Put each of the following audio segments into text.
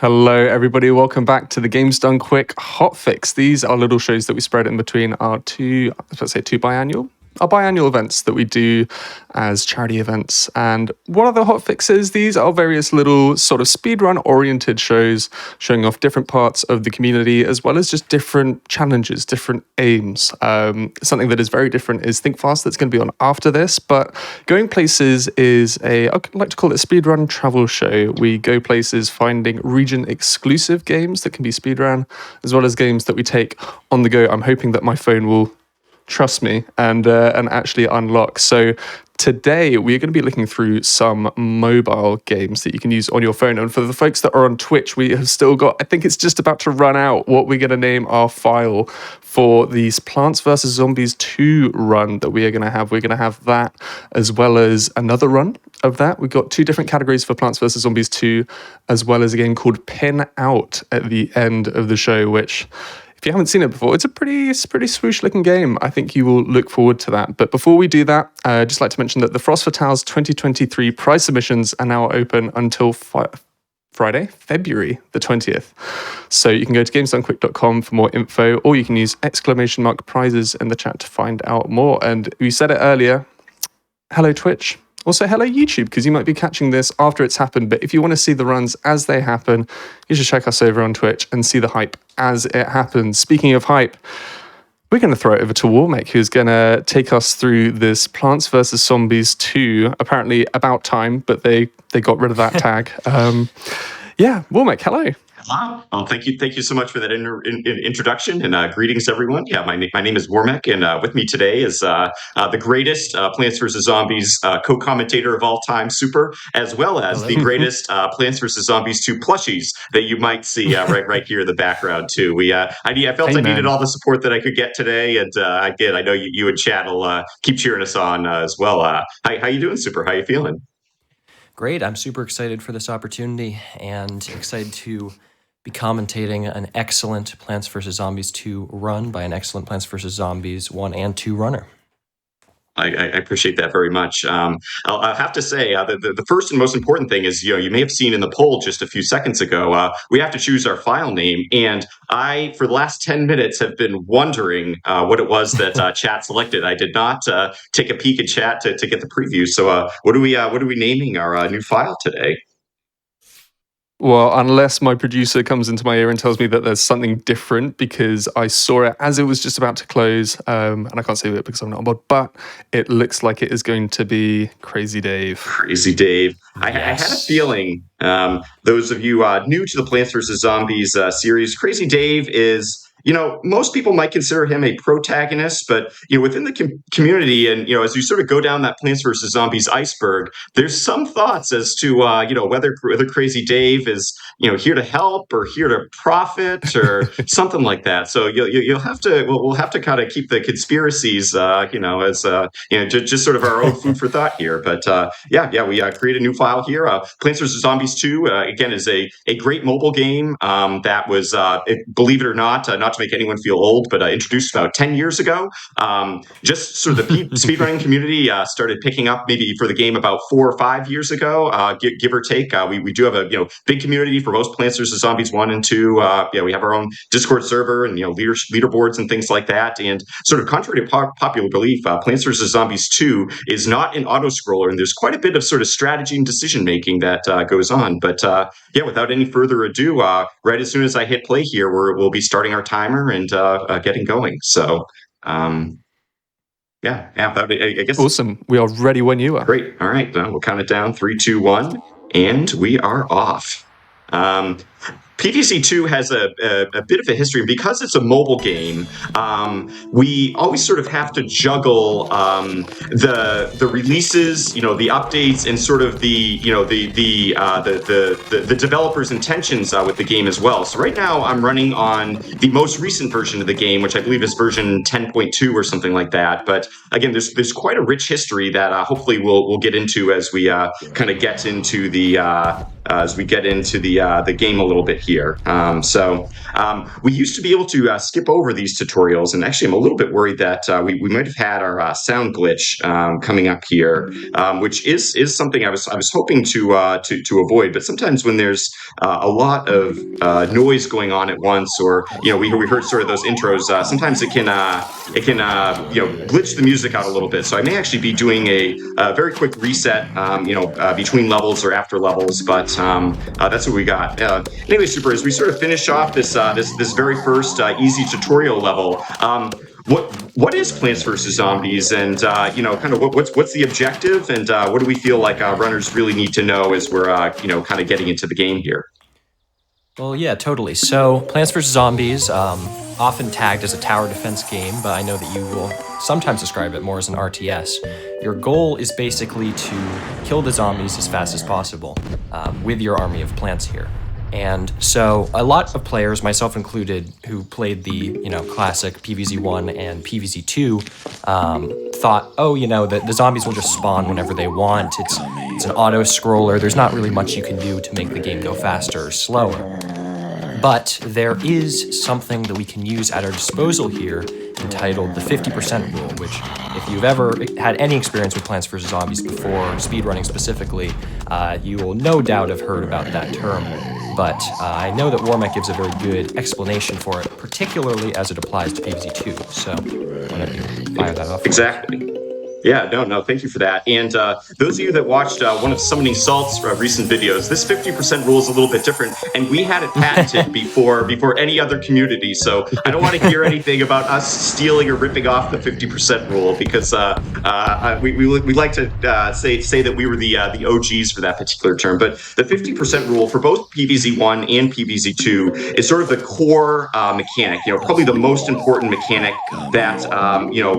Hello, everybody. Welcome back to the Games Done Quick Hotfix. These are little shows that we spread in between our two biannual events that we do as charity events. And what are the hotfixes? These are various little sort of speedrun oriented shows showing off different parts of the community as well as just different challenges, different aims. Something that is very different is Think Fast that's going to be on after this, but Going Places is I like to call it a speedrun travel show. We go places finding region exclusive games that can be speedrun as well as games that we take on the go. I'm hoping that my phone will trust me and actually unlock. So today we're going to be looking through some mobile games that you can use on your phone. And for the folks that are on Twitch, we have still got, I think it's just about to run out, what we're going to name our file for these Plants vs. Zombies 2 run that we are going to have. We're going to have that as well as another run of that. We've got two different categories for Plants vs. Zombies 2, as well as a game called Pin Out at the end of the show, which, if you haven't seen it before, it's a pretty swoosh looking game. I think you will look forward to that. But before we do that, I'd just like to mention that the Frost for Towers 2023 prize submissions are now open until Friday, February the 20th. So you can go to gamesdonequick.com for more info, or you can use !prizes in the chat to find out more. And we said it earlier, hello Twitch. Also, hello YouTube, because you might be catching this after it's happened, but if you want to see the runs as they happen, you should check us over on Twitch and see the hype as it happens. Speaking of hype, we're going to throw it over to Warmec, who's going to take us through this Plants vs. Zombies 2. Apparently about time, but they got rid of that tag. Warmec, hello. Well, thank you so much for that introduction, and greetings, everyone. Yeah, my name is Warmec, and with me today is the greatest Plants vs. Zombies co-commentator of all time, Super, as well as the greatest Plants vs. Zombies 2 plushies that you might see right here in the background, too. I felt I needed all the support that I could get today, and I did. I know you and Chad will keep cheering us on as well. How you doing, Super? How you feeling? Great. I'm super excited for this opportunity and excited to be commentating an excellent Plants vs. Zombies 2 run by an excellent Plants vs. Zombies 1 and 2 runner. I appreciate that very much. I'll have to say the first and most important thing is, you may have seen in the poll just a few seconds ago, we have to choose our file name. And I, for the last 10 minutes, have been wondering what it was that chat selected. I did not take a peek at chat to get the preview. So what are we naming our new file today? Well, unless my producer comes into my ear and tells me that there's something different, because I saw it as it was just about to close, and I can't say it because I'm not on board, but it looks like it is going to be Crazy Dave. Crazy Dave. Yes. I had a feeling, those of you new to the Plants vs. Zombies series, Crazy Dave is, most people might consider him a protagonist, but, within the community and, as you sort of go down that Plants vs. Zombies iceberg, there's some thoughts as to, whether Crazy Dave is, here to help or here to profit or something like that. So we'll have to kind of keep the conspiracies, as, just sort of our own food for thought here. But we create a new file here. Plants vs. Zombies 2, again, is a great mobile game that was, believe it or not to make anyone feel old, but introduced about 10 years ago. Just sort of the speedrunning community started picking up maybe for the game about 4 or 5 years ago, give or take. We do have a big community for both Plants vs. Zombies 1 and 2. We have our own Discord server and leaderboards and things like that. And sort of contrary to popular belief, Plants vs. Zombies 2 is not an auto scroller, and there's quite a bit of sort of strategy and decision making that goes on. But without any further ado, right as soon as I hit play here, we'll be starting our timer and getting going. So, I guess. Awesome. We are ready when you are. Great. All right. We'll count it down. 3, 2, 1, and we are off. PVZ2 has a bit of a history, and because it's a mobile game, we always sort of have to juggle the releases, the updates, and sort of the developer's intentions with the game as well. So right now, I'm running on the most recent version of the game, which I believe is version 10.2 or something like that. But again, there's quite a rich history that hopefully we'll get into as we kind of get into the as we get into the game a little bit here. We used to be able to skip over these tutorials, and actually I'm a little bit worried that we might have had our sound glitch coming up here, which is something I was hoping to avoid. But sometimes when there's a lot of noise going on at once, or we heard sort of those intros, sometimes it can glitch the music out a little bit. So I may actually be doing a very quick reset, between levels or after levels, but that's what we got. Anyway, Super, as we sort of finish off this very first easy tutorial level, what is Plants vs. Zombies, and kind of what's the objective, and what do we feel like runners really need to know as we're kind of getting into the game here? Well, yeah, totally. So, Plants vs. Zombies, often tagged as a tower defense game, but I know that you will sometimes describe it more as an RTS. Your goal is basically to kill the zombies as fast as possible with your army of plants here. And so a lot of players, myself included, who played the classic PvZ1 and PvZ2, thought, that the zombies will just spawn whenever they want. It's an auto scroller. There's not really much you can do to make the game go faster or slower. But there is something that we can use at our disposal here entitled the 50% rule, which if you've ever had any experience with Plants vs. Zombies before, speedrunning specifically, you will no doubt have heard about that term. But I know that Warmack gives a very good explanation for it, particularly as it applies to PvZ2. So why don't you fire that off? Exactly. Yeah, no, thank you for that. And those of you that watched one of Summoning Salt's recent videos, this 50% rule is a little bit different, and we had it patented before any other community. So I don't want to hear anything about us stealing or ripping off the 50% rule, because we like to say that we were the OGs for that particular term. But the 50% rule for both PvZ1 and PvZ2 is sort of the core mechanic. Probably the most important mechanic that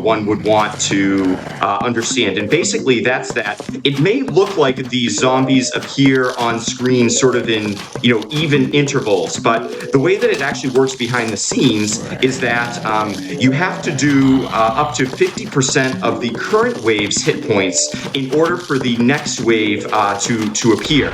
one would want to understand. And basically that's that it may look like the zombies appear on screen sort of in even intervals, but the way that it actually works behind the scenes is that you have to do up to 50% of the current wave's hit points in order for the next wave to appear.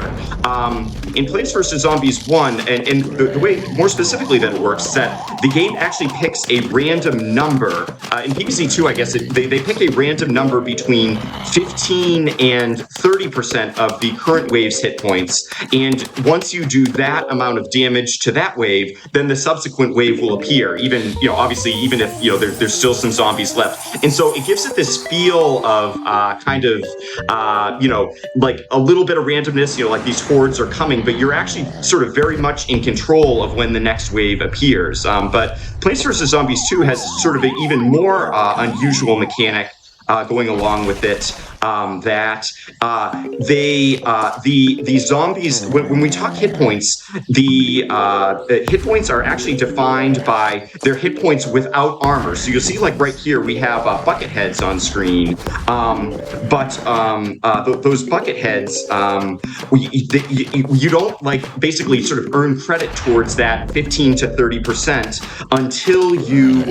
In Plants vs. Zombies 1, and the way more specifically that it works is that the game actually picks a random number. In PvZ2, I guess they pick a random number between 15 and 30% of the current wave's hit points. And once you do that amount of damage to that wave, then the subsequent wave will appear, even if there's still some zombies left. And so it gives it this feel of like a little bit of randomness, like these hordes are coming, but you're actually sort of very much in control of when the next wave appears. But Plants vs. Zombies 2 has sort of an even more unusual mechanic going along with it, that the zombies, when we talk hit points, the hit points are actually defined by their hit points without armor. So you'll see, like right here, we have bucket heads on screen, those bucket heads, you don't basically sort of earn credit towards that 15 to 30% until you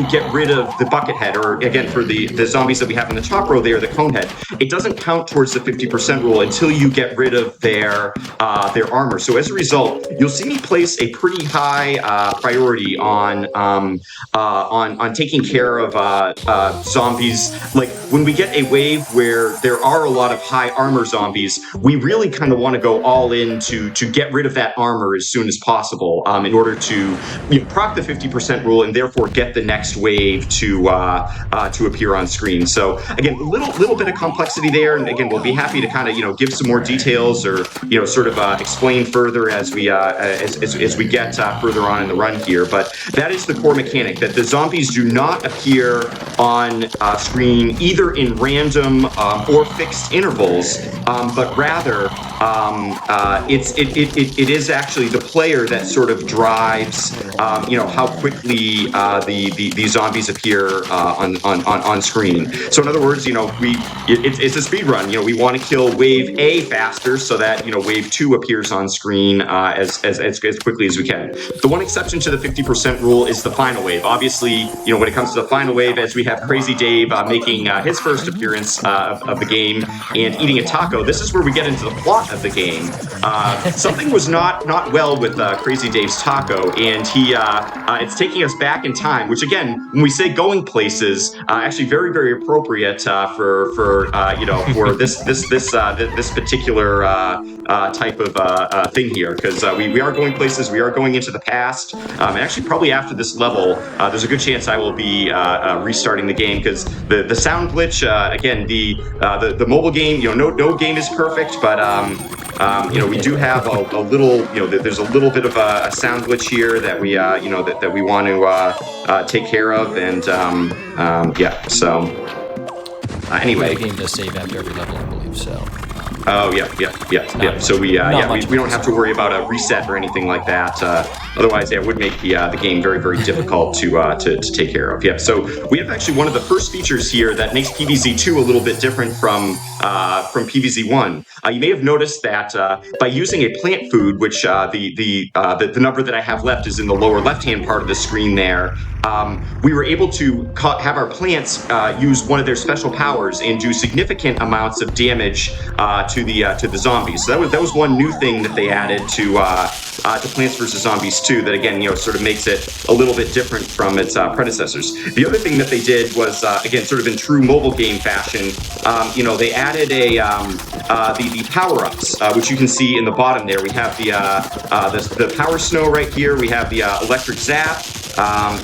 get rid of the bucket head, or again for the zombies that we have in the top row there, the cone head. It doesn't count towards the 50% rule until you get rid of their armor. So as a result, you'll see me place a pretty high priority on taking care of zombies. Like when we get a wave where there are a lot of high armor zombies, we really kind of want to go all in to get rid of that armor as soon as possible, in order to proc the 50% rule and therefore get the next wave to appear on screen. So again, a little bit of complexity there, and again, we'll be happy to kind of give some more details, or sort of explain further as we get further on in the run here. But that is the core mechanic, that the zombies do not appear on screen either in random or fixed intervals, but rather it is actually the player that sort of drives how quickly the zombies appear on screen. So in other words, it's a speed run. We want to kill wave A faster so that wave 2 appears on screen as quickly as we can. The one exception to the 50% rule is the final wave. Obviously, when it comes to the final wave, as we have Crazy Dave making his first appearance of the game and eating a taco, this is where we get into the plot of the game. Something was not well with Crazy Dave's taco, and it's taking us back in time. Which again, when we say going places, actually very very appropriate for this particular type of thing here, because we are going places. We are going into the past, and actually probably after this level, there's a good chance I will be restarting the game, because the sound glitch, again, the mobile game, no game is perfect, but we do have a little, there's a little bit of a sound glitch here that we that we want to take care of, and so anyway, the game does save after every level, I believe. So. Oh yeah. So we don't have to worry about a reset or anything like that. Otherwise, it would make the game very very difficult to take care of. Yeah. So we have actually one of the first features here that makes PvZ2 a little bit different from PvZ1. You may have noticed that by using a plant food, which the number that I have left is in the lower left hand part of the screen there. We were able to have our plants use one of their special powers and do significant amounts of damage to the zombies. So that was one new thing that they added to Plants vs. Zombies 2 that, again, sort of makes it a little bit different from its predecessors. The other thing that they did was, again, sort of in true mobile game fashion, they added the power-ups, which you can see in the bottom there. We have the power snow right here. We have the electric zap.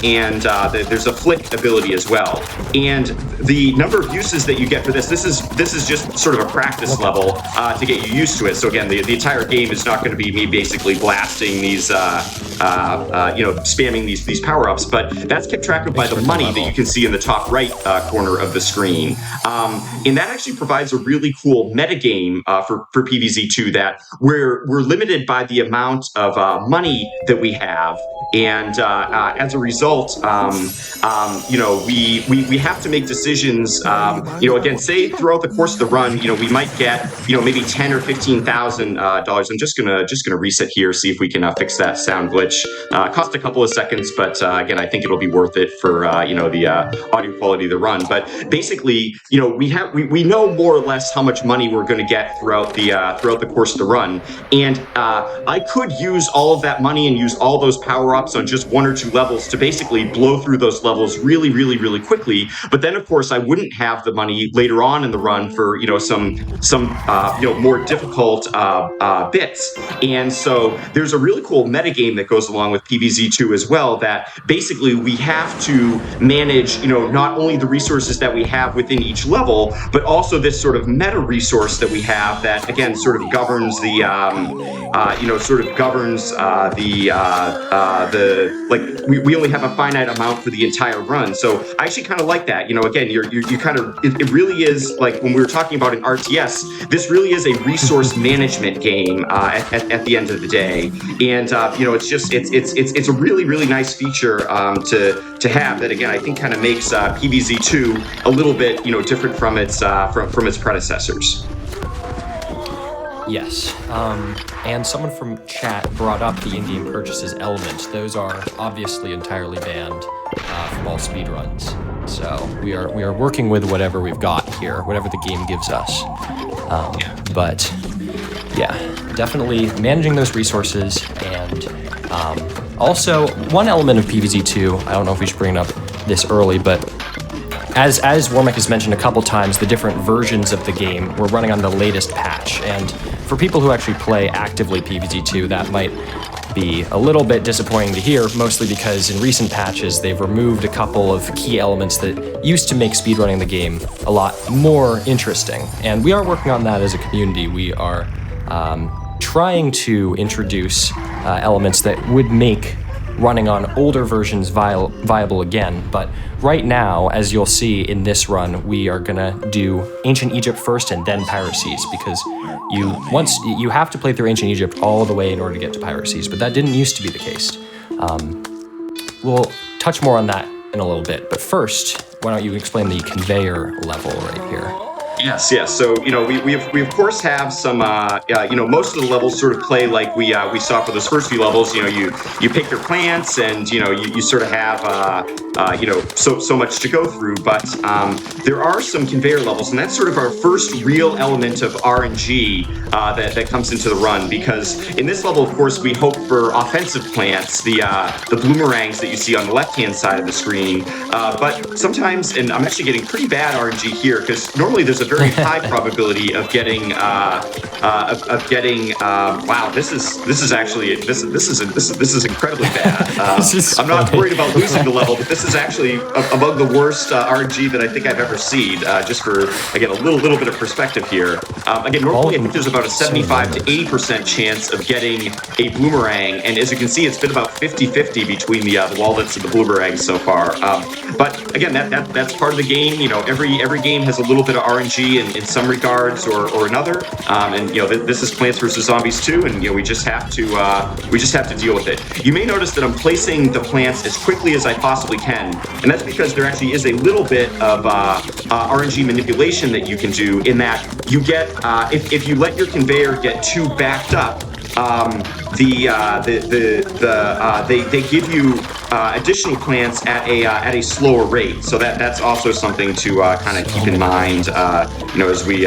And there's a flick ability as well. And the number of uses that you get for this is just sort of a practice level to get you used to it. So again, the entire game is not going to be me basically blasting these, spamming these power-ups, but that's kept track of by the money that you can see in the top right corner of the screen. And that actually provides a really cool metagame for PvZ2, that we're limited by the amount of money that we have. And as a result, we have to make decisions. Again, say throughout the course of the run, we might get maybe $10,000 or $15,000. I'm just gonna reset here, see if we can fix that sound glitch. Cost a couple of seconds, but again, I think it'll be worth it for the audio quality of the run. But basically, we know more or less how much money we're going to get throughout the course of the run, and I could use all of that money and use all those power-ups on just one or two levels to basically blow through those levels really, really, really quickly. But then, of course, I wouldn't have the money later on in the run for some more difficult bits. And so there's a really cool metagame that goes along with PvZ2 as well, that basically we have to manage not only the resources that we have within each level, but also this sort of meta resource that we have that, again, sort of governs the we only have a finite amount for the entire run. So I actually kind of like that. Again, you kind of, it really is like when we were talking about an RTS, this really is a resource management game at the end of the day. And it's a really, really nice feature to have that, again, I think kind of makes PvZ2 a little bit different from its predecessors. Yes, and someone from chat brought up the in-game purchases element. Those are obviously entirely banned from all speedruns. So we are working with whatever we've got here, whatever the game gives us. But yeah, definitely managing those resources, and also one element of PvZ2. I don't know if we should bring it up this early, but as Warmack has mentioned a couple times, the different versions of the game were running on the latest patch, and for people who actually play actively PvZ2, that might be a little bit disappointing to hear, mostly because in recent patches they've removed a couple of key elements that used to make speedrunning the game a lot more interesting, and we are working on that as a community. We are trying to introduce elements that would make running on older versions viable again, but right now, as you'll see in this run, we are gonna do Ancient Egypt first and then Pirate Seas, because you have to play through Ancient Egypt all the way in order to get to Pirate Seas, but that didn't used to be the case. We'll touch more on that in a little bit, but first, why don't you explain the conveyor level right here? Yes. So we of course have some most of the levels sort of play like we saw for those first few levels. You pick your plants and you sort of have so much to go through. But there are some conveyor levels, and that's sort of our first real element of RNG that comes into the run. Because in this level, of course, we hope for offensive plants, the bloomerangs that you see on the left-hand side of the screen. But sometimes, and I'm actually getting pretty bad RNG here because normally there's a very high probability of getting wow, this is actually this is incredibly bad. I'm not worried about losing the level, but this is actually among the worst RNG that I think I've ever seen. Just for again a little bit of perspective here. Again, normally I think there's about a 75 to 80% chance of getting a bloomerang, and as you can see, it's been about 50-50 between the walnuts and the bloomerangs so far. But again, that's part of the game. Every game has a little bit of RNG in some regards or another. And this is Plants vs Zombies 2, and we just have to deal with it. You may notice that I'm placing the plants as quickly as I possibly can, and that's because there actually is a little bit of RNG manipulation that you can do in that you get if you let your conveyor get too backed up. They give you additional plants at a slower rate, so that's also something to kind of keep in mind, as we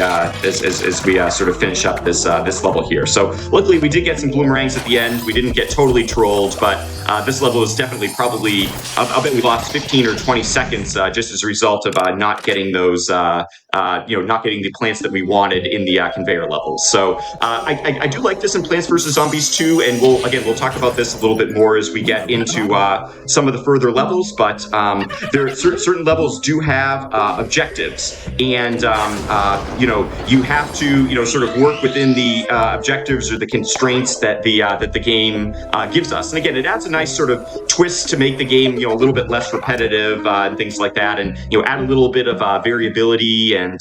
sort of finish up this level here. So luckily we did get some bloomerangs at the end. We didn't get totally trolled, but this level is definitely probably I'll bet we lost 15 or 20 seconds just as a result of not getting those not getting the plants that we wanted in the conveyor levels. So I do like this in Plants vs Zombies 2, and we'll talk about this a little bit more as we get into some of the further levels. But there certain levels do have objectives, and you have to sort of work within the objectives or the constraints that the game gives us. And again, it adds a nice sort of twist to make the game a little bit less repetitive and things like that, and add a little bit of variability and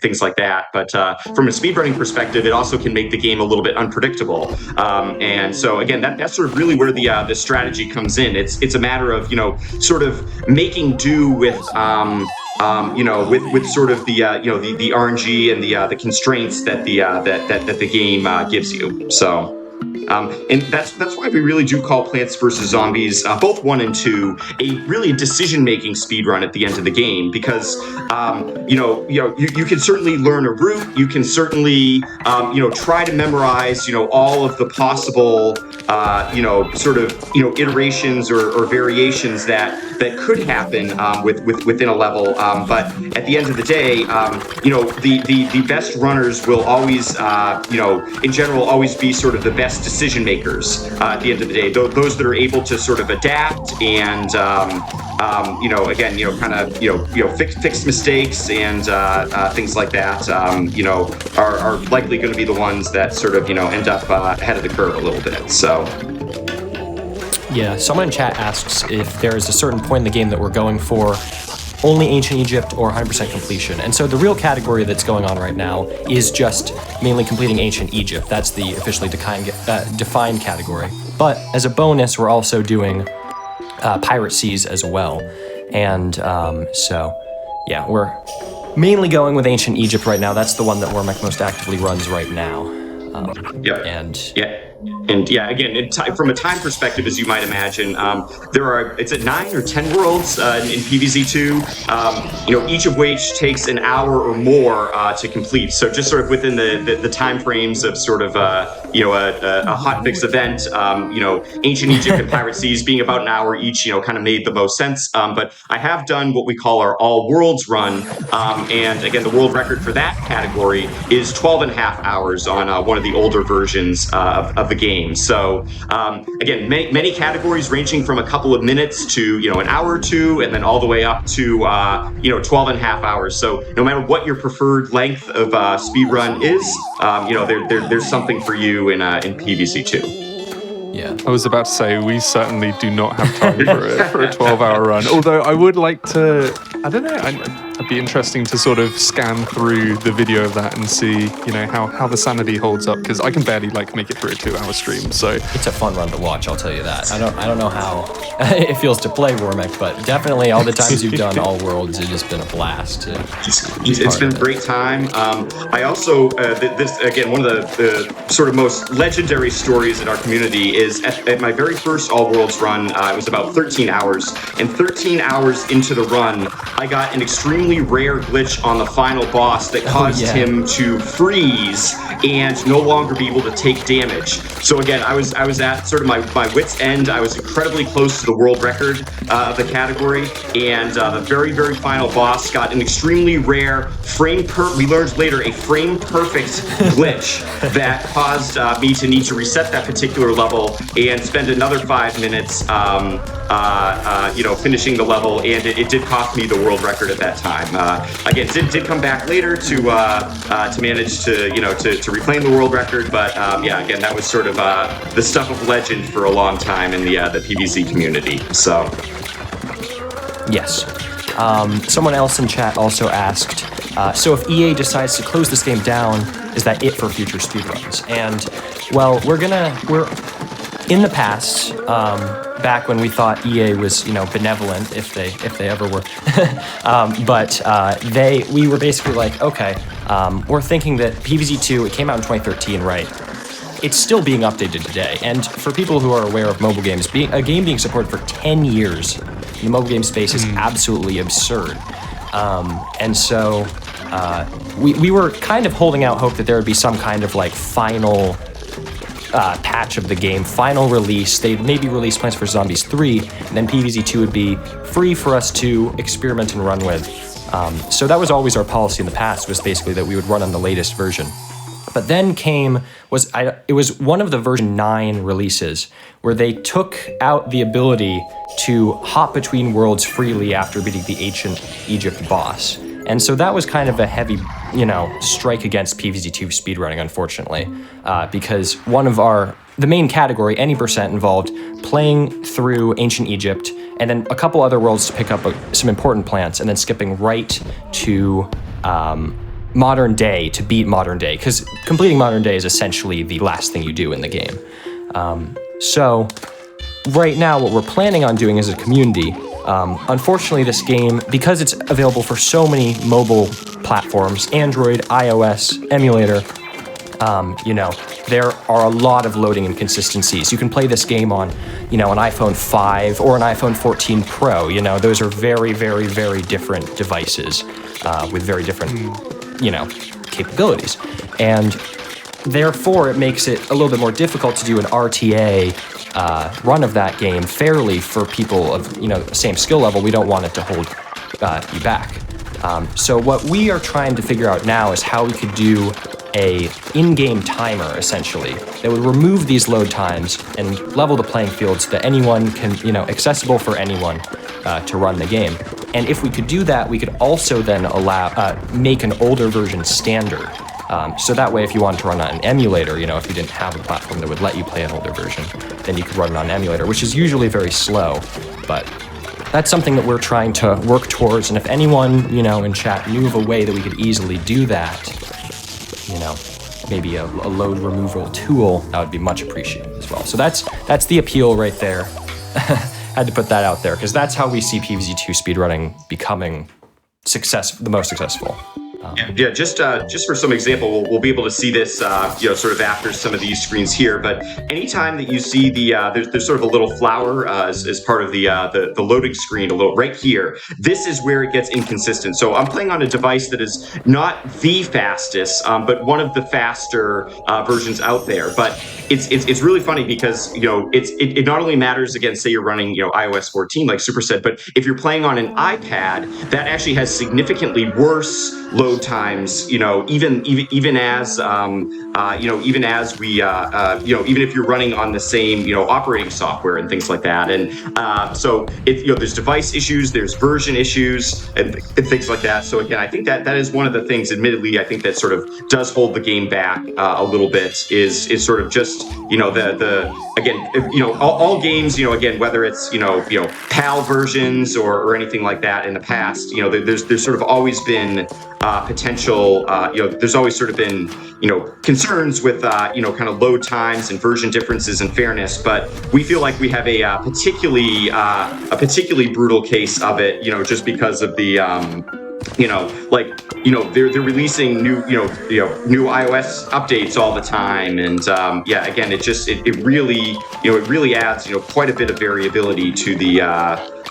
things like that. But from a speedrunning perspective, it also can make the game a little bit unpredictable. And so again, that's sort of really where the strategy comes in. It's a matter of sort of making do with with sort of the RNG and the constraints that the game gives you. So. And that's why we really do call Plants vs Zombies, both 1 and 2, a really decision-making speedrun at the end of the game, because you can certainly learn a route. You can certainly try to memorize all of the possible sort of iterations or variations that could happen within a level. But at the end of the day, the best runners will always in general always be sort of the best decision makers at the end of the day. Those that are able to sort of adapt and fix mistakes and things like that are likely going to be the ones that sort of end up ahead of the curve a little bit. So. Yeah, someone in chat asks if there is a certain point in the game that we're going for only Ancient Egypt or 100% completion. And so the real category that's going on right now is just mainly completing Ancient Egypt. That's the officially defined category. But as a bonus, we're also doing Pirate Seas as well. And we're mainly going with Ancient Egypt right now. That's the one that Wormack most actively runs right now. Again, from a time perspective, as you might imagine, it's at 9 or 10 worlds in PvZ2, each of which takes an hour or more to complete. So just sort of within the time frames of sort of a hotfix event, Ancient Egypt and Pirate Seas being about an hour each, kind of made the most sense. But I have done what we call our all worlds run, and again, the world record for that category is 12 and a half hours on one of the older versions of the game. So again, many categories ranging from a couple of minutes to an hour or two, and then all the way up to 12 and a half hours. So no matter what your preferred length of speedrun is, there's something for you in PvZ2. Yeah, I was about to say we certainly do not have time for a 12-hour run. Although I would like to, I don't know, I it'd be interesting to sort of scan through the video of that and see, how the sanity holds up, because I can barely make it through a 2-hour stream. So it's a fun run to watch, I'll tell you that. I don't know how it feels to play Wormek, but definitely all the times you've done All Worlds, it has been a blast. It's been a great time. I also, this again, one of the sort of most legendary stories in our community is at my very first All Worlds run. It was about 13 hours, and 13 hours into the run, I got an extremely rare glitch on the final boss that caused him to freeze and no longer be able to take damage. So again, I was at sort of my wit's end. I was incredibly close to the world record of the category, and the very, very final boss got an extremely rare we learned later, a frame perfect glitch that caused me to need to reset that particular level and spend another 5 minutes finishing the level, and it did cost me the world record at that time. Again, did come back later to manage to reclaim the world record, but again, that was sort of the stuff of legend for a long time in the PvZ community. So yes. Someone else in chat also asked, so if EA decides to close this game down, is that it for future speedruns? And well, we're in the past, back when we thought EA was, benevolent, if they ever were, but we were basically like, okay, we're thinking that PvZ2, it came out in 2013, right? It's still being updated today, and for people who are aware of mobile games, a game being supported for 10 years in the mobile game space is absolutely absurd. And so we were kind of holding out hope that there would be some kind of final patch of the game, final release. They'd maybe release Plants vs. Zombies 3, and then PvZ2 would be free for us to experiment and run with. So that was always our policy in the past, was basically that we would run on the latest version. But then it was one of the version 9 releases where they took out the ability to hop between worlds freely after beating the ancient Egypt boss. And so that was kind of a heavy, strike against PvZ2 speedrunning, unfortunately, because the main category, any percent, involved playing through ancient Egypt and then a couple other worlds to pick up some important plants, and then skipping right to modern day to beat modern day, because completing modern day is essentially the last thing you do in the game. So right now what we're planning on doing as a community, unfortunately this game, because it's available for so many mobile platforms, Android, iOS, emulator, there are a lot of loading inconsistencies. You can play this game on, an iPhone 5 or an iPhone 14 Pro. Those are very, very, very different devices with very different capabilities. And therefore, it makes it a little bit more difficult to do an RTA run of that game fairly for people of, the same skill level. We don't want it to hold you back. So what we are trying to figure out now is how we could do a in-game timer, essentially, that would remove these load times and level the playing field so that anyone can, accessible for anyone to run the game. And if we could do that, we could also then make an older version standard. So that way, if you wanted to run on an emulator, if you didn't have a platform that would let you play an older version, then you could run it on an emulator, which is usually very slow. But that's something that we're trying to work towards. And if anyone, in chat knew of a way that we could easily do that, maybe a load removal tool, that would be much appreciated as well. So that's the appeal right there. Had to put that out there, because that's how we see PvZ2 speedrunning becoming the most successful. Just for some example, we'll be able to see this, sort of after some of these screens here. But anytime that you see there's sort of a little flower as part of the loading screen, a little right here. This is where it gets inconsistent. So I'm playing on a device that is not the fastest, but one of the faster versions out there. But it's really funny because it not only matters, again, say you're running iOS 14 like Super said, but if you're playing on an iPad, that actually has significantly worse load load times, even as we, even if you're running on the same, operating software and things like that. And so there's device issues, there's version issues, and things like that. So again, I think that is one of the things, admittedly, I think that sort of does hold the game back a little bit, is sort of just, all games, again, whether it's, PAL versions or anything like that in the past, there's sort of always been potential, there's always sort of been, concerns with, kind of load times and version differences and fairness. But we feel like we have a particularly brutal case of it, just because of the, they're releasing new iOS updates all the time, and again, it really adds quite a bit of variability to the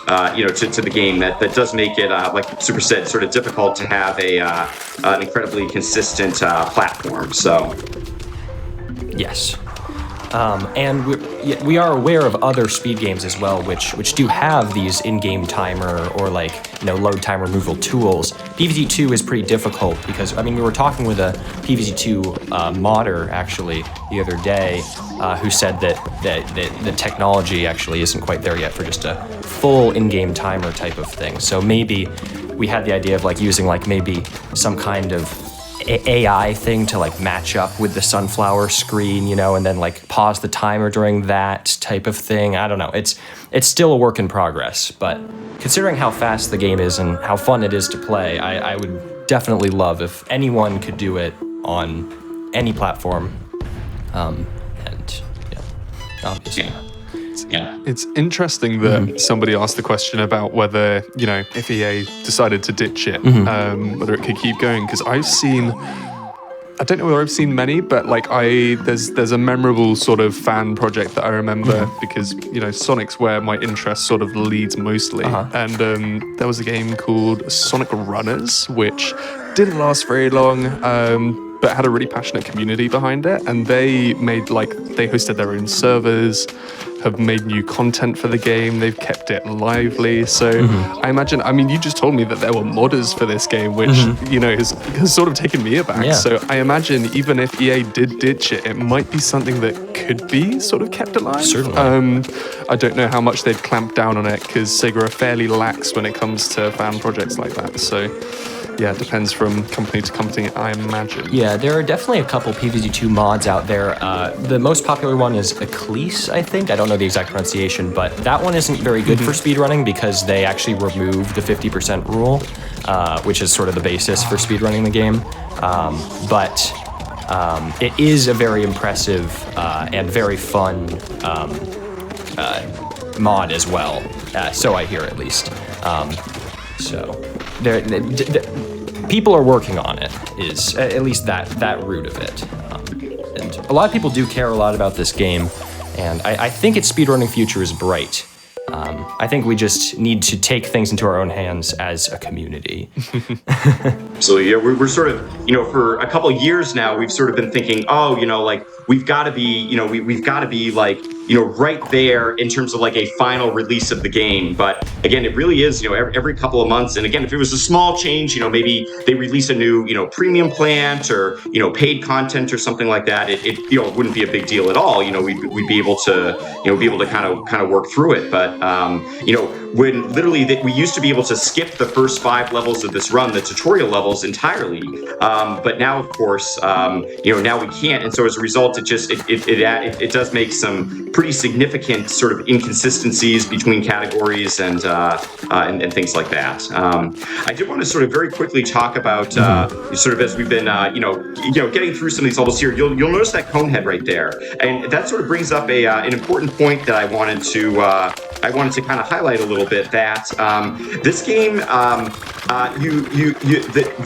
to the game that does make it like Super said, sort of difficult to have an incredibly consistent platform. So yes. And we are aware of other speed games as well, which do have these in-game timer or load time removal tools. PvZ2 is pretty difficult because, we were talking with a PvZ2 modder actually the other day who said that the technology actually isn't quite there yet for just a full in-game timer type of thing. So maybe we had the idea of using maybe some kind of AI thing to match up with the sunflower screen, and then pause the timer during that type of thing. I don't know. It's still a work in progress, but considering how fast the game is and how fun it is to play, I would definitely love if anyone could do it on any platform. Obviously. Yeah. It's interesting that somebody asked the question about whether, if EA decided to ditch it, whether it could keep going. Because I don't know whether I've seen many, but there's a memorable sort of fan project that I remember because, Sonic's where my interest sort of leads mostly. And there was a game called Sonic Runners, which didn't last very long, but had a really passionate community behind it. And they made they hosted their own servers, have made new content for the game. They've kept it lively. So I imagine, you just told me that there were modders for this game, which, has sort of taken me aback. Yeah. So I imagine even if EA did ditch it, it might be something that could be sort of kept alive. Certainly. I don't know how much they'd clamp down on it because Sega are fairly lax when it comes to fan projects like that. So yeah, it depends from company to company, I imagine. Yeah, there are definitely a couple PvZ2 mods out there. The most popular one is Eclise, I think. I don't know the exact pronunciation, but that one isn't very good for speedrunning because they actually removed the 50% rule, which is sort of the basis for speedrunning the game. But it is a very impressive and very fun mod as well. So I hear, at least. People are working on it, is at least that root of it. And a lot of people do care a lot about this game, and I think its speedrunning future is bright. I think we just need to take things into our own hands as a community. So yeah, we're sort of, for a couple of years now, we've sort of been thinking, we've got to be, we've got to be right there in terms of a final release of the game. But again, it really is, every couple of months. And again, if it was a small change, maybe they release a new, premium plan or, paid content or something like that. It wouldn't be a big deal at all. We'd be able to, kind of work through it. But, when literally we used to be able to skip the first 5 levels of this run, the tutorial levels entirely. But now, of course, now we can't. And so as a result, it does make some pretty significant sort of inconsistencies between categories and things like that. I did want to sort of very quickly talk about sort of as we've been getting through some of these levels here. You'll notice that cone head right there, and that sort of brings up an important point that I wanted to kind of highlight a little bit. That this game,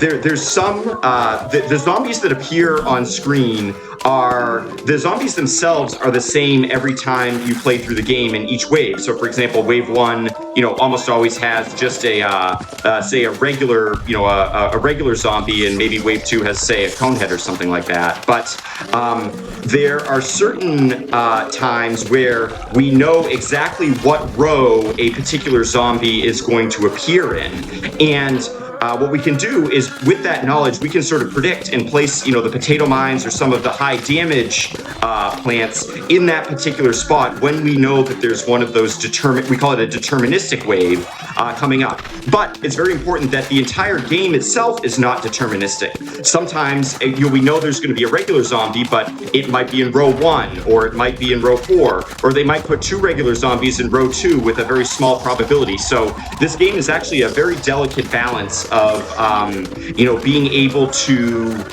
there's some the zombies that appear on screen the zombies themselves are the same every time you play through the game in each wave. So, for example, wave 1, almost always has just say a regular, a regular zombie, and maybe wave 2 has, say, a conehead or something like that. But there are certain times where we know exactly what row a particular zombie is going to appear in, and what we can do is, with that knowledge, we can sort of predict and place, the potato mines or some of the high damage plants in that particular spot when we know that there's one of those we call it a deterministic wave coming up. But it's very important that the entire game itself is not deterministic. Sometimes we know there's going to be a regular zombie, but it might be in row 1, or it might be in row 4, or they might put 2 regular zombies in row 2 with a very small probability. So this game is actually a very delicate balance of being able to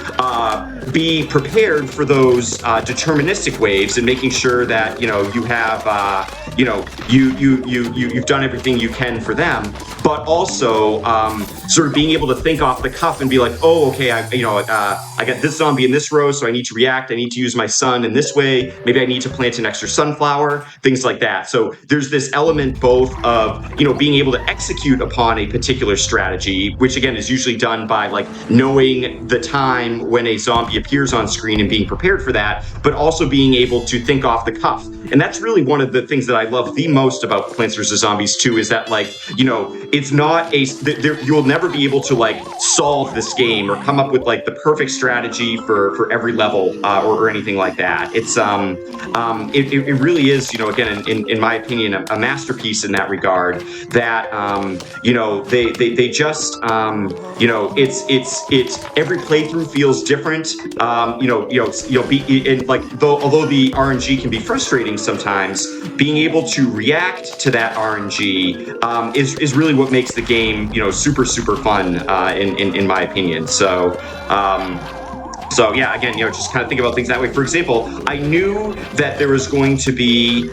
be prepared for those deterministic waves and making sure that you have you've done everything you can for them, but also sort of being able to think off the cuff and be like, oh, okay, I got this zombie in this row, so I need to react. I need to use my sun in this way. Maybe I need to plant an extra sunflower, things like that. So there's this element both of being able to execute upon a particular strategy, which again is usually done by like knowing the time when a zombie appears on screen and being prepared for that, but also being able to think off the cuff. And that's really one of the things that I love the most about Plants vs. Zombies 2 is that, like, it's not you'll never be able to like solve this game or come up with like the perfect strategy for every level or anything like that. It's it really is, again, in my opinion, a masterpiece in that regard. That they just it's every playthrough feels different. Although the RNG can be frustrating sometimes, being able to react to that RNG is really what makes the game super fun in my opinion. So yeah, again, just kind of think about things that way. For example, I knew that there was going to be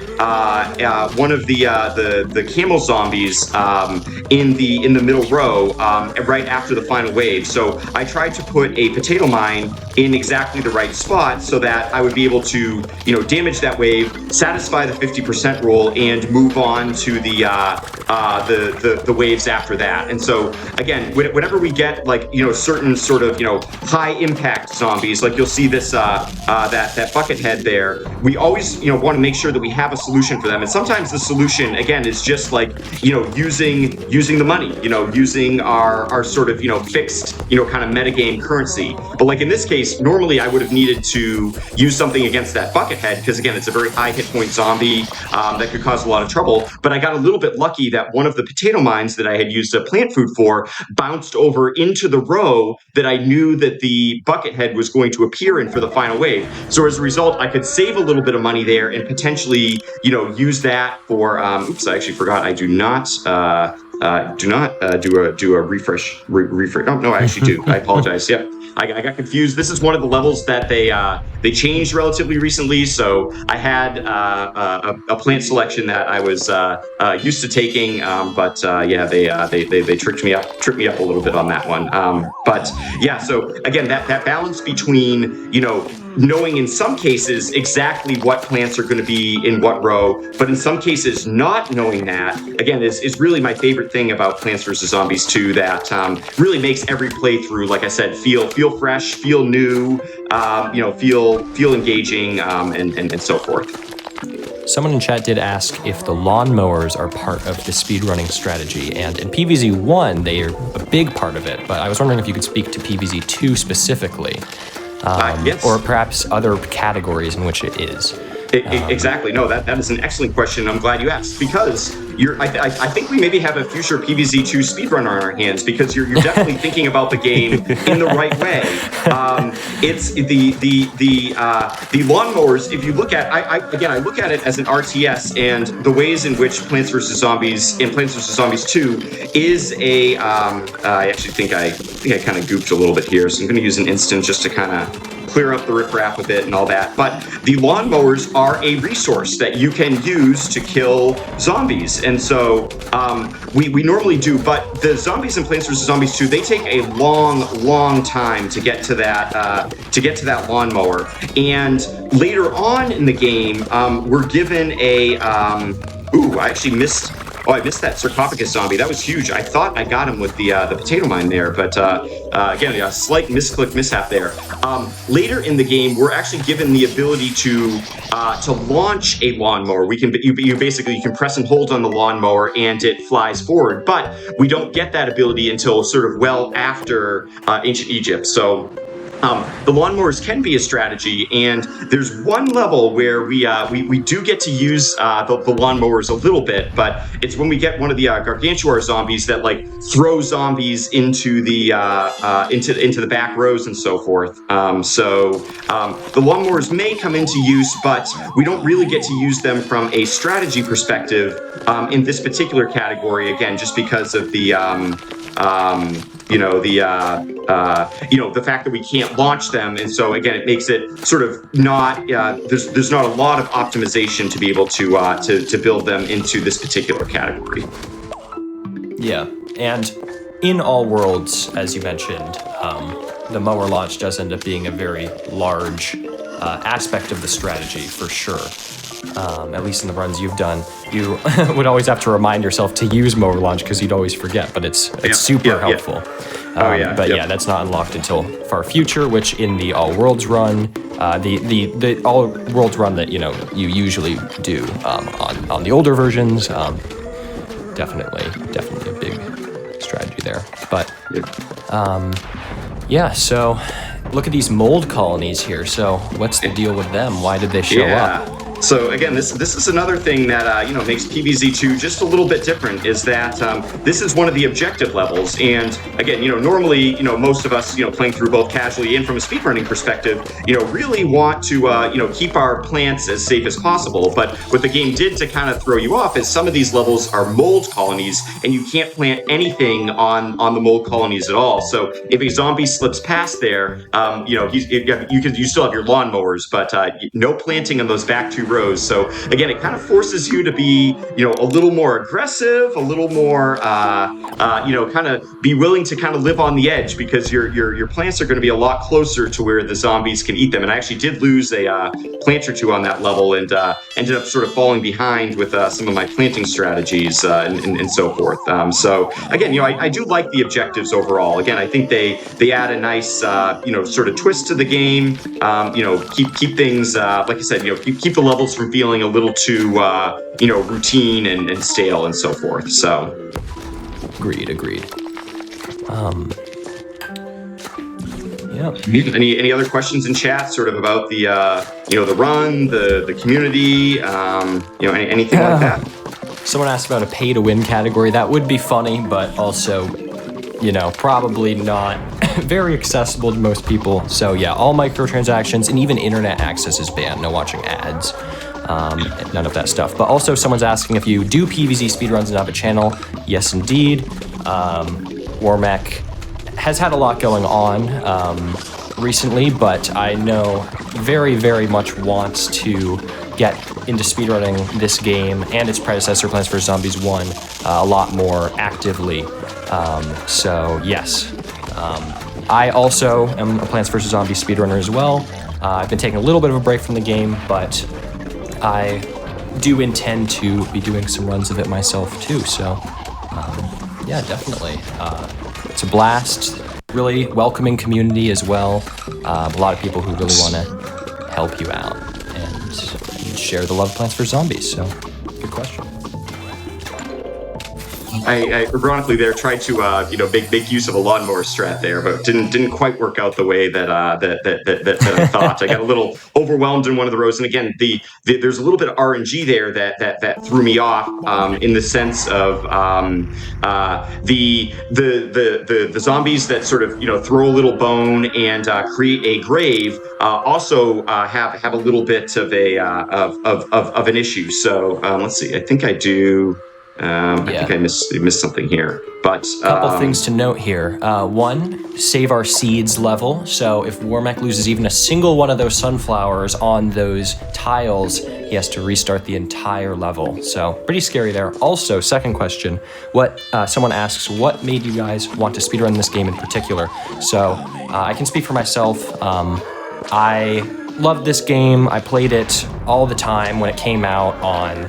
one of the camel zombies in the middle row right after the final wave. So I tried to put a potato mine in exactly the right spot so that I would be able to damage that wave, satisfy the 50% rule, and move on to the waves after that. And so again, whenever we get like certain sort of high impact zombies, like you'll see this that bucket head there, we always want to make sure that we have a solution for them. And sometimes the solution again is just like using the money, using our sort of fixed kind of metagame currency. But like in this case, normally I would have needed to use something against that bucket head because again it's a very high hit point zombie that could cause a lot of trouble. But I got a little bit lucky that one of the potato mines that I had used a plant food for bounced over into the row that I knew that the bucket head was going to appear in for the final wave. So as a result, I could save a little bit of money there and potentially, use that for. Oops, I actually forgot. I do not do a refresh. Oh no, I actually do. I apologize. Yep. I got confused. This is one of the levels that they changed relatively recently. So I had a plant selection that I was used to taking, but they tricked me up a little bit on that one. But yeah, so again, that balance between knowing in some cases exactly what plants are going to be in what row, but in some cases not knowing that, again, is really my favorite thing about Plants vs. Zombies 2, that really makes every playthrough, like I said, feel fresh, feel new, feel engaging, and so forth. Someone in chat did ask if the lawnmowers are part of the speedrunning strategy, and in PVZ1, they are a big part of it, but I was wondering if you could speak to PVZ2 specifically. Yes. Or perhaps other categories in which it is. Exactly. No, that is an excellent question. I'm glad you asked, because I think we maybe have a future PVZ2 speedrun on our hands, because you're definitely thinking about the game in the right way. It's the lawnmowers. If you look at, I look at it as an RTS, and the ways in which Plants vs. Zombies in Plants vs. Zombies 2 is a. I actually think I kind of goofed a little bit here, so I'm going to use an instance just to kind of clear up the riffraff a bit and all that. But the lawnmowers are a resource that you can use to kill zombies. And so we normally do, but the zombies in Plants vs. Zombies 2, they take a long time to get to that lawnmower. And later on in the game, we're given a I actually missed I missed that sarcophagus zombie. That was huge. I thought I got him with the potato mine there, but again, a slight misclick mishap there. Later in the game, we're actually given the ability to launch a lawnmower. You basically can press and hold on the lawnmower and it flies forward, but we don't get that ability until sort of well after ancient Egypt. So the lawnmowers can be a strategy, and there's one level where we do get to use the lawnmowers a little bit, but it's when we get one of the gargantuar zombies that like throw zombies into the into the back rows and so forth. The lawnmowers may come into use, but we don't really get to use them from a strategy perspective in this particular category. Again, just because of the the fact that we can't launch them, and so again, it makes it sort of not there's not a lot of optimization to be able to build them into this particular category. Yeah, and in all worlds, as you mentioned, the mower launch does end up being a very large aspect of the strategy for sure. At least in the runs you've done, you would always have to remind yourself to use mower launch because you'd always forget, but it's super helpful. Yeah, that's not unlocked until far future, which in the all worlds run, the all worlds run that you usually do on the older versions, definitely a big strategy there. But so look at these mold colonies here. So what's the deal with them? Why did they show up? So again, this is another thing that makes PvZ2 just a little bit different, is that this is one of the objective levels. And again, normally, most of us, playing through both casually and from a speedrunning perspective, really want to, keep our plants as safe as possible. But what the game did to kind of throw you off is some of these levels are mold colonies, and you can't plant anything on the mold colonies at all. So if a zombie slips past there, you still have your lawnmowers, but no planting on those back two rows. So again, it kind of forces you to be, a little more aggressive, a little more, kind of be willing to kind of live on the edge, because your plants are going to be a lot closer to where the zombies can eat them. And I actually did lose a plant or two on that level, and ended up sort of falling behind with some of my planting strategies and so forth. So again, I do like the objectives overall. Again, I think they add a nice, sort of twist to the game. Keep things, like I said, keep the levels from feeling a little too, routine and stale and so forth. So, agreed. Yeah. Any other questions in chat, sort of about the the run, the community, anything like that? Someone asked about a pay-to-win category. That would be funny, but also, probably not very accessible to most people. So yeah, all microtransactions and even internet access is banned. No watching ads, none of that stuff. But also someone's asking if you do PvZ speedruns and have a channel. Yes, indeed. Warmac has had a lot going on recently, but I know very, very much wants to get into speedrunning this game and its predecessor, Plants vs. Zombies 1, a lot more actively. So yes, I also am a Plants vs. Zombies speedrunner as well. I've been taking a little bit of a break from the game, but I do intend to be doing some runs of it myself too. So yeah, definitely. It's a blast. Really welcoming community as well. A lot of people who really want to help you out and share the love of Plants vs. Zombies. So good question. I ironically there tried to make use of a lawnmower strat there, but didn't quite work out the way that I thought. I got a little overwhelmed in one of the rows, and again, there's a little bit of RNG there that threw me off in the sense of the zombies that sort of throw a little bone and create a grave also have a little bit of of an issue. So let's see. I think I do. I think I missed something here, but a couple things to note here. One, save our seeds level. So if Warmac loses even a single one of those sunflowers on those tiles, he has to restart the entire level. So pretty scary there. Also, second question, someone asks, what made you guys want to speedrun this game in particular? So I can speak for myself. I loved this game. I played it all the time when it came out on,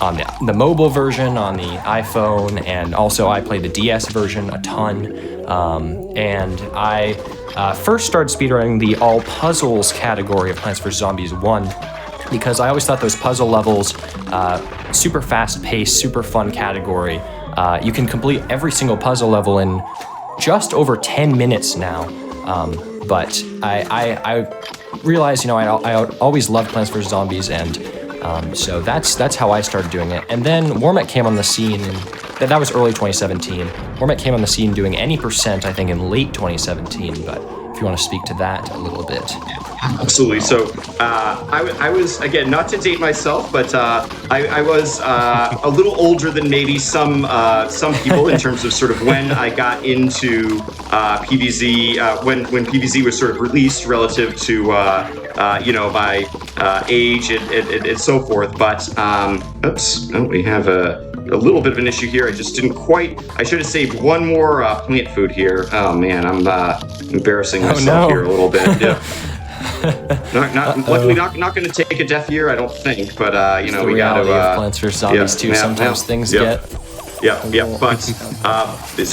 on the mobile version, on the iPhone, and also I played the DS version a ton. And I first started speedrunning the all puzzles category of Plants vs. Zombies 1 because I always thought those puzzle levels, super fast paced, super fun category. You can complete every single puzzle level in just over 10 minutes now. But I realized, I always loved Plants vs. Zombies, and so that's how I started doing it. And then Warmet came on the scene, and that was early 2017. Warmet came on the scene doing any percent, I think, in late 2017, but if you want to speak to that a little bit. Absolutely. So I was, again, not to date myself, but I was a little older than maybe some people in terms of sort of when I got into PvZ, when PvZ was sort of released relative to my age and so forth. But we have a little bit of an issue here. I just didn't quite. I should have saved one more plant food here. Oh man, I'm embarrassing myself here a little bit. Yeah. Luckily, not going to take a death year, I don't think. But we got to. Plants vs. Zombies too. Sometimes things get. Yeah. But the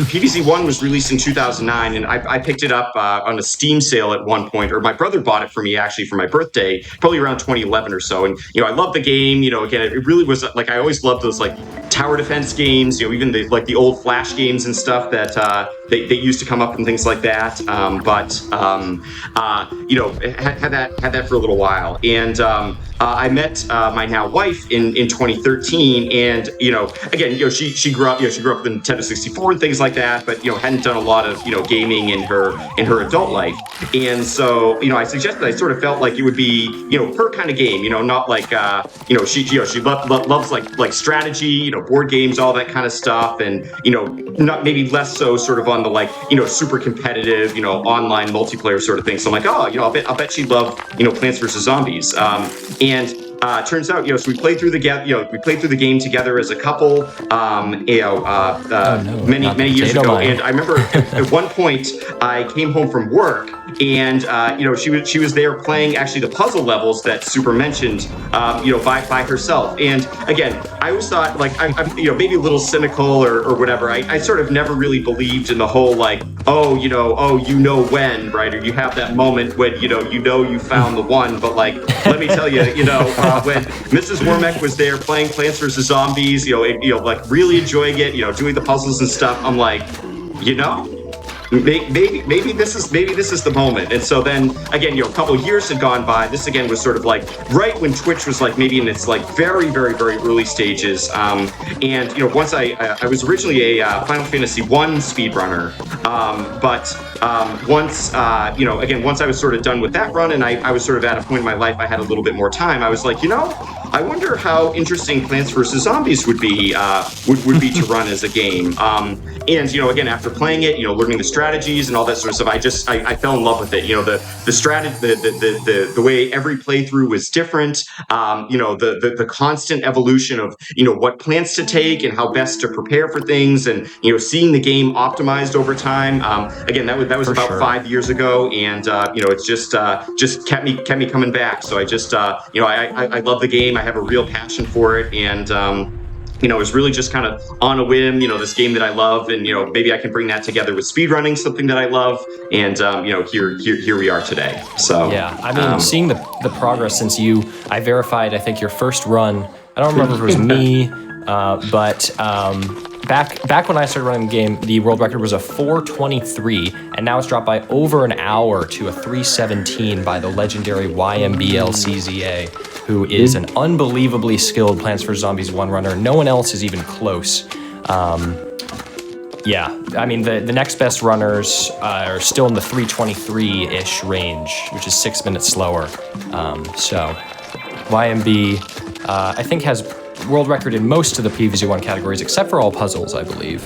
PvZ 1 was released in 2009, and I picked it up on a Steam sale at one point, or my brother bought it for me actually for my birthday, probably around 2011 or so. And I love the game. Again, it really was like I always loved those like tower defense games. Even the old Flash games and stuff that they used to come up and things like that. Had that for a little while, and I met my now wife in 2013, and again. She grew up with the Nintendo 64 and things like that, but hadn't done a lot of gaming in her adult life. And so I suggested, I sort of felt like it would be her kind of game, not like she loves like strategy, board games, all that kind of stuff, and not maybe less so sort of on the like super competitive online multiplayer sort of thing. So I'm like, I'll bet she'd love Plants vs. Zombies, and turns out, so we played through the game together as a couple, many years ago. And I remember at one point I came home from work, and she was there playing actually the puzzle levels that Super mentioned, by herself. And again, I always thought like I'm maybe a little cynical or whatever. I sort of never really believed in the whole like when, right, or you have that moment when you found the one. But like let me tell you, when Mrs. Wormek was there playing Plants vs. Zombies, like really enjoying it, doing the puzzles and stuff, I'm like, maybe this is the moment. And so then again, a couple of years had gone by. This again was sort of like right when Twitch was like maybe in its like very, very, very early stages. And once I was originally a Final Fantasy 1 speedrunner, but once once I was sort of done with that run, and I was sort of at a point in my life I had a little bit more time, I was like, I wonder how interesting Plants vs. Zombies would be to run as a game. And again, after playing it, learning the strategies and all that sort of stuff, I fell in love with it. The strategy, the way every playthrough was different. The constant evolution of what plants to take and how best to prepare for things, and seeing the game optimized over time. Again, that was about 5 years ago, and it's just kept me coming back. So I just I love the game. I have a real passion for it, and it was really just kind of on a whim, this game that I love, and maybe I can bring that together with speedrunning, something that I love, and here we are today. So yeah, I mean, seeing the progress since I verified, I think your first run. I don't remember if it was me, but back when I started running the game, the world record was a 4:23, and now it's dropped by over an hour to a 3:17 by the legendary YMBLCZA, who is an unbelievably skilled Plants vs. Zombies 1 runner. No one else is even close. I mean, the next best runners are still in the 3:23-ish range, which is 6 minutes slower. So YMB, I think, has world record in most of the PvZ1 categories, except for all puzzles, I believe.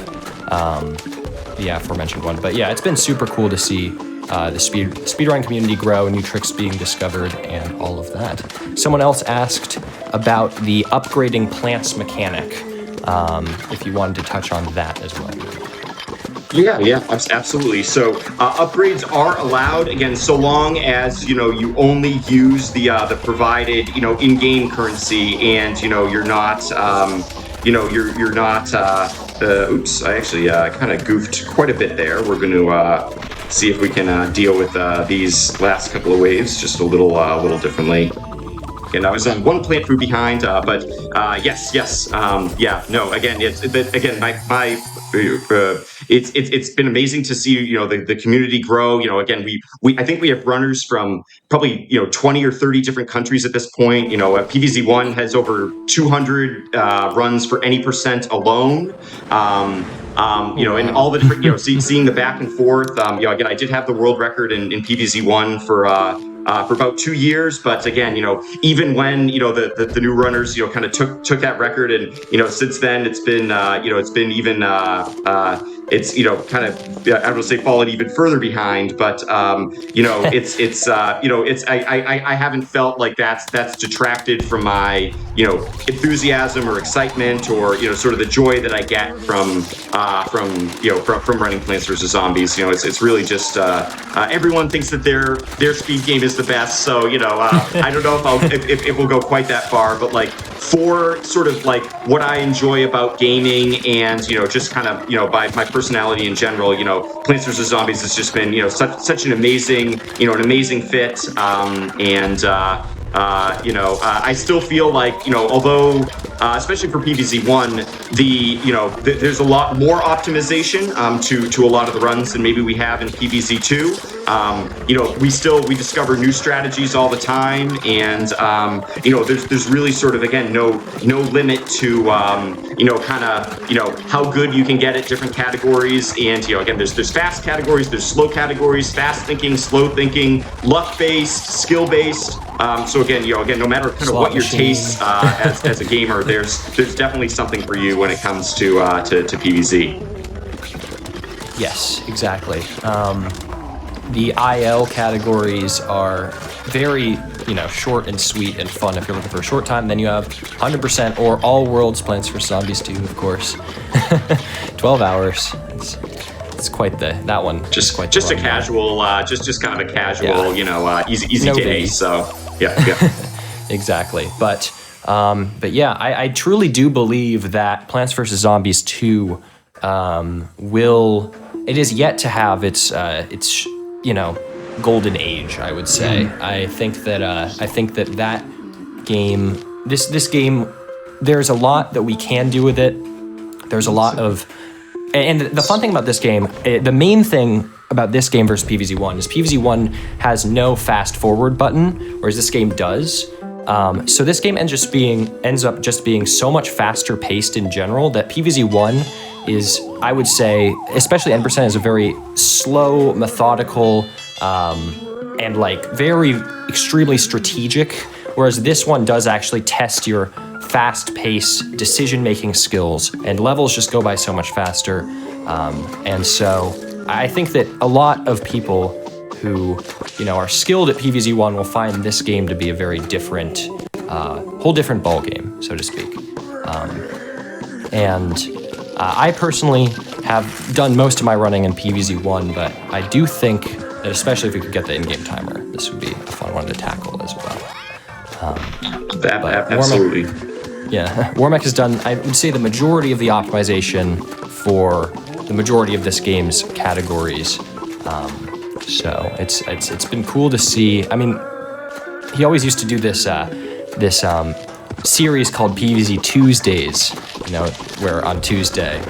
The aforementioned one. But yeah, it's been super cool to see the speedrun community grow, new tricks being discovered, and all of that. Someone else asked about the upgrading plants mechanic, if you wanted to touch on that as well. Yeah, absolutely. So upgrades are allowed again, so long as you only use the provided in-game currency, and you're not you're not. Oops, I actually kind of goofed quite a bit there. We're going to see if we can deal with these last couple of waves just a little differently. And I was one plant food behind, but yes, yeah, no. Again, it's been amazing to see the community grow. Again, I think we have runners from probably 20 or 30 different countries at this point. PVZ1 has over 200 runs for any percent alone. And all the different seeing the back and forth. Again, I did have the world record in PVZ1 for about 2 years, but again, even when the new runners kind of took that record, and since then it's been even it's kind of I would say fallen even further behind, but I haven't felt like that's detracted from my enthusiasm or excitement, or sort of the joy that I get from running Plants vs Zombies. It's really just everyone thinks that their speed game is the best, so I don't know if we'll go quite that far, but like for sort of like what I enjoy about gaming, and just kind of by my personality in general, Plants vs Zombies has just been such an amazing fit, and I still feel like although especially for PVZ1, there's a lot more optimization to a lot of the runs than maybe we have in PVZ2. We discover new strategies all the time, and there's really sort of again no limit to kind of how good you can get at different categories. And again, there's fast categories, there's slow categories, fast thinking, slow thinking, luck based, skill based. So again, no matter kind of what your tastes as a gamer, there's definitely something for you when it comes to PVZ. Yes, exactly. The IL categories are very, short and sweet and fun if you're looking for a short time. Then you have 100% or all worlds Plants vs Zombies 2, of course. 12 hours. It's quite that one. Just a casual, just kind of a casual, easy day. So yeah. Exactly. But yeah, I truly do believe that Plants vs Zombies 2 it is yet to have its golden age, I would say. Mm-hmm. I think that game, this game, there's a lot that we can do with it. There's a lot of, and the fun thing about this game, the main thing about this game versus PVZ1 is PVZ1 has no fast forward button, whereas this game does. So this game ends up just being so much faster paced in general that PVZ1 is, I would say, especially N%, is a very slow, methodical, and like very extremely strategic, whereas this one does actually test your fast-paced decision-making skills, and levels just go by so much faster. And so I think that a lot of people who are skilled at PVZ1 will find this game to be a very different, whole different ball game, so to speak. I personally have done most of my running in PVZ1, but I do think that especially if we could get the in-game timer, this would be a fun one to tackle as well. Absolutely. Warmack has done, I would say, the majority of the optimization for the majority of this game's categories. So it's been cool to see. I mean, he always used to do this series called PVZ Tuesdays, where on Tuesday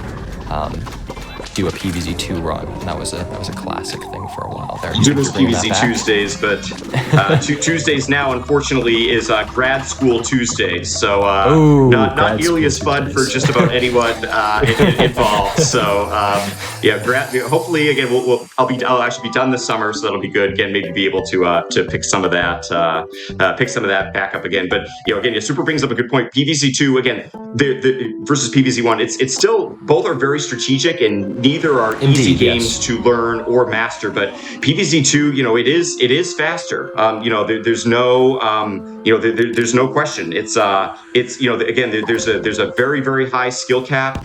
do a PVZ2 run, and that was a classic thing for a while there. Do those PVZ Tuesdays, but Tuesdays now, unfortunately, is grad school Tuesdays, so not nearly as fun for just about anyone involved. So hopefully again I'll actually be done this summer, so that'll be good. Again, maybe be able to pick some of that back up again. But again, Super brings up a good point. PVZ2 again, the versus PVZ1, it's still, both are very strategic and neither are Indeed, easy games yes. to learn or master. But PVZ2, it is faster. There's no there's no question. It's again, there's a very, very high skill cap.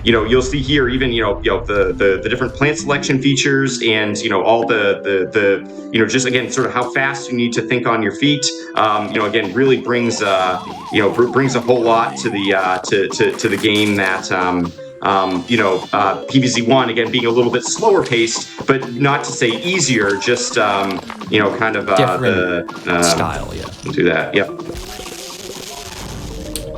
You'll see here even the different plant selection features, and all the just again sort of how fast you need to think on your feet. Again, really brings brings a whole lot to the to the game that PVZ1 again being a little bit slower paced, but not to say easier, just kind of Different style, yeah. do that. Yep.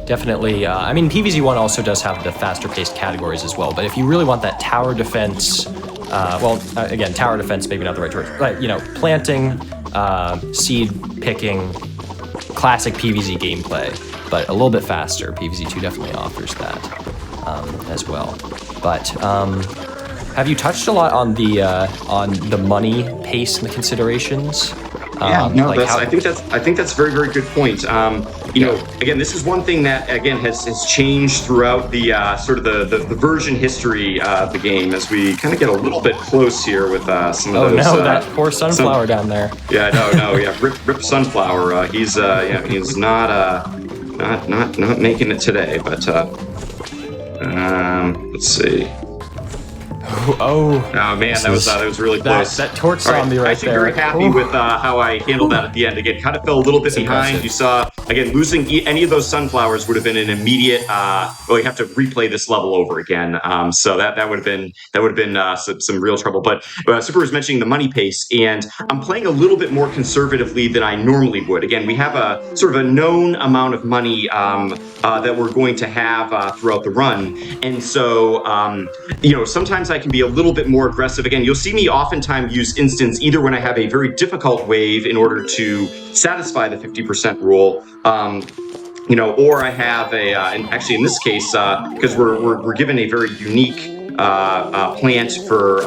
Definitely. I mean, PVZ1 also does have the faster paced categories as well, but if you really want that tower defense, again, tower defense, maybe not the right word, but planting, seed picking, classic PVZ gameplay, but a little bit faster. PVZ2 definitely offers that as well. But have you touched a lot on the money pace and the considerations? I think that's a very, very good point. Again, this is one thing that again has changed throughout the sort of the version history of the game, as we kind of get a little bit close here with some of those. Oh no, that poor sunflower down there. Yeah, no, rip sunflower. He's not making it today, but let's see. Oh man, that was really close. That torch zombie right there. I'm very happy with how I handled that at the end. Again, kind of fell a little bit behind. Impressive. You saw, again, losing any of those sunflowers would have been an immediate. You have to replay this level over again. So that would have been some real trouble. But Super was mentioning the money pace, and I'm playing a little bit more conservatively than I normally would. Again, we have a sort of a known amount of money that we're going to have throughout the run, and so sometimes I can be a little bit more aggressive. Again, you'll see me oftentimes use instants either when I have a very difficult wave in order to satisfy the 50% rule, or I have and actually in this case, because we're given a very unique plant for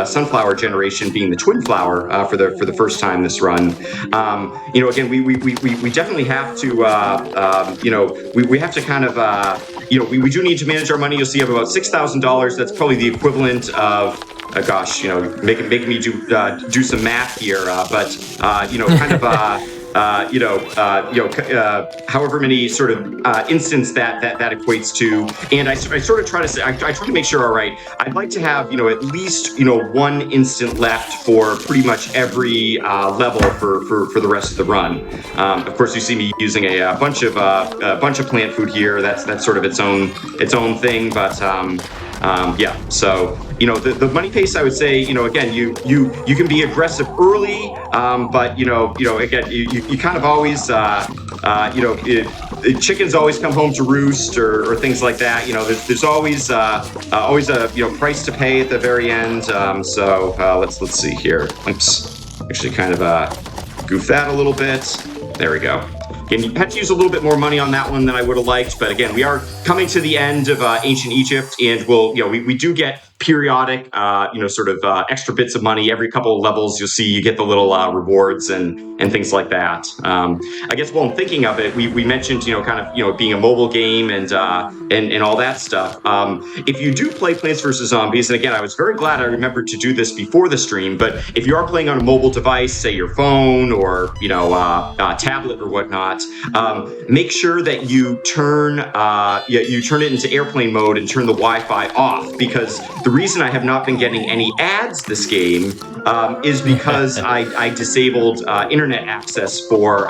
sunflower generation, being the twin flower for the first time this run. Again, we definitely have to we have to kind of we do need to manage our money. You'll see I have about $6,000. That's probably the equivalent of making me do some math here, but kind of. However many sort of instants that equates to, and I sort of try to make sure. All right, I'd like to have at least one instant left for pretty much every level for the rest of the run. Of course, you see me using a bunch of plant food here. That's sort of its own thing, but so the money pace, I would say, again, you can be aggressive early, but again, you kind of always chickens always come home to roost, or things like that. There's always a price to pay at the very end. Let's see here. Oops, actually kind of goof that a little bit. There we go. Again, you had to use a little bit more money on that one than I would have liked, but again, we are coming to the end of ancient Egypt, and we do get periodic, extra bits of money every couple of levels. You'll see you get the little rewards and things like that. I guess while I'm thinking of it, we mentioned being a mobile game and all that stuff. If you do play Plants vs Zombies, and again, I was very glad I remembered to do this before the stream, but if you are playing on a mobile device, say your phone or tablet or whatnot, make sure that you turn it into airplane mode and turn the Wi-Fi off, because the reason I have not been getting any ads this game is because I disabled internet access for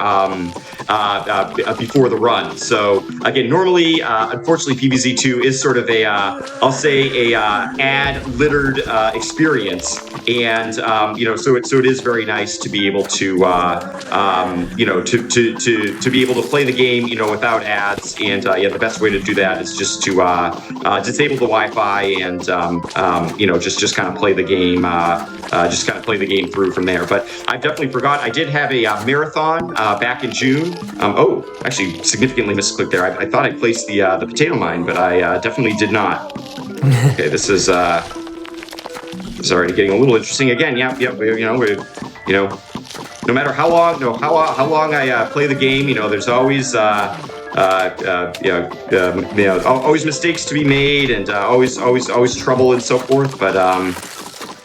before the run. So again, normally, unfortunately, PVZ2 is sort of a ad littered experience, and so it is very nice to be able to to be able to play the game without ads. And the best way to do that is just to disable the Wi-Fi and just kind of play the game, through from there. But I definitely forgot. I did have a marathon back in June. Actually, significantly misclicked there. I thought I placed the potato mine, but I definitely did not. Okay, this is already getting a little interesting again. No matter how long I play the game, there's always always mistakes to be made, and always trouble and so forth. But I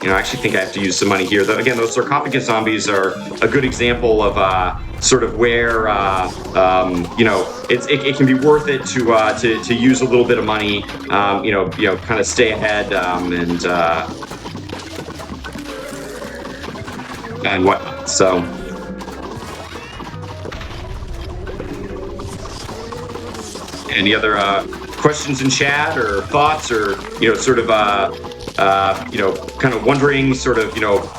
actually think I have to use some money here. Again, those sarcophagus zombies are a good example of sort of where it can be worth it to use a little bit of money, kind of stay ahead and whatnot. So. Any other questions in chat or thoughts, or sort of kind of wondering sort of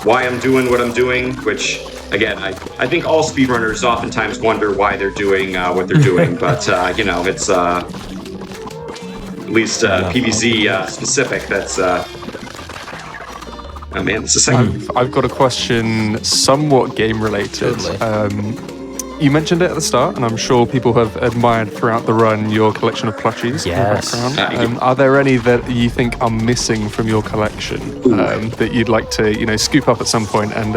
why I'm doing what I'm doing? Which again, I think all speedrunners oftentimes wonder why they're doing what they're doing, but it's at least PvZ specific. That's oh man, this is I've got a question, somewhat game related. Totally. You mentioned it at the start, and I'm sure people have admired throughout the run your collection of plushies in the background. Are there any that you think are missing from your collection that you'd like to, scoop up at some point and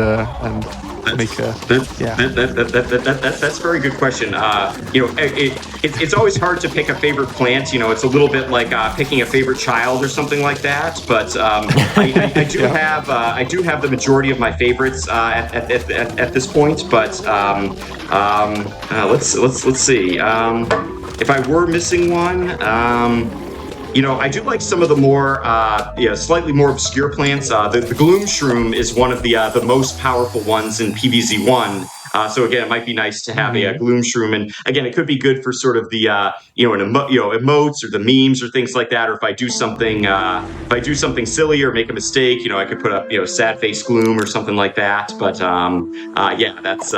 make a? That's a very good question. It's always hard to pick a favorite plant. It's a little bit like picking a favorite child or something like that. But I do have the majority of my favorites at this point. But let's see. If I were missing one, I do like some of the more, slightly more obscure plants. The Gloom Shroom is one of the most powerful ones in PvZ1. So again, it might be nice to have a Gloom Shroom, and again, it could be good for sort of the emotes or the memes or things like that. Or if I do something silly or make a mistake, I could put up sad face Gloom or something like that. But that's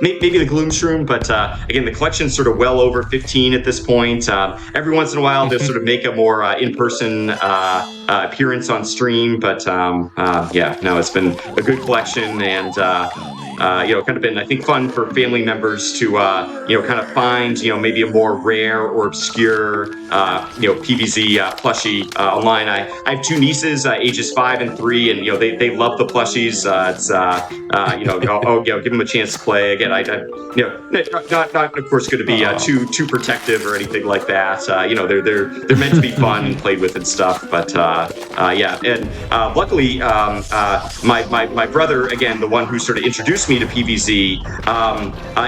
maybe the Gloom Shroom. But again, the collection's sort of well over 15 at this point. Every once in a while, they'll sort of make a more in-person appearance on stream. But it's been a good collection, and kind of been, I think, fun for family members to kind of find maybe a more rare or obscure PvZ plushie online. I have two nieces, ages 5 and 3, and they love the plushies. I'll give them a chance to play. Again, not of course going to be too protective or anything like that. They're meant to be fun and played with and stuff. But luckily, my brother, again, the one who sort of introduced me to PvZ,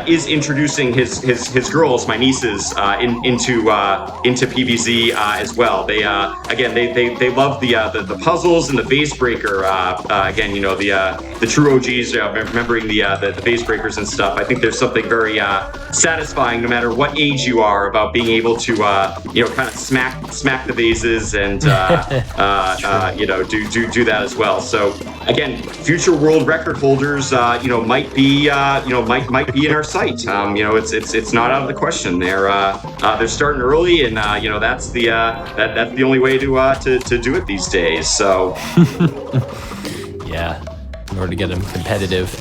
is introducing his girls, my nieces, into PvZ as well. They love the puzzles and the vase breaker. Again, the true OGs, remembering the vase breakers and stuff. I think there's something very satisfying, no matter what age you are, about being able to kind of smack the vases and do that as well. So again, future world record holders, might be in our sight. It's not out of the question. They're starting early, and that's the only way to do it these days. So yeah, in order to get them competitive.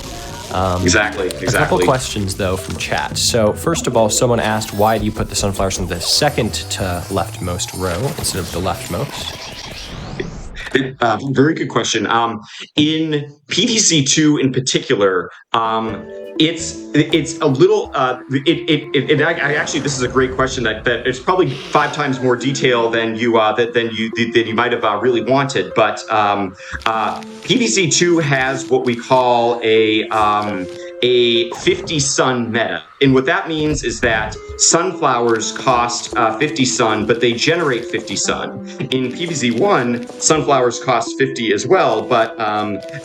Exactly. A couple questions though from chat. So first of all, someone asked, why do you put the sunflowers in the second to leftmost row instead of the leftmost? Very good question. In PvZ2 in particular, it's a little. Actually, this is a great question. That it's probably 5 times more detail than you might have really wanted. But PvZ2 has what we call a 50 sun meta. And what that means is that sunflowers cost 50 sun, but they generate 50 sun. In PvZ1, sunflowers cost 50 as well, but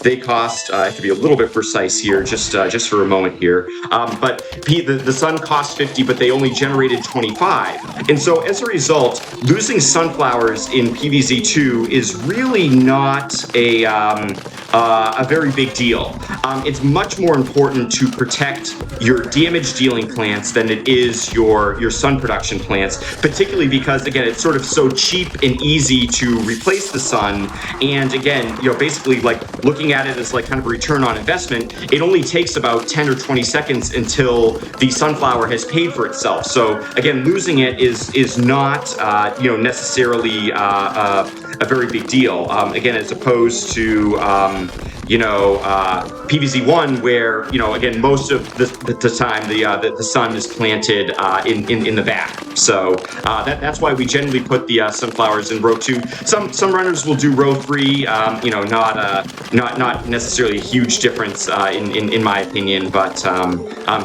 they cost, I have to be a little bit precise here, just for a moment here, but the sun costs 50, but they only generated 25. And so as a result, losing sunflowers in PvZ2 is really not a very big deal. It's much more important to protect your damage dealing plants than it is your sun production plants, particularly because, again, it's sort of so cheap and easy to replace the sun. And again, basically like looking at it as like kind of a return on investment, it only takes about 10 or 20 seconds until the sunflower has paid for itself. So again, losing it is not necessarily a very big deal. Again, as opposed to PVZ1, where again most of the time the sun is planted in the back. So that's why we generally put the sunflowers in row 2. Some runners will do row 3. Not necessarily a huge difference in my opinion, but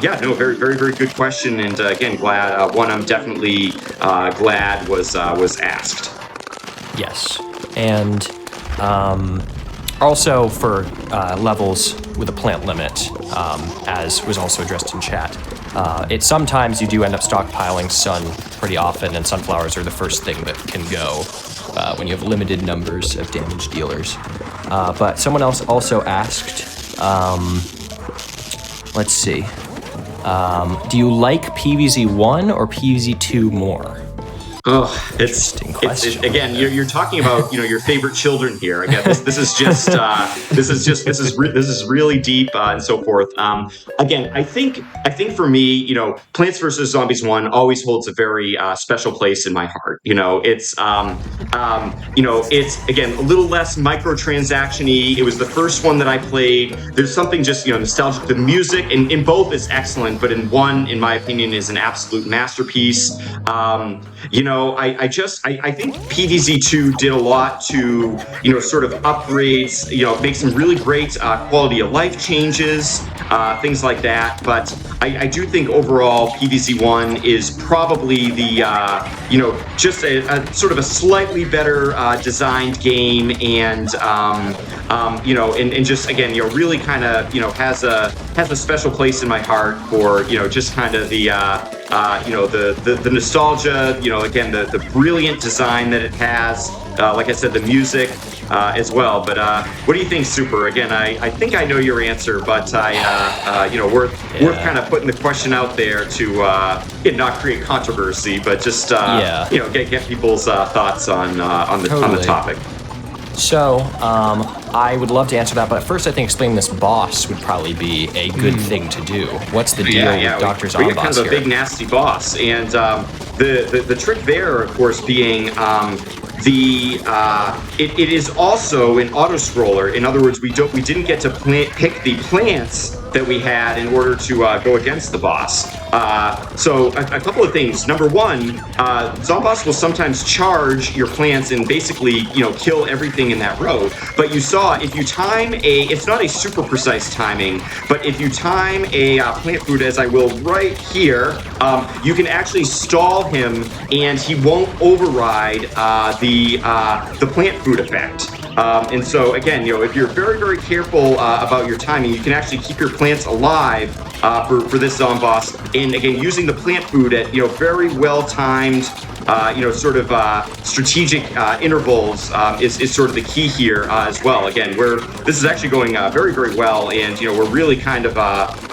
yeah, no, very very very good question, and again, glad one I'm definitely glad was asked. Yes, and also for levels with a plant limit, as was also addressed in chat. Sometimes you do end up stockpiling sun pretty often, and sunflowers are the first thing that can go when you have limited numbers of damage dealers. But someone else also asked, let's see, do you like PVZ1 or PVZ2 more? Oh, it's again. You're talking about your favorite children here. Again, this is just this is really deep and so forth. Again, I think for me, Plants vs Zombies 1 always holds a very special place in my heart. It's it's again a little less microtransaction-y. It was the first one that I played. There's something just nostalgic. The music in both is excellent, but in one, in my opinion, is an absolute masterpiece. I think PVZ2 did a lot to, sort of upgrades, make some really great quality of life changes, things like that. But I do think overall PVZ1 is probably the, just a sort of a slightly better designed game, and and just again, really kind of, has a special place in my heart for, just kind of the nostalgia, again, the brilliant design that it has, like I said, the music as well. But what do you think, Super? Again, I think I know your answer, but worth kind of putting the question out there to not create controversy, but just get people's thoughts on the topic. So, I would love to answer that, but first I think explaining this boss would probably be a good thing to do. What's the deal with Dr. Zomboss here? We got kind of a big nasty boss, and the trick there, of course, being it is also an auto scroller. In other words, we didn't get to pick the plants that we had in order to go against the boss. So a couple of things. Number one, Zomboss will sometimes charge your plants and basically kill everything in that row. But you saw, if you time it's not a super precise timing, but if you time a plant food, as I will right here, you can actually stall him and he won't override the plant food effect. And so again, if you're very, very careful about your timing, you can actually keep your plants alive for this Zomboss. And again, using the plant food at very well timed, sort of strategic intervals is sort of the key here as well. Again, this is actually going very, very well, and we're really kind of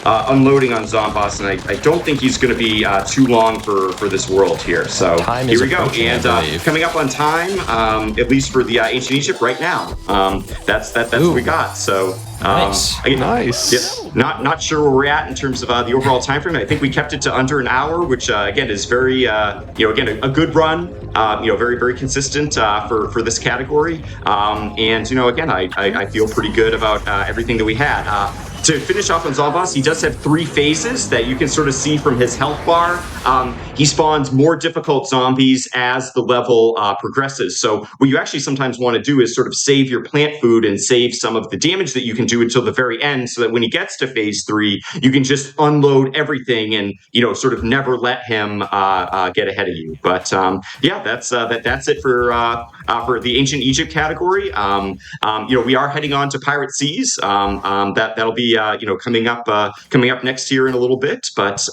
unloading on Zomboss, and I don't think he's going to be too long for this world here. So here we go, and coming up on time, at least for the Ancient Egypt right now. That's what we got. So. Nice. Nice. Yeah, not sure where we're at in terms of the overall time frame. I think we kept it to under an hour, which again is very again a good run. Very very consistent for this category. And again, I feel pretty good about everything that we had. To finish off on Zomboss, he does have 3 phases that you can sort of see from his health bar. He spawns more difficult zombies as the level progresses. So what you actually sometimes want to do is sort of save your plant food and save some of the damage that you can do until the very end, so that when he gets to phase 3, you can just unload everything and sort of never let him get ahead of you. But that's it for the Ancient Egypt category. We are heading on to Pirate Seas. That'll be coming up next year in a little bit. But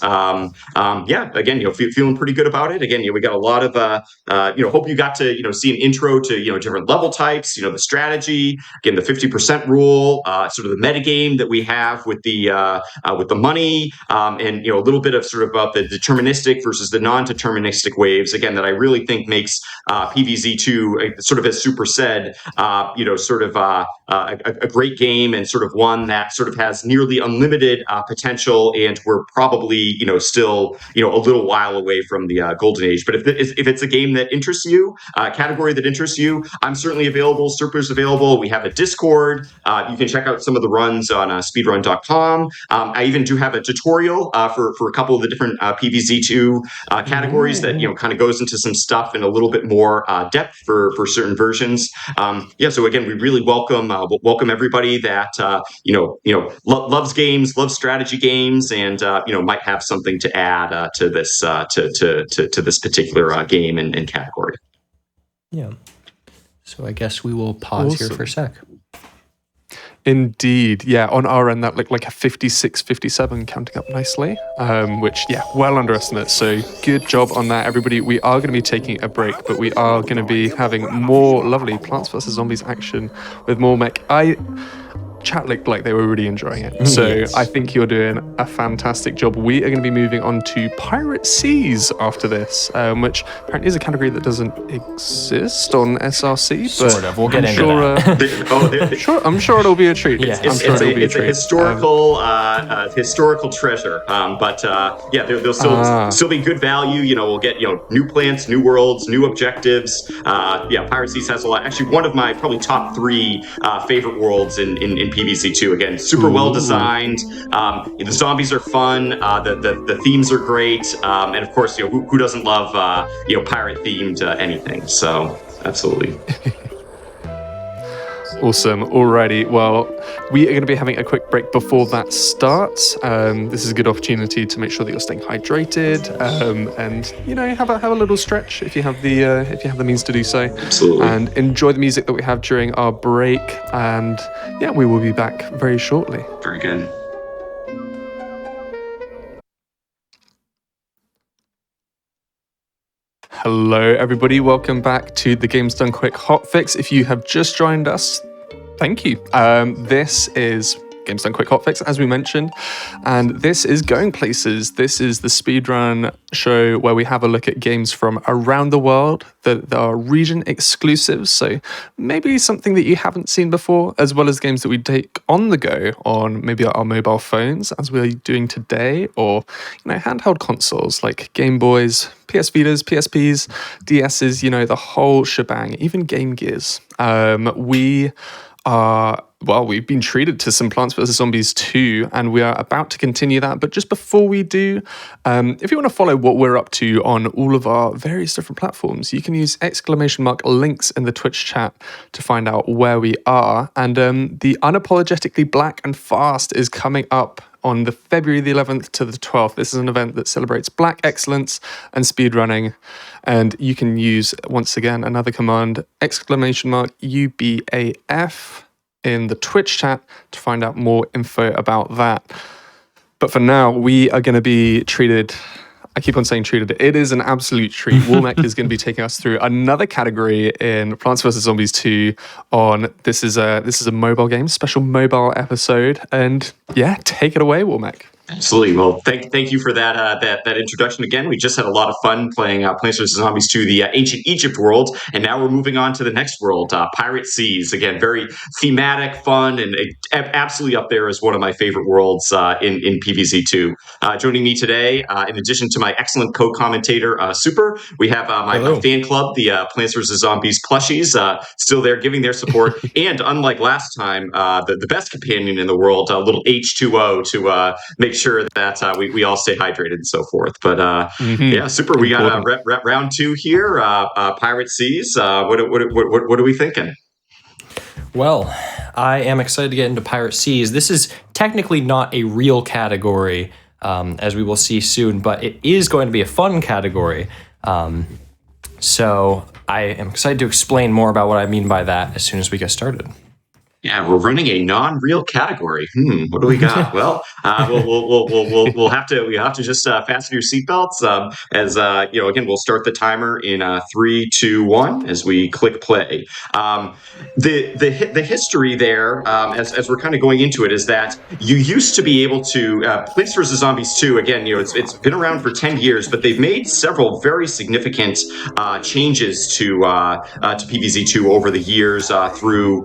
again, feeling pretty good about it. Again, we got a lot of hope you got to see an intro to different level types. The strategy, again, the 50% rule, sort of the metagame that we have with the money, and a little bit of sort of about the deterministic versus the non-deterministic waves. Again, that I really think makes PVZ2 sort of as Super said, sort of a great game, and sort of one that sort of has nearly unlimited potential, and we're probably still a little while away from the golden age. But if it's a game that interests you, category that interests you, I'm certainly available. Super's available. We have a Discord. You can check out some of the runs on speedrun.com. I even do have a tutorial for a couple of the different PVZ2 categories that kind of goes into some stuff in a little bit more depth for certain versions. So again, we really welcome everybody that loves games, loves strategy games, and might have something to add to this to this particular game and category. Yeah. So I guess we will pause here for a sec. Indeed. Yeah, on our end, that looked like a 56, 57 counting up nicely, which, well under estimate. So good job on that, everybody. We are going to be taking a break, but we are going to be having more lovely Plants vs. Zombies action with more mech. Chat looked like they were really enjoying it. So yes. I think you're doing a fantastic job. We are going to be moving on to Pirate Seas after this, which apparently is a category that doesn't exist on SRC. Sort of. We'll get into that. I'm sure it'll be a treat. Yeah. It's a historical treasure. There'll still be good value. We'll get new plants, new worlds, new objectives. Pirate Seas has a lot. Actually, one of my probably top 3 favorite worlds in PVZ2. Again, super well designed. The zombies are fun. The themes are great, and of course, who doesn't love pirate themed anything? So absolutely. Awesome. Alrighty. Well, we are going to be having a quick break before that starts. This is a good opportunity to make sure that you're staying hydrated, and have a little stretch if you have the means to do so. Absolutely. And enjoy the music that we have during our break. And we will be back very shortly. Very good. Hello, everybody. Welcome back to the Games Done Quick Hotfix. If you have just joined us, thank you. This is Games Done Quick Hotfix, as we mentioned, and this is Going Places. This is the Speedrun show where we have a look at games from around the world that are region exclusives, so maybe something that you haven't seen before, as well as games that we take on the go on maybe our mobile phones, as we're doing today, or handheld consoles like Game Boys, PS Vitas, PSPs, DSs, the whole shebang, even Game Gears. We've been treated to some Plants vs. Zombies 2, and we are about to continue that. But just before we do, if you want to follow what we're up to on all of our various different platforms, you can use ! links in the Twitch chat to find out where we are. And the Unapologetically Black and Fast is coming up on the February the 11th to the 12th. This is an event that celebrates black excellence and speedrunning. And you can use, once again, another command, ! UBAF in the Twitch chat to find out more info about that. But for now, we are going to be treated... I keep on saying treated. It is an absolute treat. Woolmec is going to be taking us through another category in Plants vs. Zombies 2 on this is a mobile game, special mobile episode. And take it away, Woolmec. Absolutely. Well, thank you for that introduction again. We just had a lot of fun playing Plants vs. Zombies 2, the ancient Egypt world, and now we're moving on to the next world, Pirate Seas. Again, very thematic, fun, and absolutely up there as one of my favorite worlds in PVZ2. Joining me today, in addition to my excellent co-commentator, Super, we have my fan club, the Plants vs. Zombies plushies, still there giving their support, and unlike last time, the best companion in the world, little H2O to make sure that we all stay hydrated and so forth. But Super. We got round 2 here. Pirate Seas. What are we thinking? Well, I am excited to get into Pirate Seas. This is technically not a real category, as we will see soon, but it is going to be a fun category. So I am excited to explain more about what I mean by that as soon as we get started. Yeah, we're running a non-real category. What do we got? Well, we'll have to just fasten your seatbelts. As again, we'll start the timer in 3, 2, 1 as we click play. The history there, as we're kind of going into it, is that you used to be able to Plants vs Zombies 2. Again, it's been around for 10 years, but they've made several very significant changes to PvZ2 over the years through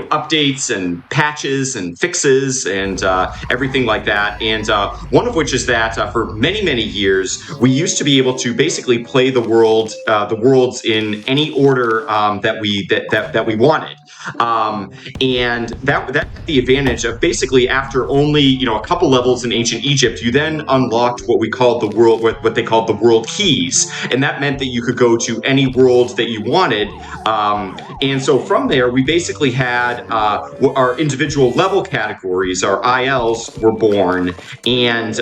updates and patches and fixes and everything like that. And one of which is that for many years we used to be able to basically play the worlds in any order that we wanted. And that had the advantage of basically after only a couple levels in ancient Egypt, you then unlocked what they called the world keys, and that meant that you could go to any world that you wanted. And so from there, we basically had our individual level categories. Our ILs were born, and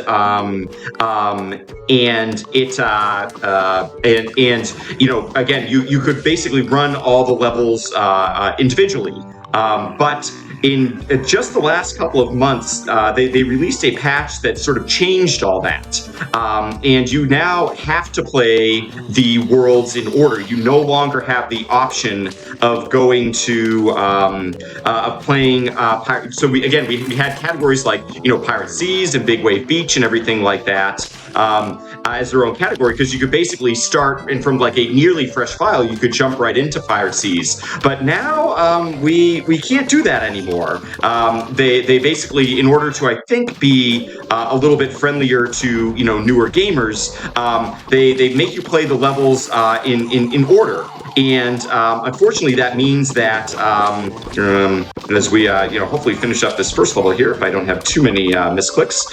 again, you could basically run all the levels individually. But in just the last couple of months, they released a patch that sort of changed all that. And you now have to play the worlds in order. You no longer have the option of going to playing pirate. So we had categories like Pirate Seas and Big Wave Beach and everything like that as their own category, because you could basically start and from like a nearly fresh file, you could jump right into Pirate Seas. But now we can't do that anymore. They basically, in order to, I think, be a little bit friendlier to newer gamers, they make you play the levels in order. And unfortunately, that means that as we hopefully finish up this first level here, if I don't have too many misclicks,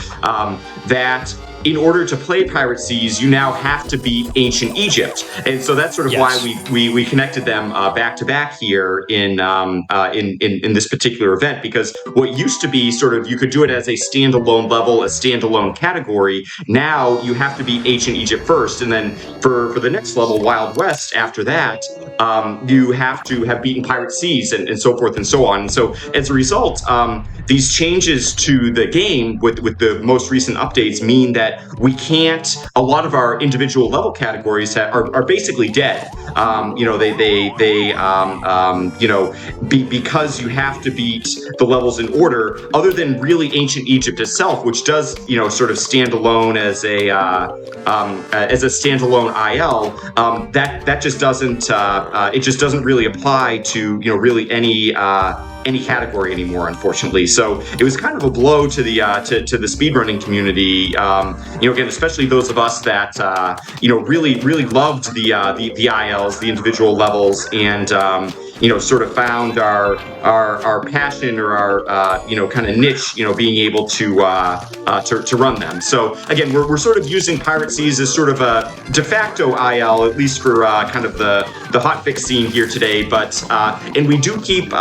that in order to play Pirate Seas, you now have to beat ancient Egypt, and so that's sort of why we connected them back to back here in this particular event. Because what used to be sort of you could do it as a standalone level, a standalone category. Now you have to beat ancient Egypt first, and then for the next level, Wild West, after that, you have to have beaten Pirate Seas and so forth and so on. And so as a result, these changes to the game with the most recent updates mean that we can't. A lot of our individual level categories are basically dead. Because you have to beat the levels in order. Other than really ancient Egypt itself, which does sort of stand alone as a standalone IL, that just doesn't it just doesn't really apply to really any category anymore, unfortunately. So it was kind of a blow to the speedrunning community. Again, especially those of us that really loved the ILs, the individual levels, and sort of found our passion or our kind of niche, being able to run them. So again, we're sort of using Pirate Seas as sort of a de facto IL, at least for kind of the hotfix scene here today. But and we do keep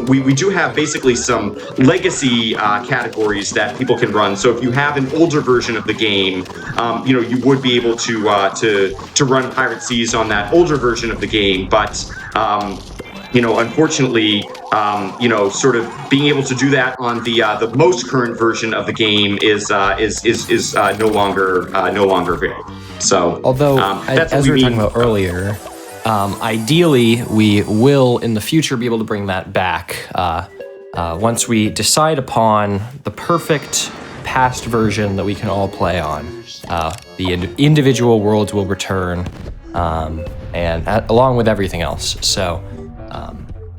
we do have basically some legacy categories that people can run. So if you have an older version of the game, you would be able to run Pirate Seas on that older version of the game. But unfortunately, sort of being able to do that on the most current version of the game is no longer available. So, although as we were talking about earlier, ideally we will in the future be able to bring that back once we decide upon the perfect past version that we can all play on. The individual worlds will return. And along with everything else. So,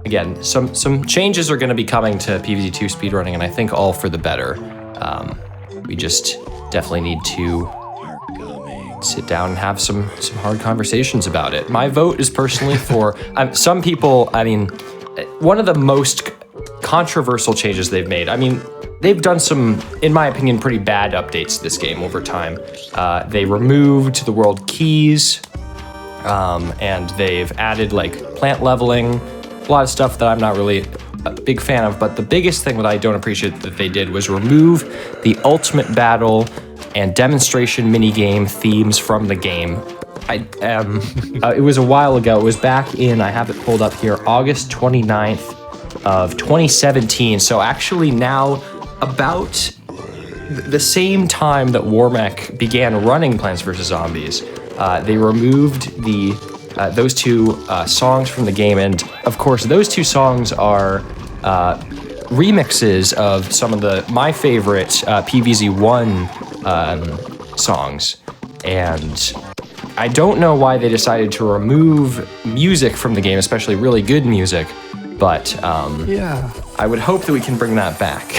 again, some changes are going to be coming to PvZ2 speedrunning, and I think all for the better. We just definitely need to sit down and have some hard conversations about it. My vote is personally for some people. I mean, one of the most controversial changes they've made. I mean, they've done some, in my opinion, pretty bad updates to this game over time. They removed the world keys. And they've added like plant leveling, a lot of stuff that I'm not really a big fan of. But the biggest thing that I don't appreciate that they did was remove the ultimate battle and demonstration minigame themes from the game. It was a while ago. It was back in, I have it pulled up here, August 29th, of 2017. So actually now about the same time that Warmech began running Plants vs. Zombies, they removed those two songs from the game. And of course, those two songs are remixes of some of my favorite PVZ1 songs. And I don't know why they decided to remove music from the game, especially really good music, but I would hope that we can bring that back.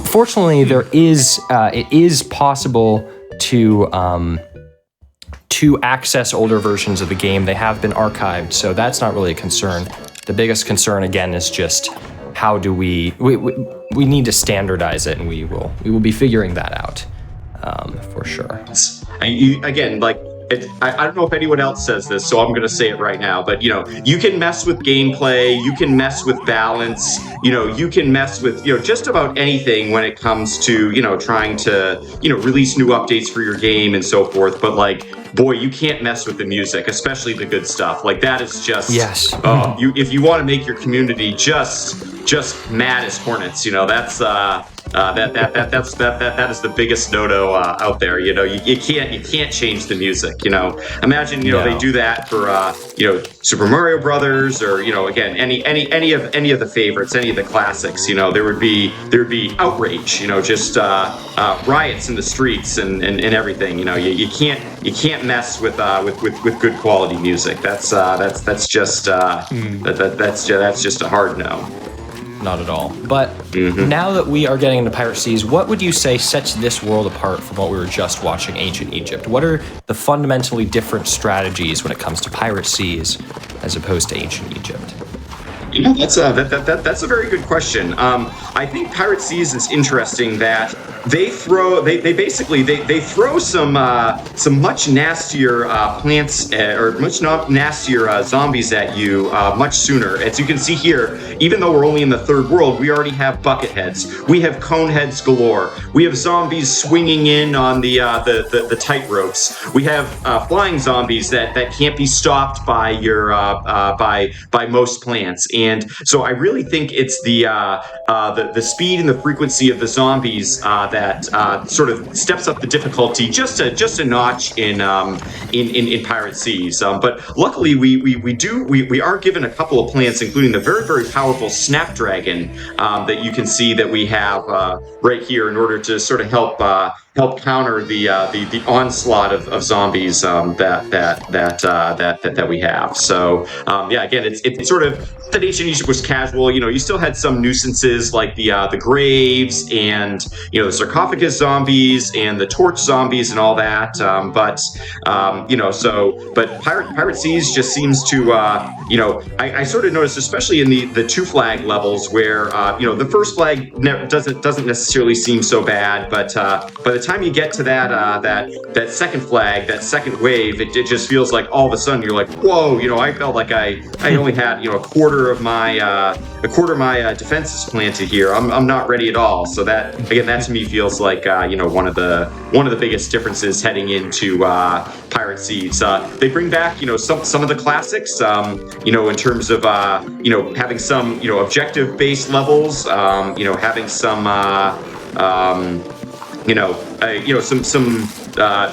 Fortunately, it is possible to access older versions of the game. They have been archived, so that's not really a concern. The biggest concern, again, is just how do we need to standardize it, and we will be figuring that out for sure. I don't know if anyone else says this, so I'm going to say it right now, but, you can mess with gameplay, you can mess with balance, you can mess with, just about anything when it comes to, trying to, release new updates for your game and so forth. But boy, you can't mess with the music, especially the good stuff. That is just, yes. If you want to make your community just mad as hornets, that's that is the biggest no-no out there. You can't change the music. Imagine they do that for Super Mario Brothers, or again any of the favorites, any of the classics. There would be outrage. Just riots in the streets and everything. You can't mess with good quality music. That's just a hard no. Not at all. But now that we are getting into Pirate Seas, what would you say sets this world apart from what we were just watching, Ancient Egypt? What are the fundamentally different strategies when it comes to Pirate Seas as opposed to Ancient Egypt? That's a very good question. I think Pirate Seas is interesting that they throw some much nastier plants or much nastier zombies at you much sooner. As you can see here, even though we're only in the third world, we already have bucket heads. We have cone heads galore. We have zombies swinging in on the tight ropes. We have flying zombies that can't be stopped by your by most plants. And so I really think it's the speed and the frequency of the zombies that sort of steps up the difficulty just a notch in Pirate Seas. But luckily we are given a couple of plants, including the very, very powerful Snapdragon that you can see that we have right here in order to sort of help counter the onslaught of zombies that we have. So again, it's sort of that Ancient Egypt was casual. You know, you still had some nuisances like the graves and, you know, the sarcophagus zombies and the torch zombies and all that. But Pirate Seas just seems to, I sort of noticed, especially in the two flag levels where, the first flag doesn't necessarily seem so bad, but by the time you get to that second flag, that second wave, it just feels like all of a sudden you're like, whoa, I felt like I only had, a quarter of my defenses planted here. I'm not ready at all. So that to me feels like one of the biggest differences heading into Pirate Seas. They bring back some of the classics, in terms of having some objective based levels, having some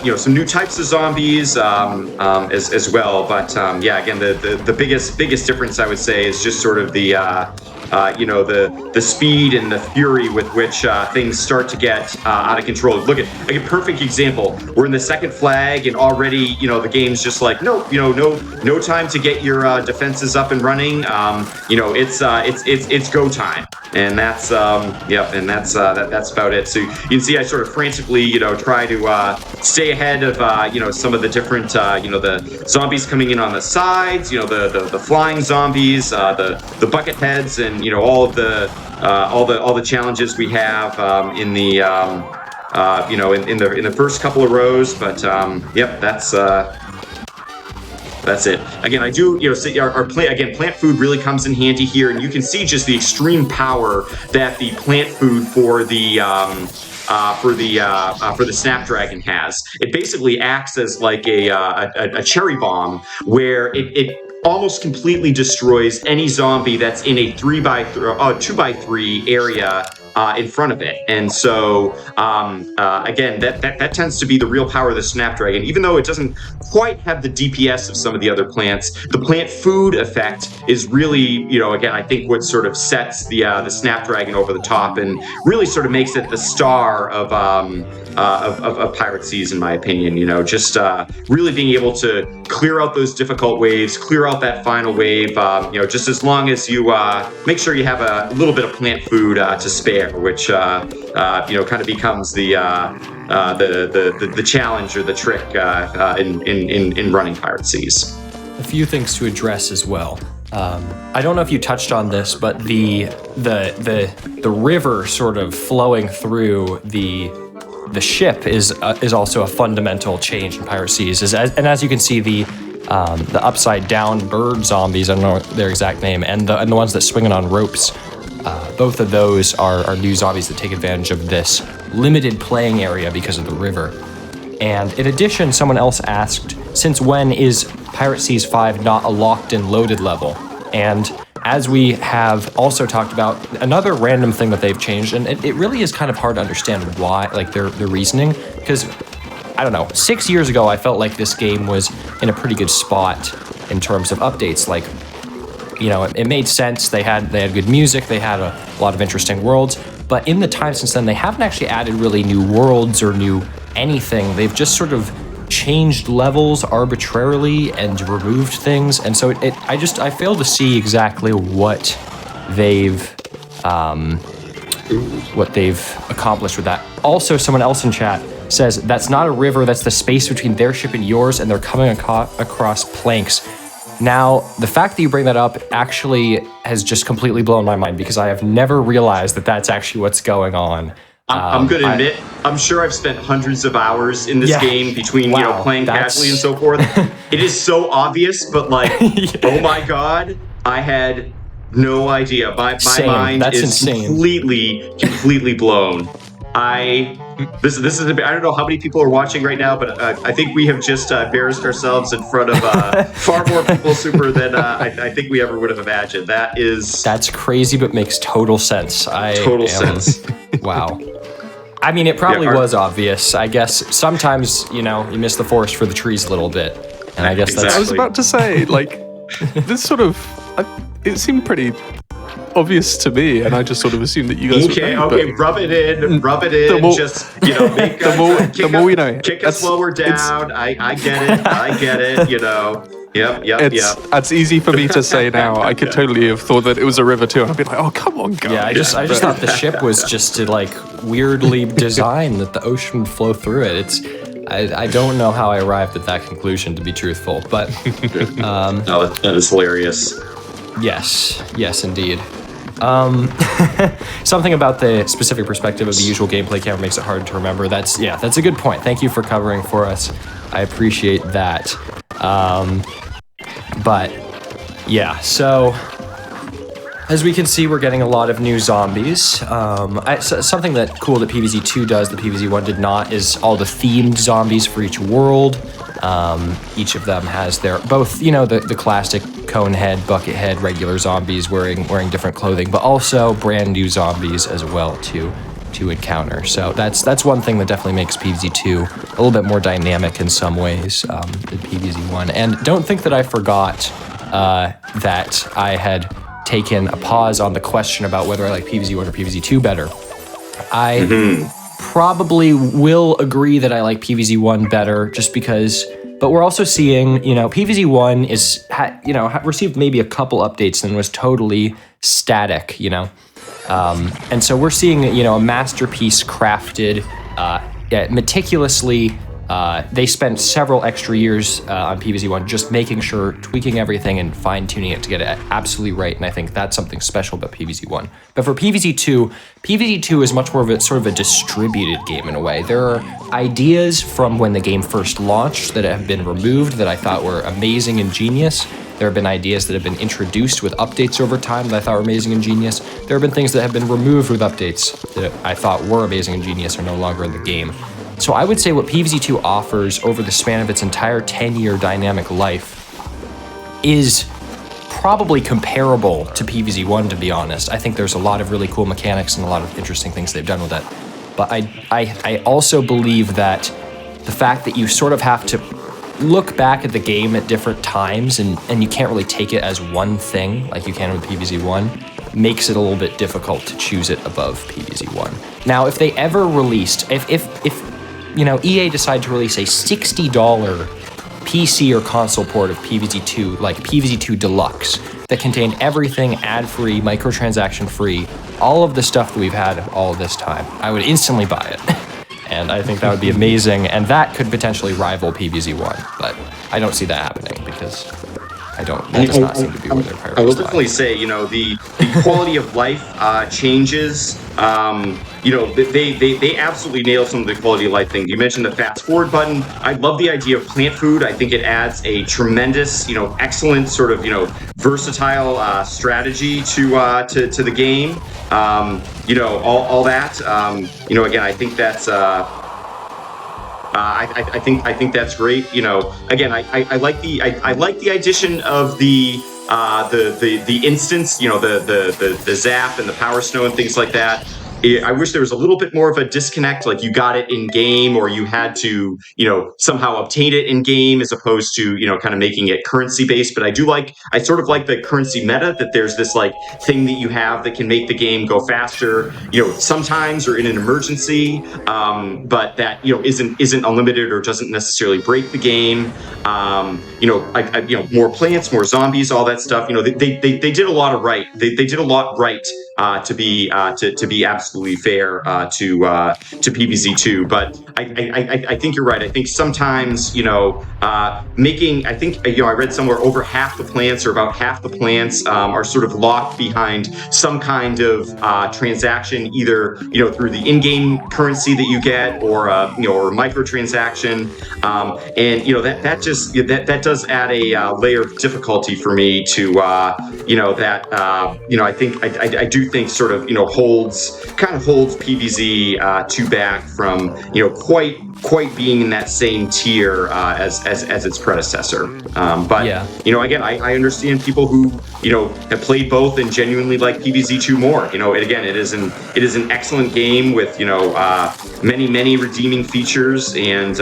some new types of zombies as well. But again, the biggest difference I would say is just sort of the speed and the fury with which things start to get out of control. Look at a perfect example. We're in the second flag, and already the game's just like, no time to get your defenses up and running. It's go time, and that's that's about it. So you can see I sort of frantically try to stay ahead of some of the different the zombies coming in on the sides, the flying zombies, the bucket heads, and all of the all the challenges we have in the in the first couple of rows. But that's it. Again, I do, our plant food really comes in handy here, and you can see just the extreme power that the plant food for the Snapdragon has. It basically acts as like a cherry bomb, where it almost completely destroys any zombie that's in a 2x3 area in front of it. And so, again, that tends to be the real power of the Snapdragon. Even though it doesn't quite have the DPS of some of the other plants, the plant food effect is really, again, I think what sort of sets the Snapdragon over the top and really sort of makes it the star of Pirate Seas, in my opinion. Just really being able to clear out those difficult waves, clear out that final wave. Just as long as you make sure you have a little bit of plant food to spare, which kind of becomes the challenge or the trick in running Pirate Seas. A few things to address as well. I don't know if you touched on this, but the river sort of flowing through the ship is also a fundamental change in Pirate Seas. And as you can see, the upside down bird zombies, I don't know their exact name, and the ones that swing it on ropes, both of those are new zombies that take advantage of this limited playing area because of the river. And in addition, someone else asked, since when is Pirate Seas 5 not a locked and loaded level? And as we have also talked about, another random thing that they've changed, and it really is kind of hard to understand why, like their reasoning, because I don't know, 6 years ago I felt like this game was in a pretty good spot in terms of updates. Like, it made sense. They had good music, they had a lot of interesting worlds, but in the time since then they haven't actually added really new worlds or new anything. They've just sort of changed levels arbitrarily and removed things, and so I fail to see exactly what they've accomplished with that. Also, someone else in chat says that's not a river, that's the space between their ship and yours, and they're coming across planks. Now, the fact that you bring that up actually has just completely blown my mind, because I have never realized that that's actually what's going on. I'm going to admit, I'm sure I've spent hundreds of hours in this game between, playing casually and so forth. It is so obvious, but oh my God, I had no idea. My mind is completely blown. This is I don't know how many people are watching right now, but I think we have just embarrassed ourselves in front of far more people super than I think we ever would have imagined. That's crazy, but makes total sense. Sense. Wow. I mean, it probably was obvious. I guess sometimes, you miss the forest for the trees a little bit. And I guess that's... I was about to say, this sort of... it seemed pretty obvious to me, and I just sort of assumed that you guys would know. Okay, rub it in, just, make kick us while we're down. I get it, Yep. It's easy for me to say now. I could totally have thought that it was a river too, and I'd be like, oh, come on, guys. Yeah, I just thought the ship was just to weirdly designed that the ocean would flow through it. I don't know how I arrived at that conclusion, to be truthful, but... no, that is hilarious. Yes, indeed. Something about the specific perspective of the usual gameplay camera makes it hard to remember. That's a good point. Thank you for covering for us. I appreciate that. But yeah, so as we can see, we're getting a lot of new zombies. Something that cool that PvZ2 does that PvZ1 did not is all the themed zombies for each world. Each of them has their both, the classic cone head, bucket head, regular zombies wearing different clothing, but also brand new zombies as well to encounter. So that's one thing that definitely makes PvZ2 a little bit more dynamic in some ways than PvZ1. And don't think that I forgot that I had taken a pause on the question about whether I like PvZ1 or PvZ2 better. I probably will agree that I like PvZ1 better, just because. But we're also seeing, PvZ1 received maybe a couple updates and was totally static, and so we're seeing, a masterpiece crafted meticulously. They spent several extra years on PvZ1 just making sure, tweaking everything and fine-tuning it to get it absolutely right, and I think that's something special about PvZ1. But for PvZ2 is much more of a sort of a distributed game in a way. There are ideas from when the game first launched that have been removed that I thought were amazing and genius. There have been ideas that have been introduced with updates over time that I thought were amazing and genius. There have been things that have been removed with updates that I thought were amazing and genius are no longer in the game. So I would say what PvZ2 offers over the span of its entire 10-year dynamic life is probably comparable to PvZ1, to be honest. I think there's a lot of really cool mechanics and a lot of interesting things they've done with it. But I also believe that the fact that you sort of have to look back at the game at different times and you can't really take it as one thing like you can with PvZ1 makes it a little bit difficult to choose it above PvZ1. Now, if they ever released, if EA decided to release a $60 PC or console port of PvZ2, like PvZ2 Deluxe, that contained everything ad-free, microtransaction-free, all of the stuff that we've had all this time, I would instantly buy it. And I think that would be amazing, and that could potentially rival PvZ1, but I don't see that happening because that does not seem to be where their priorities I will lie. definitely say, the quality of life changes. They absolutely nail some of the quality of life things. You mentioned the fast forward button. I love the idea of plant food. I think it adds a tremendous, excellent sort of, versatile strategy to the game. All that. Again, I think that's. I think that's great. Again, I like the addition of the instance. The zap and the power snow and things like that. I wish there was a little bit more of a disconnect, like you got it in game or you had to, somehow obtain it in game as opposed to, kind of making it currency based. But I sort of like the currency meta that there's this like thing that you have that can make the game go faster, sometimes or in an emergency, but that, isn't unlimited or doesn't necessarily break the game. More plants, more zombies, all that stuff. They did a lot of right. They did a lot right to be absolutely fair to PvZ2. But I think you're right. I think sometimes I read somewhere over half the plants or about half the plants are sort of locked behind some kind of transaction, either through the in-game currency that you get or or a microtransaction, and that does add a layer of difficulty for me to I do think sort of holds PvZ 2 back from quite being in that same tier as its predecessor. But Yeah. Again, I understand people who have played both and genuinely like PvZ 2 more. And again, it is an excellent game with many redeeming features and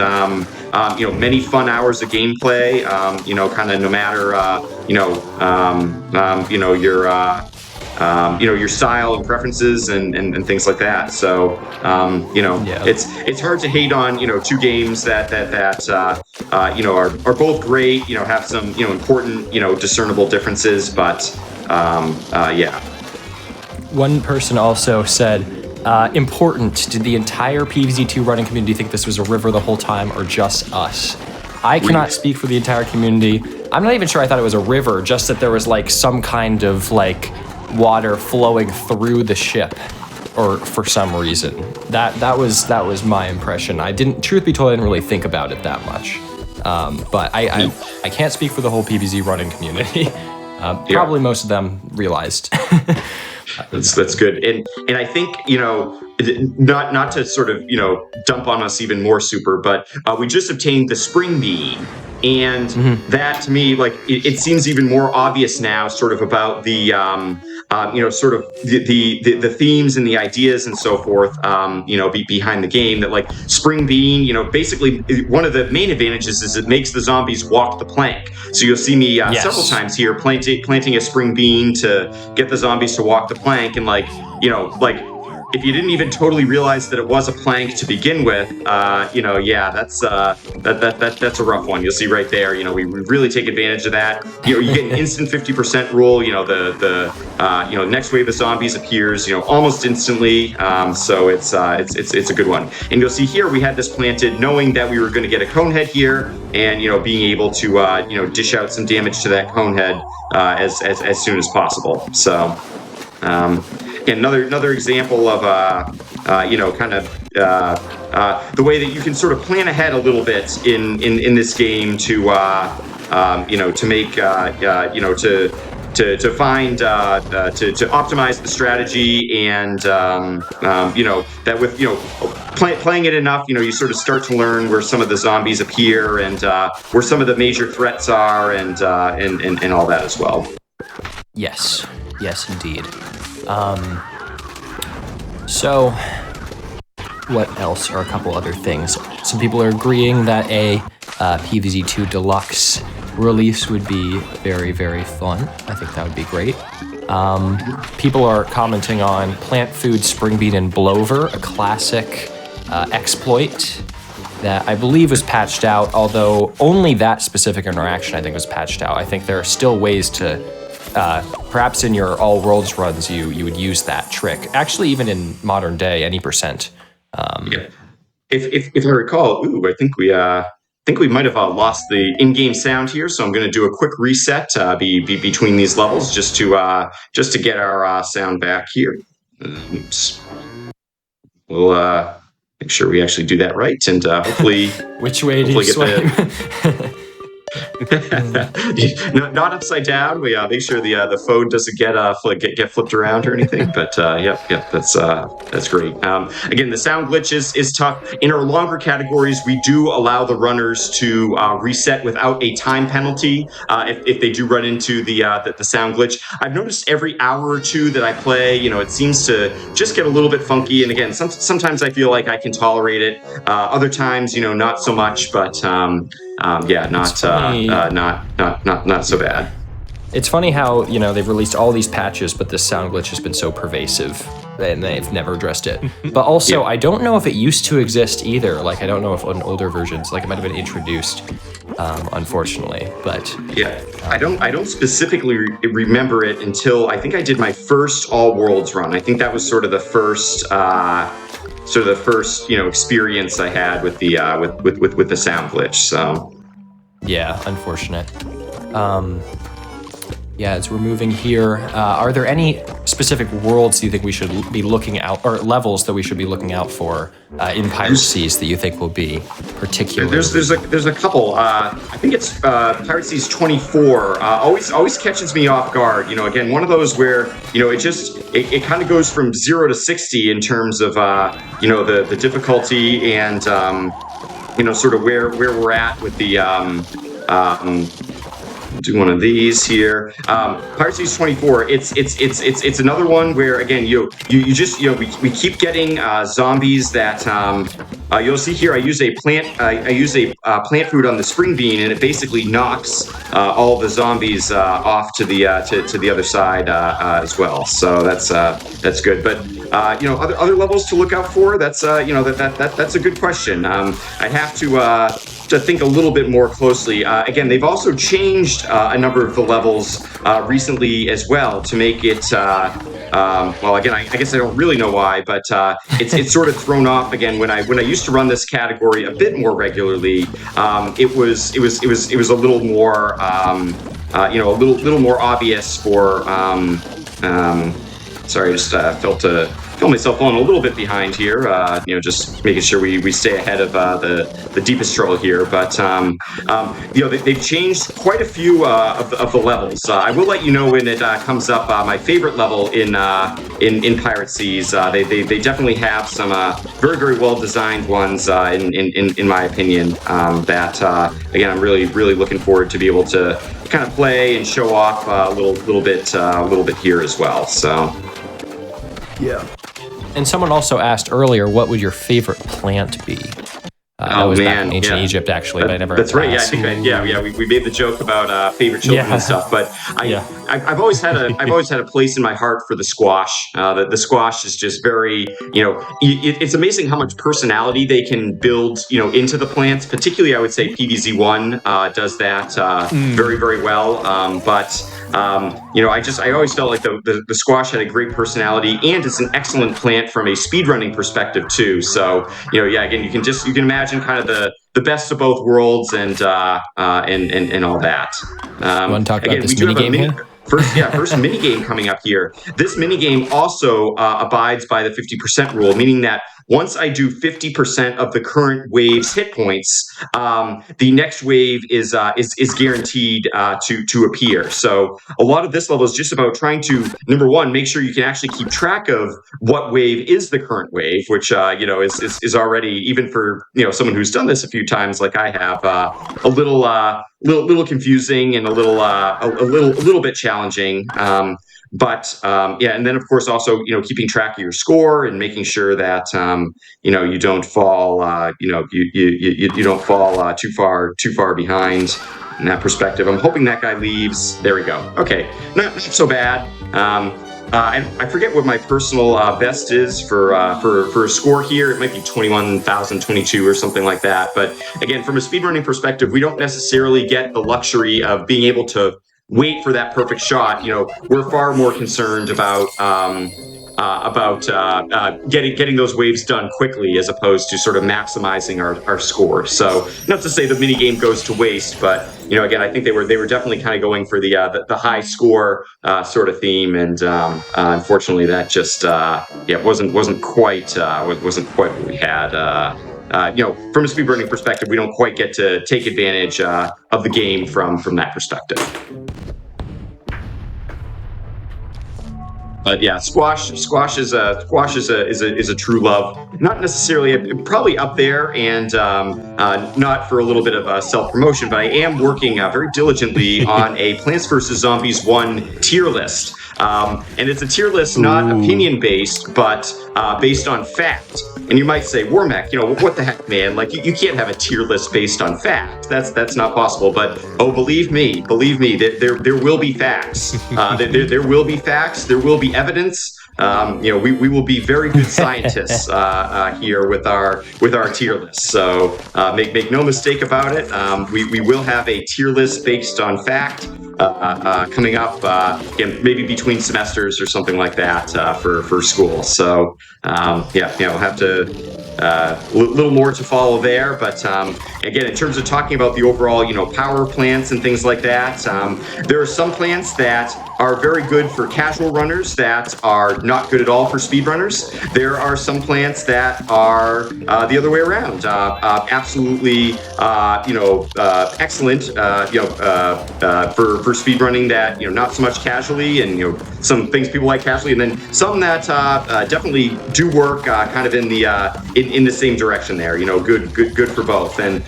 many fun hours of gameplay. Kind of no matter your style and preferences and things like that. So it's hard to hate on two games that are both great. Have some important discernible differences, but yeah. One person also said, important, did the entire PvZ2 running community think this was a river the whole time or just us? I cannot speak for the entire community. I'm not even sure I thought it was a river, just that there was like some kind of like water flowing through the ship or for some reason. That was my impression. Truth be told, I didn't really think about it that much. But I can't speak for the whole PvZ running community. Probably most of them realized. That's good. And I think, not to sort of, dump on us even more super, but we just obtained the spring bean. And that to me, like, it seems even more obvious now, sort of about the, sort of the themes and the ideas and so forth, behind the game. That like spring bean, basically one of the main advantages is it makes the zombies walk the plank. So you'll see me several times here planting a spring bean to get the zombies to walk the plank, and if you didn't even totally realize that it was a plank to begin with, that's a rough one. You'll see right there. We really take advantage of that. You get an instant 50% rule. The next wave of zombies appears, almost instantly. So it's a good one. And you'll see here we had this planted, knowing that we were going to get a cone head here, and being able to dish out some damage to that cone head as soon as possible. So. Another example of the way that you can sort of plan ahead a little bit in this game to make to find to optimize the strategy, and that with playing it enough, you sort of start to learn where some of the zombies appear and where some of the major threats are, and all that as well. Yes, indeed. So, what else are a couple other things? Some people are agreeing that a PVZ2 Deluxe release would be very, very fun. I think that would be great. People are commenting on Plant Food Spring Bean and Blover, a classic exploit that I believe was patched out, although only that specific interaction I think was patched out. I think there are still ways to, perhaps in your all worlds runs, you would use that trick. Actually, even in modern day, any percent. Yeah. If I recall, I think we might have lost the in-game sound here, so I'm going to do a quick reset between these levels just to get our sound back here. Oops. We'll make sure we actually do that right, and hopefully. Which way do you swipe? Not upside down. We make sure the phone doesn't get flipped around or anything. But yep, that's great. Again, the sound glitch is tough. In our longer categories, we do allow the runners to reset without a time penalty if they do run into the sound glitch. I've noticed every hour or two that I play, it seems to just get a little bit funky. And again, sometimes I feel like I can tolerate it. Other times, not so much. But not so bad. It's funny how, they've released all these patches, but this sound glitch has been so pervasive and they've never addressed it. But also, I don't know if it used to exist either. Like, I don't know if on older versions, like it might have been introduced, unfortunately, but. Yeah, I don't specifically remember it until I think I did my first All Worlds run. I think that was sort of the first, experience I had with the with the sound glitch. So yeah, unfortunate. As we're moving here, are there any specific worlds you think we should be looking out, or levels that we should be looking out for in Pirate Seas that you think will be particular? There's a couple. I think it's Pirate Seas 24. Always catches me off guard. Again, one of those where it kind of goes from 0 to 60 in terms of the difficulty and sort of where we're at with the. Do one of these here. Pirate Seas 24. It's another one where again we keep getting zombies that you'll see here. I use a plant food on the spring bean, and it basically knocks all the zombies off to the other side as well. So that's good. But other levels to look out for. That's that's a good question. I have to think a little bit more closely. Again, they've also changed a number of the levels recently as well to make it. Again, I guess I don't really know why, but it's sort of thrown off again. When I used to run this category a bit more regularly, it was a little more a little more obvious for. Sorry, I just felt myself falling a little bit behind here. Just making sure we stay ahead of the deepest trouble here. But they've changed quite a few of the levels. I will let you know when it comes up. My favorite level in Pirate Seas. They definitely have some very, very well designed ones in my opinion. That again, I'm really looking forward to be able to kind of play and show off a little bit here as well. So. Yeah. And someone also asked earlier, what would your favorite plant be? That was back in ancient Egypt, actually, but I never. That's right. Yeah, I think we made the joke about favorite children and stuff. But I've always had a place in my heart for the squash. The squash is just very, it's amazing how much personality they can build, into the plants. Particularly, I would say PVZ1 does that very, very well. I always felt like the squash had a great personality, and it's an excellent plant from a speedrunning perspective too. So, again, you can imagine kind of the best of both worlds and all that. You want to talk about this mini game here? First mini game coming up here. This mini game also abides by the 50% rule, meaning that once I do 50% of the current wave's hit points, the next wave is guaranteed to appear. So a lot of this level is just about trying to, number one, make sure you can actually keep track of what wave is the current wave, which is already, even for someone who's done this a few times like I have, a little confusing and a little bit challenging. And then of course also keeping track of your score and making sure that you don't fall you don't fall too far behind in that perspective. I'm hoping that guy leaves. There we go. Okay, not so bad. I forget what my personal best is for a score here. It might be 21,022 or something like that. But again, from a speedrunning perspective, we don't necessarily get the luxury of being able to wait for that perfect shot. We're far more concerned about getting those waves done quickly, as opposed to sort of maximizing our score. So not to say the mini game goes to waste, but again, I think they were definitely kind of going for the high score sort of theme, and unfortunately that just wasn't quite what we had. From a speedrunning perspective, we don't quite get to take advantage of the game from that perspective. But yeah, squash is a true love. Not necessarily, probably up there, and not for a little bit of self-promotion, but I am working very diligently on a Plants vs. Zombies 1 tier list. And it's a tier list not opinion-based, but based on fact. And you might say, Wormack, what the heck, man? Like, you can't have a tier list based on fact. That's not possible. But believe me, there will be facts. There will be facts. There will be evidence. We will be very good scientists here with our tier list. So make no mistake about it. We will have a tier list based on fact coming up, maybe between semesters or something like that for school. So we'll have to little more to follow there. But again, in terms of talking about the overall power plants and things like that, there are some plants that are very good for casual runners that are not good at all for speedrunners. There are some plants that are the other way around, absolutely excellent for speedrunning, that not so much casually, and some things people like casually, and then some that definitely do work kind of in the same direction there. Good for both. And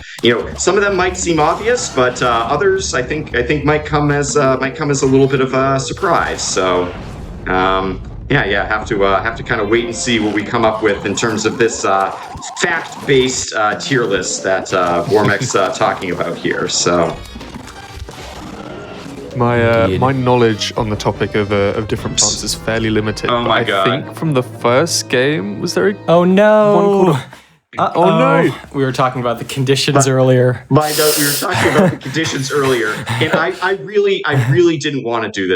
some of them might seem obvious, but others I think might come as a little bit of a surprise. So have to kind of wait and see what we come up with in terms of this fact-based tier list that Wormack's talking about here. So my knowledge on the topic of different plants is fairly limited. Oh my God! I think from the first game, was there? Oh no! One oh no! We were talking about the conditions earlier. We were talking about the conditions earlier, and I really didn't want to do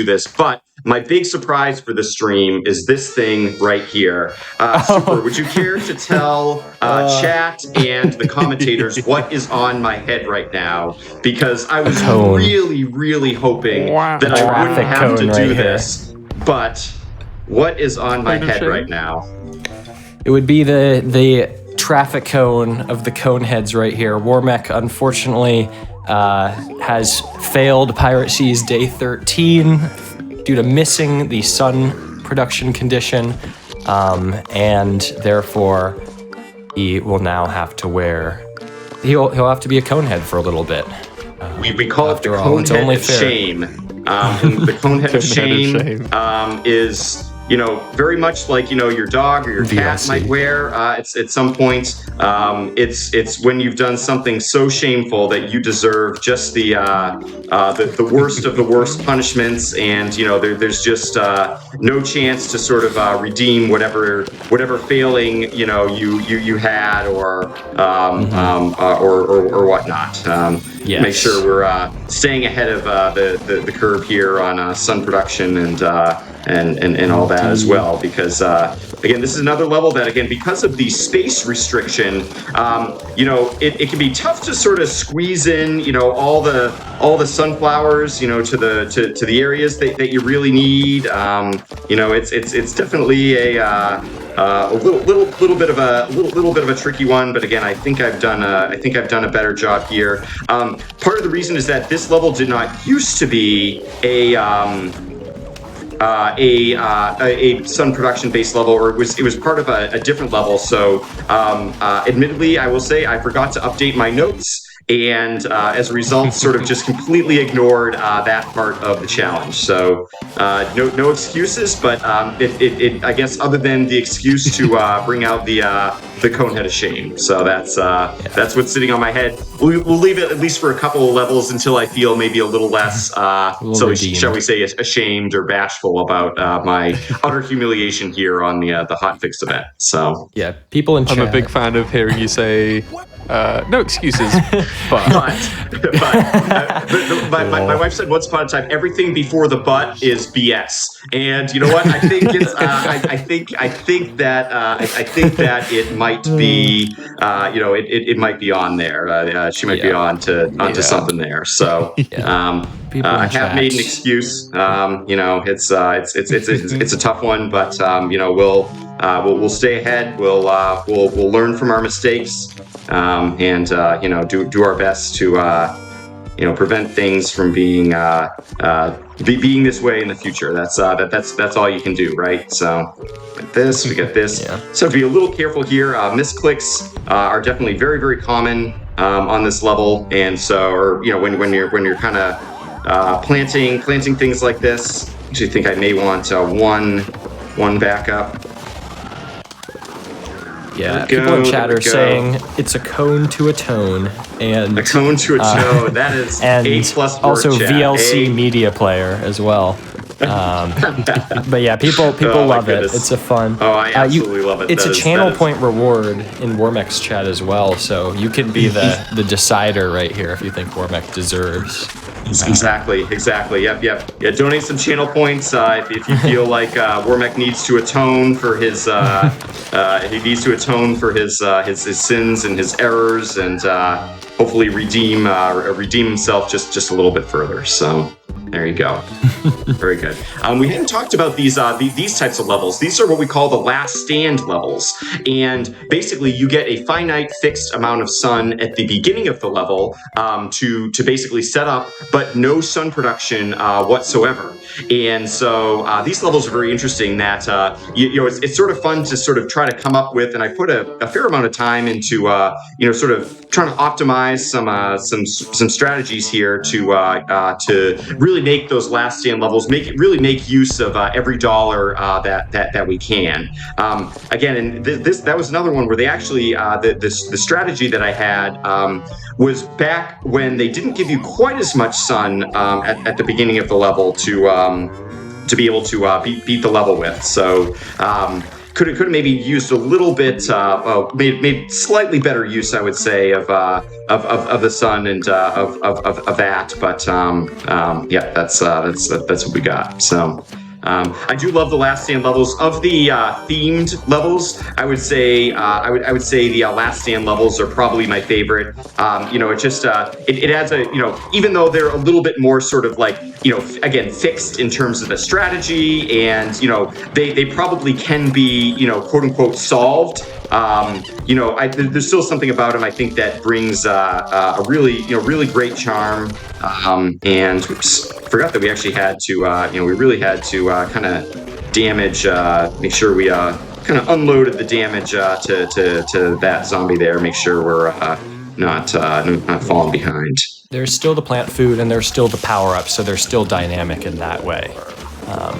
this. But my big surprise for the stream is this thing right here. Super, would you care to tell chat and the commentators what is on my head right now? Because I was really hoping that I wouldn't have to do this. But what is on my head right now? It would be the traffic cone of the cone heads right here. Wormack, unfortunately, has failed Pirate Seas Day 13 due to missing the sun production condition, and therefore he will now have to wear. He'll have to be a cone head for a little bit. We call it the cone head of shame. And the cone head of shame is very much like your dog or your cat might wear at some point. It's when you've done something so shameful that you deserve just the worst of the worst punishments, and there's just no chance to sort of redeem whatever failing you had or whatnot. Yes. Make sure we're staying ahead of the curve here on sun production and all that as well, because again, this is another level that, again, because of the space restriction, it can be tough to sort of squeeze in all the sunflowers to the areas that you really need. It's definitely a a little bit of a tricky one, but again, I think I've done a better job here. Part of the reason is that this level did not used to be a sun production based level, or it was part of a different level. So admittedly, I will say I forgot to update my notes, and as a result, sort of just completely ignored that part of the challenge. So no excuses, but I guess other than the excuse to bring out the cone head of shame. So that's what's sitting on my head. We'll leave it at least for a couple of levels until I feel maybe a little less, shall we say, ashamed or bashful about my utter humiliation here on the hotfix event. So yeah, people in chat. I'm a big fan of hearing you say no excuses, but my wife said once upon a time, everything before the but is BS. And you know what? I think it's I think that it might be it might be on there. She might be onto something there. So I have made an excuse. It's a tough one, but we'll stay ahead. We'll learn from our mistakes, and do our best to prevent things from being being this way in the future. That's all you can do, right? So we got this. Yeah. So to be a little careful here. Misclicks are definitely very, very common on this level, and so when you're kind of planting things like this. I actually think I may want one backup. Yeah, people in chat are saying it's a cone to a tone, and a cone to a tone. That is and A+ also chat. VLC media player as well. But yeah, people love it. It's a fun. Oh, I absolutely love it. It's a channel point reward in Warmek's chat as well, so you can be the decider right here if you think Warmek deserves. Exactly. Yep. Yeah, donate some channel points if you feel like Warmek needs to atone for his his sins and his errors, and hopefully redeem himself just a little bit further. So there you go. Very good. We hadn't talked about these types of levels. These are what we call the last stand levels, and basically you get a finite fixed amount of sun at the beginning of the level to basically set up, but no sun production whatsoever. And so these levels are very interesting. That it's sort of fun to sort of try to come up with, and I put a fair amount of time into sort of trying to optimize some strategies here to really make those last stand levels make use of every dollar that we can. Again, and that was another one where they actually the strategy that I had was back when they didn't give you quite as much sun at the beginning of the level to be able to beat the level with. So could have maybe used a little bit, made slightly better use, I would say, of the sun and of that. But yeah, that's what we got. So. I do love the last stand levels. Of the themed levels, I would say the last stand levels are probably my favorite. It just it adds even though they're a little bit more sort of like again fixed in terms of the strategy, and they probably can be quote unquote solved. There's still something about him I think that brings a really great charm. And oops, forgot that we actually had to we really had to kind of damage, make sure we kind of unloaded the damage to that zombie there. Make sure we're not falling behind. There's still the plant food, and there's still the power up, so they're still dynamic in that way.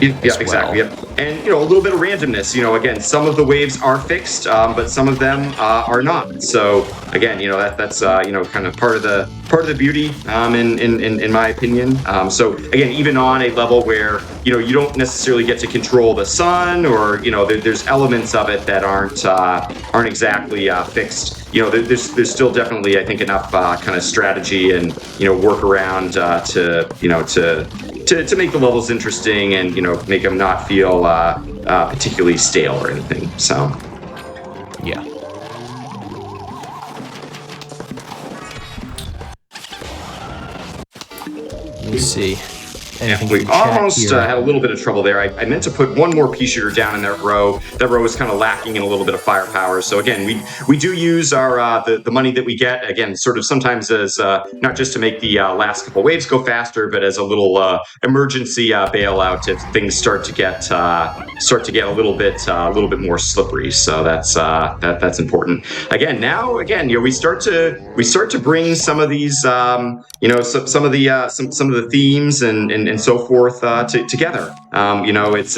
Exactly. Yep. And a little bit of randomness. Again, some of the waves are fixed, but some of them are not. So again, that's kind of part of the beauty, in my opinion. So again, even on a level where you don't necessarily get to control the sun, or there's elements of it that aren't exactly fixed. There's still definitely, I think, enough kind of strategy and work around to make the levels interesting and make them not feel particularly stale or anything. So yeah. Let me see. anything we from chat almost here? had a little bit of trouble there. I meant to put one more pea shooter down in that row. That row is kind of lacking in a little bit of firepower. So again, we do use our the money that we get, again, sort of sometimes as not just to make the last couple waves go faster, but as a little emergency bailout if things start to get a little bit more slippery. So that's important. Again, we start to bring some of these some of the themes and so forth together. It's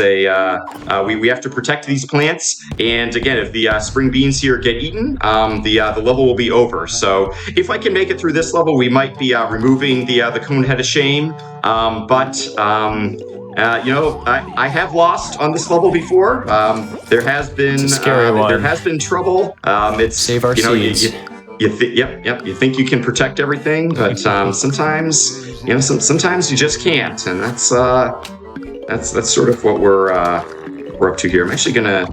we have to protect these plants, and again, if the spring beans here get eaten, the level will be over. So if I can make it through this level, we might be removing the cone head of shame. I have lost on this level before. There has been It's a scary one. There has been trouble. It's Save our seeds. You think you can protect everything, but sometimes you just can't, and that's sort of what we're up to here. I'm actually gonna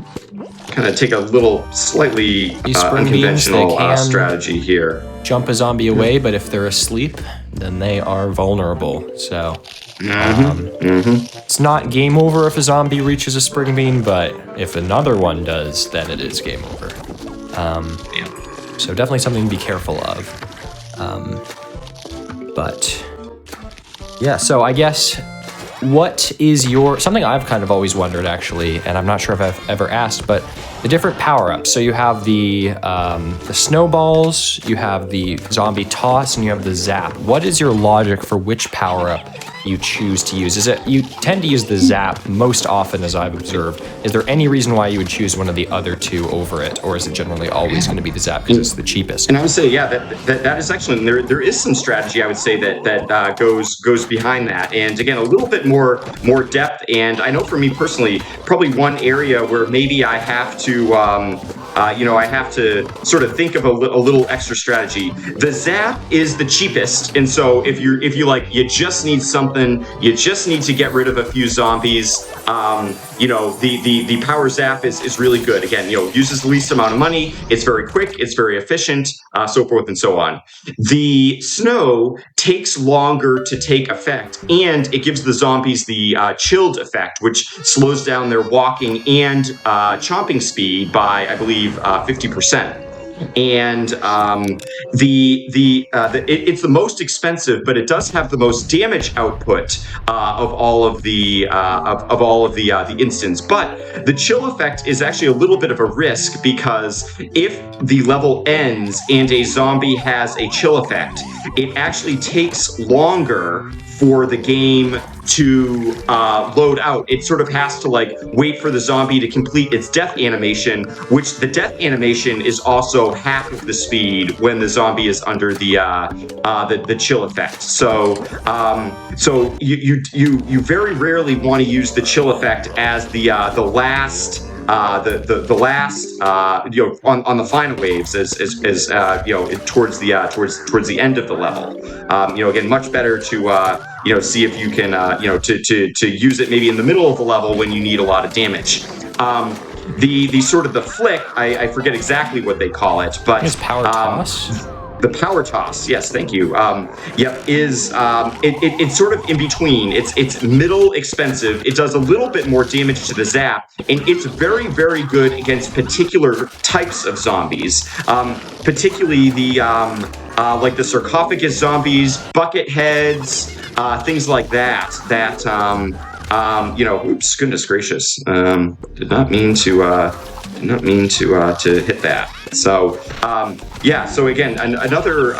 kind of take a little slightly unconventional strategy here. Jump a zombie away, but if they're asleep, then they are vulnerable. So it's not game over if a zombie reaches a spring bean, but if another one does, then it is game over. So definitely something to be careful of. So I guess what is something I've kind of always wondered actually, and I'm not sure if I've ever asked, but the different power-ups. So you have the snowballs, you have the zombie toss, and you have the zap. What is your logic for which power-up you choose to use? Is it you tend to use the zap most often, as I've observed? Is there any reason why you would choose one of the other two over it, or is it generally always going to be the zap because it's the cheapest? And I would say, that is excellent. There is some strategy I would say that goes behind that, and again, a little bit more depth. And I know for me personally, probably one area where maybe I have to sort of think of a little extra strategy. The zap is the cheapest, and so if you just need something, you just need to get rid of a few zombies. The power zap is really good. Again, uses the least amount of money. It's very quick. It's very efficient. So forth and so on. The snow takes longer to take effect, and it gives the zombies the chilled effect, which slows down their walking and chomping speed by, I believe, 50%. And it's the most expensive, but it does have the most damage output of all of the instants. But the chill effect is actually a little bit of a risk, because if the level ends and a zombie has a chill effect, it actually takes longer for the game to load out. It sort of has to wait for the zombie to complete its death animation, which the death animation is also half of the speed when the zombie is under the chill effect. So you very rarely want to use the chill effect as the last. On the final waves as towards the end of the level. Again, much better to see if you can to use it maybe in the middle of the level when you need a lot of damage. The sort of the flick, I forget exactly what they call it, but it's power toss. The power toss, yes, thank you. Is it's sort of in between. It's middle expensive. It does a little bit more damage to the zap, and it's very, very good against particular types of zombies, particularly the the sarcophagus zombies, bucket heads, things like that. Oops, goodness gracious, did not mean to hit that. So so again, another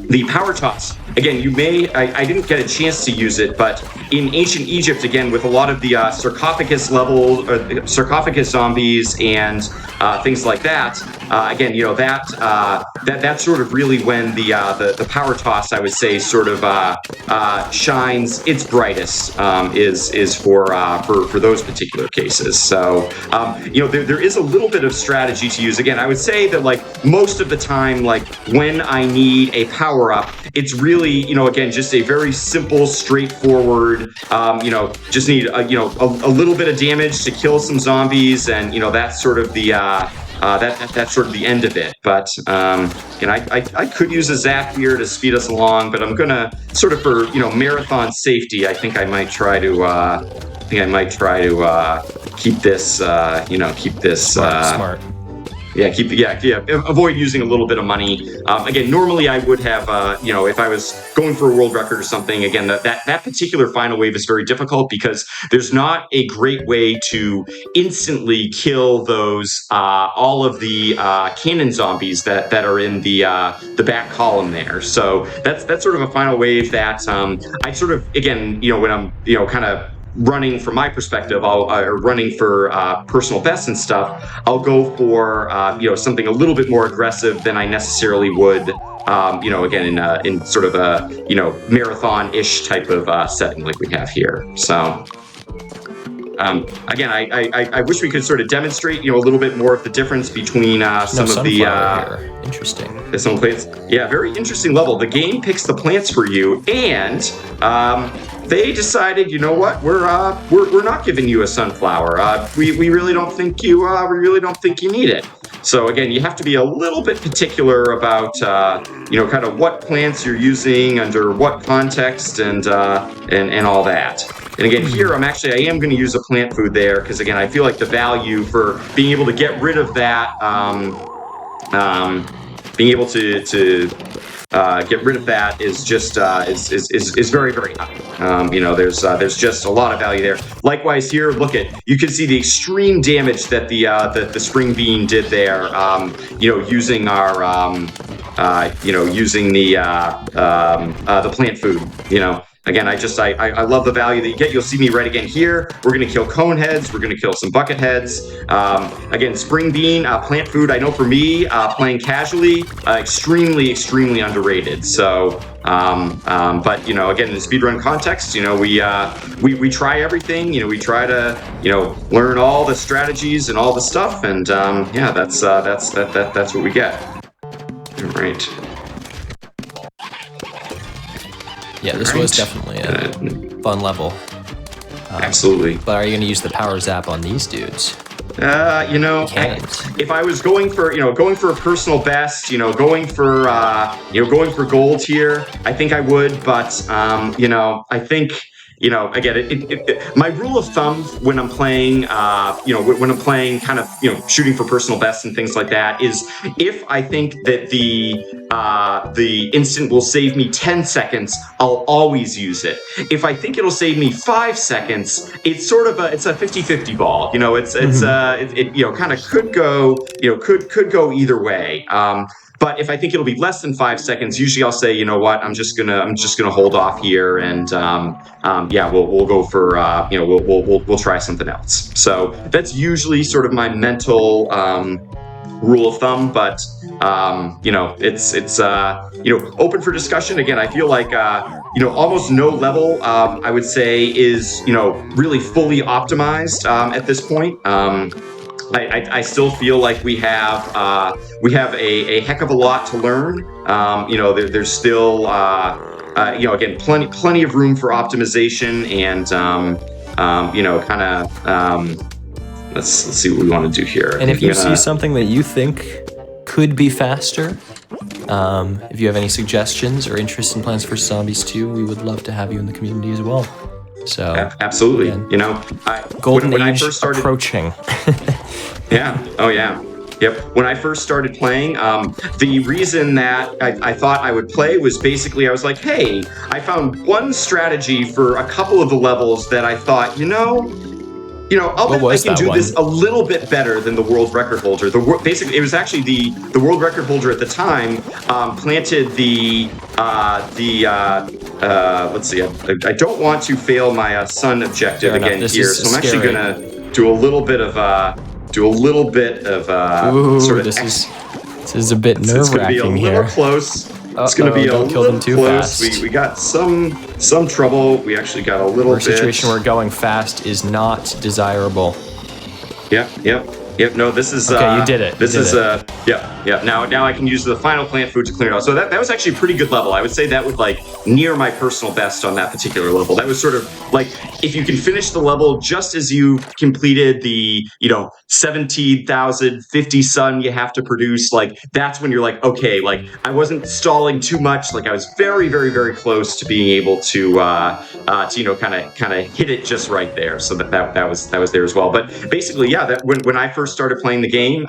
the power toss. Again, you may, I didn't get a chance to use it, but in ancient Egypt, again, with a lot of the sarcophagus zombies and things like that, again, that's sort of really when the power toss, I would say, sort of shines its brightest, is for those particular cases. So, there is a little bit of strategy to use. Again, I would say that most of the time, when I need a power up, it's really, again, just a very simple, straightforward, just need a little bit of damage to kill some zombies, and that's sort of the that's sort of the end of it. But I could use a zap here to speed us along, but I'm gonna sort of for marathon safety. I think I might try to. Keep this. Keep this. Smart. Yeah, avoid using a little bit of money. Again, normally I would have, if I was going for a world record or something, again, that particular final wave is very difficult because there's not a great way to instantly kill those, all of the cannon zombies that are in the back column there. So that's sort of a final wave that I sort of, again, when I'm, kind of running from my perspective, or running for personal best and stuff, I'll go for something a little bit more aggressive than I necessarily would, again in sort of a marathon-ish type of setting like we have here. So. Again, I wish we could sort of demonstrate, a little bit more of the difference between some of the interesting. Some plants. Yeah, very interesting level. The game picks the plants for you, and they decided, you know what, we're not giving you a sunflower. We really don't think you need it. So again, you have to be a little bit particular about kind of what plants you're using under what context and all that. And again, here I am going to use a plant food there because again, I feel like the value for being able to get rid of that, being able to get rid of that is just is very, very high. There's just a lot of value there. Likewise here, you can see the extreme damage that the spring bean did there. Using our using the plant food. Again, I love the value that you get. You'll see me right again here. We're going to kill cone heads. We're going to kill some bucket heads. Again, spring bean, plant food, I know for me, playing casually, extremely, extremely underrated. So, but, again, in the speedrun context, we try everything. We try to, learn all the strategies and all the stuff. And, that's what we get. All right. Yeah, this was definitely a fun level. Absolutely. But are you going to use the power zap on these dudes? If I was going for a personal best, going for gold here, I think I would. But I think. Again, my rule of thumb when I'm playing, when I'm playing kind of, shooting for personal best and things like that is if I think that the instant will save me 10 seconds, I'll always use it. If I think it'll save me 5 seconds, it's sort of it's a 50-50 ball. It kind of could go, could go either way. But if I think it'll be less than 5 seconds, usually I'll say, you know what, I'm just gonna hold off here, and we'll go for we'll try something else. So that's usually sort of my mental rule of thumb. But it's open for discussion. Again, I feel like almost no level I would say is really fully optimized at this point. I still feel like we have a heck of a lot to learn. There's still again plenty of room for optimization, and kind of let's see what we want to do here. And if you see something that you think could be faster, if you have any suggestions or interest in Plants vs. Zombies 2, we would love to have you in the community as well. So absolutely, golden when age I first started approaching. Yeah. Oh, yeah. Yep. When I first started playing, the reason that I thought I would play was basically I was like, hey, I found one strategy for a couple of the levels that I thought, I'll bet I can do this a little bit better than the world record holder. Basically, it was actually the world record holder at the time planted let's see. I don't want to fail my sun objective again here, so I'm actually gonna do a little bit of sort of. This is a bit nerve-wracking here. It's gonna be a little close. It's gonna be a little close. We got some trouble. We actually got a little bit. A situation where going fast is not desirable. Yep. No, this is. Okay, you did it. This is Yeah. Now I can use the final plant food to clear it out. So that was actually a pretty good level. I would say that would like near my personal best on that particular level. That was sort of like if you can finish the level just as you completed the 17,050 sun you have to produce, like that's when you're like, okay, like I wasn't stalling too much. Like I was very, very, very close to being able to kind of hit it just right there. So that was there as well. But basically, yeah, that when I first started playing the game,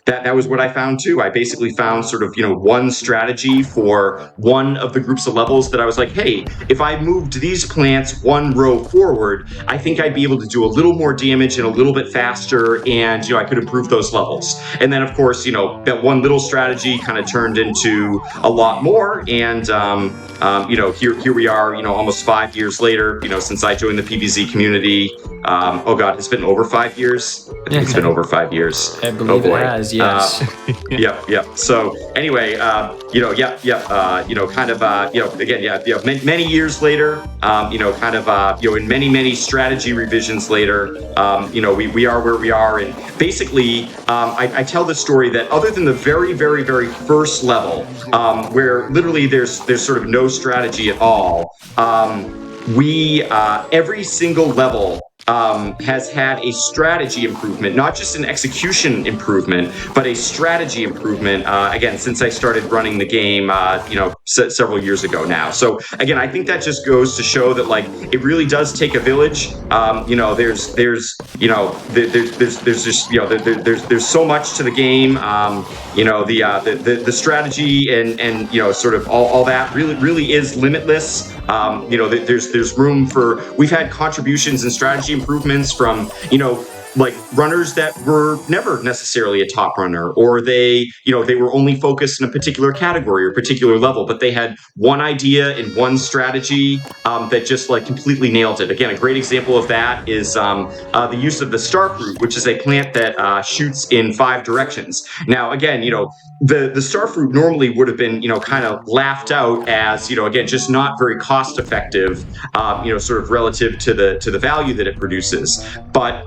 that was what I found too. I basically found sort of one strategy for one of the groups of levels that I was like, hey, if I moved these plants one row forward, I think I'd be able to do a little more damage and a little bit faster, and I could improve those levels. And then of course, that one little strategy kind of turned into a lot more, and here we are, almost 5 years later, since I joined the PvZ community. Oh God, it's been over 5 years. I think it's been over 5 years. I believe it has, yes. Yep. So anyway, again, many years later, in many strategy revisions later, we are where we are, and basically, I tell the story that other than the very, very, very first level, where literally there's sort of no strategy at all, every single level has had a strategy improvement, not just an execution improvement, but a strategy improvement, again, since I started running the game, several years ago now. So again, I think that just goes to show that like it really does take a village. There's so much to the game. The strategy and sort of all that really is limitless. There's room for, we've had contributions and strategy improvements from, like runners that were never necessarily a top runner, or they were only focused in a particular category or particular level, but they had one idea and one strategy that just like completely nailed it. Again, a great example of that is the use of the starfruit, which is a plant that shoots in 5 directions. Now, again, the starfruit normally would have been, kind of laughed out as, again, just not very cost effective, sort of relative to the value that it produces. But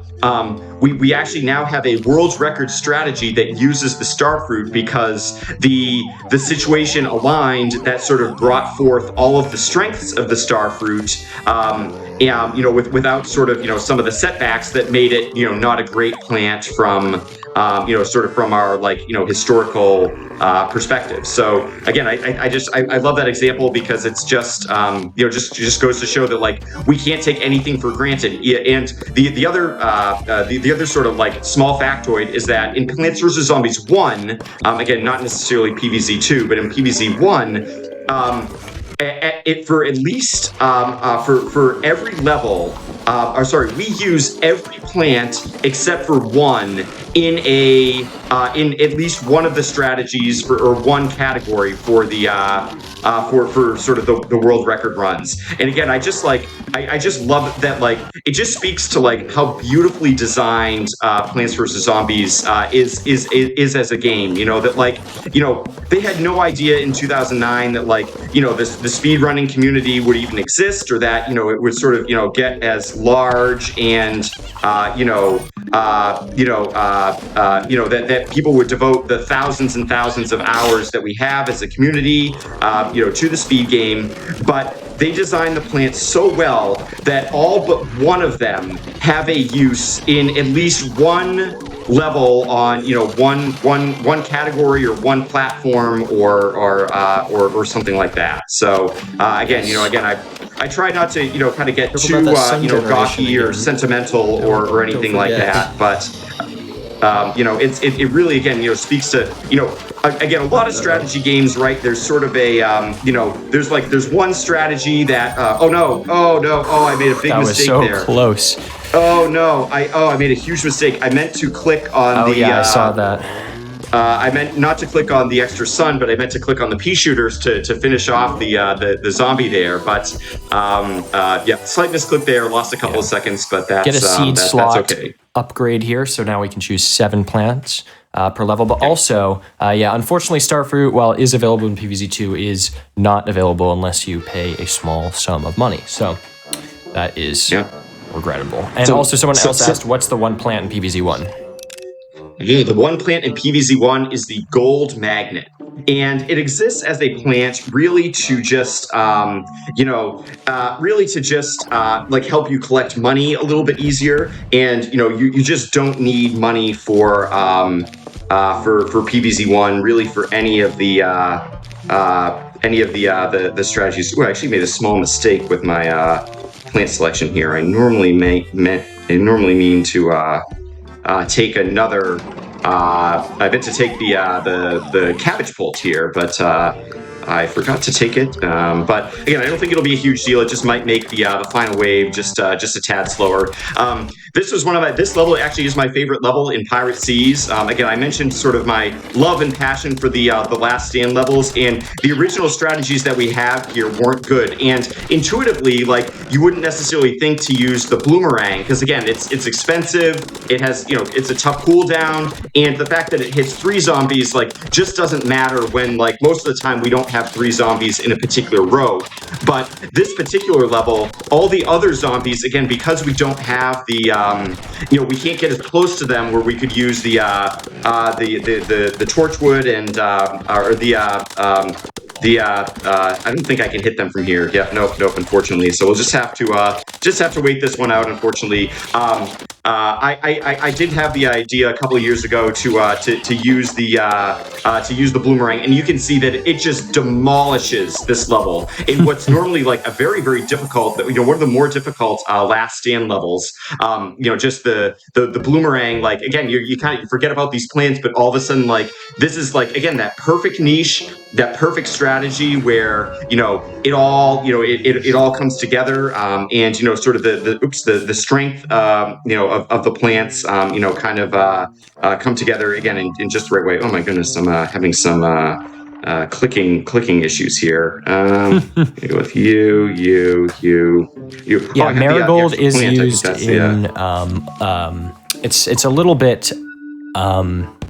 we actually now have a world record strategy that uses the starfruit because the situation aligned that sort of brought forth all of the strengths of the starfruit, without sort of some of the setbacks that made it not a great plant from sort of from our historical perspective. So again, I love that example because it's just just goes to show that like we can't take anything for granted. And the other sort of like small factoid is that in Plants vs Zombies 1, again, not necessarily PvZ 2, but in PvZ 1, for at least for every level, we use every plant except for one in at least one of the strategies or one category for the for sort of the world record runs. And again, I just love that, like it just speaks to like how beautifully designed Plants vs Zombies is as a game. That like they had no idea in 2009 that like the speedrunning community would even exist, or that it would sort of get as large and that people would devote the thousands and thousands of hours that we have as a community to the speed game. But they designed the plants so well that all but one of them have a use in at least one level on one category or one platform or something like that. So again I try not to kind of get too gawky or sentimental or anything like that, but it really again speaks to again a lot of strategy games, right? There's sort of a there's one strategy that I made a big mistake there. That was so close. Oh no, I made a huge mistake. I meant to click on I saw that. I meant not to click on the extra sun, but I meant to click on the pea shooters to finish off the zombie there. But slight misclick there, lost a couple of seconds, but that's get a seed slot that's okay. Upgrade here, so now we can choose 7 plants per level. But also, unfortunately, Starfruit, while it is available in PvZ2, is not available unless you pay a small sum of money. So that is regrettable. And also, someone else asked, what's the one plant in PvZ1? Yeah, the one plant in PVZ1 is the gold magnet. And it exists as a plant really to just, like help you collect money a little bit easier. And, you just don't need money for PVZ1 really for any of the strategies. Ooh, I actually made a small mistake with my plant selection here. I normally mean to take another. I meant to take the cabbage pult here, but I forgot to take it. But again, I don't think it'll be a huge deal. It just might make the final wave just a tad slower. This level actually is my favorite level in Pirate Seas. Again, I mentioned sort of my love and passion for the Last Stand levels, and the original strategies that we have here weren't good. And intuitively, like, you wouldn't necessarily think to use the boomerang because again, it's expensive. It has, it's a tough cooldown, and the fact that it hits 3 zombies like just doesn't matter when like most of the time we don't have 3 zombies in a particular row. But this particular level, all the other zombies, again, because we don't have the we can't get as close to them where we could use the torchwood and I don't think I can hit them from here. Yeah, nope, unfortunately. So we'll just have to wait this one out, unfortunately. I did have the idea a couple of years ago to use the boomerang, and you can see that it just demolishes this level in what's normally like a very, very difficult, one of the more difficult Last Stand levels. Just the boomerang, like, again, you kind of forget about these plants, but all of a sudden, like, this is like, again, that perfect niche, that perfect strategy where it all comes together, and sort of the strength of the plants kind of come together again in just the right way. Oh my goodness, I'm having some clicking issues here. With you. Yeah, marigold is used in. It's a little bit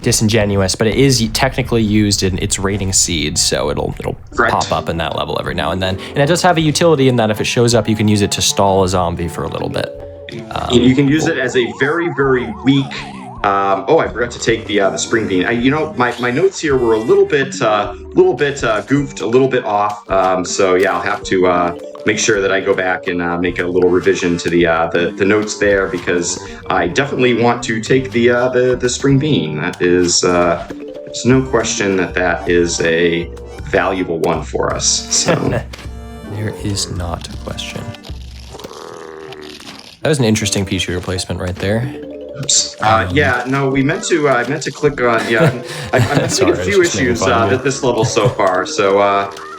disingenuous, but it is technically used in its rating seeds, so it'll pop up in that level every now and then. And it does have a utility in that if it shows up, you can use it to stall a zombie for a little bit. You can use it as a very, very weak. I forgot to take the spring bean. My notes here were a little bit goofed, a little bit off. So yeah, I'll have to make sure that I go back and make a little revision to the notes there, because I definitely want to take the spring bean. That is, there's no question that is a valuable one for us. So there is not a question. That was an interesting pea shooter placement right there. Oops. We meant to. I meant to click on. Yeah, I'm having a few issues at this level so far. So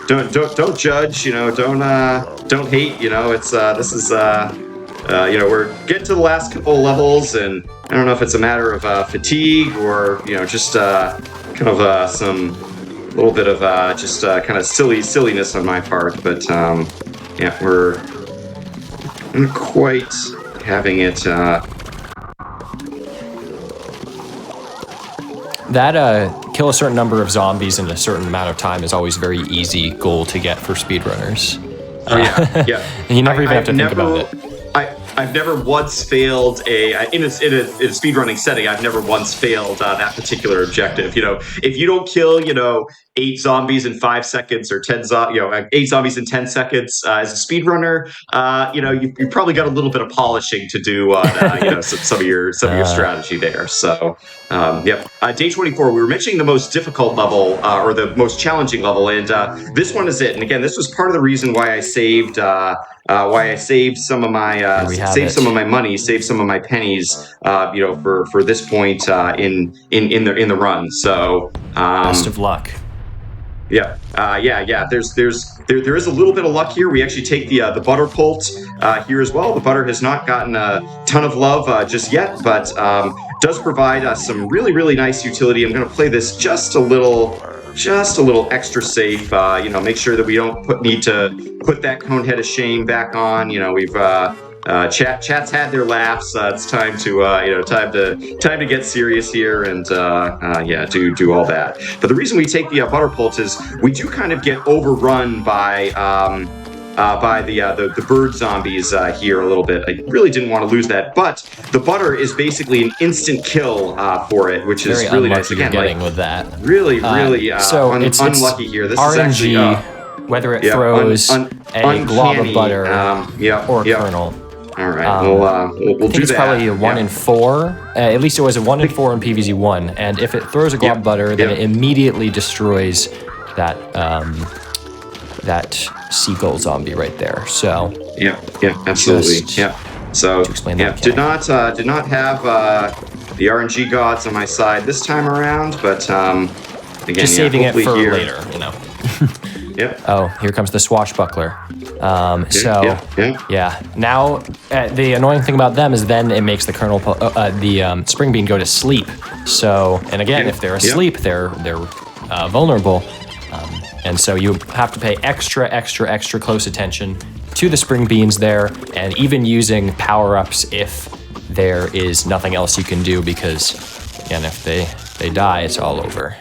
don't judge. Don't hate. This is. We're getting to the last couple of levels, and I don't know if it's a matter of fatigue or just kind of some little bit of just kind of silliness on my part. But we're not quite having it. That kill a certain number of zombies in a certain amount of time is always a very easy goal to get for speedrunners. Yeah. And you never even have to think about it. I've never once failed in a speedrunning setting. I've never once failed that particular objective. If you don't kill 8 zombies in 5 seconds or 8 zombies in 10 seconds as a speedrunner, you've probably got a little bit of polishing to do on some of your strategy there. So day 24, we were mentioning the most difficult level or the most challenging level, and this one is it. And again, this was part of the reason why I saved some of my money, saved some of my pennies, for this point in the run. So best of luck. Yeah. There is a little bit of luck here. We actually take the butter pult here as well. The butter has not gotten a ton of love just yet, but does provide us some really, really nice utility. I'm going to play this just a little extra safe. Make sure that we don't need to put that cone head of shame back on. We've chat's had their laughs. It's time to get serious here and do all that. But the reason we take the butter pult is we do kind of get overrun by by the bird zombies here a little bit. I really didn't want to lose that, but the butter is basically an instant kill for it, which is Very really unlucky nice. Again, you're getting with that. Really, so it's unlucky here. This RNG, is actually whether it throws a glob of butter or a kernel. All right, we'll I do think it's that. probably a 1 in 4. At least it was a 1 in 4 in PVZ1. And if it throws a glob of butter, then it immediately destroys that that seagull zombie right there. So yeah, absolutely. So to explain that, did not have the RNG gods on my side this time around, but again, just saving it for here, later, you know. Yep. Oh, here comes the swashbuckler. Now, the annoying thing about them is then it makes the kernel, the spring bean go to sleep. So, and again, if they're asleep, they're vulnerable. And so you have to pay extra close attention to the spring beans there, and even using power-ups if there is nothing else you can do, because, again, if they die, it's all over.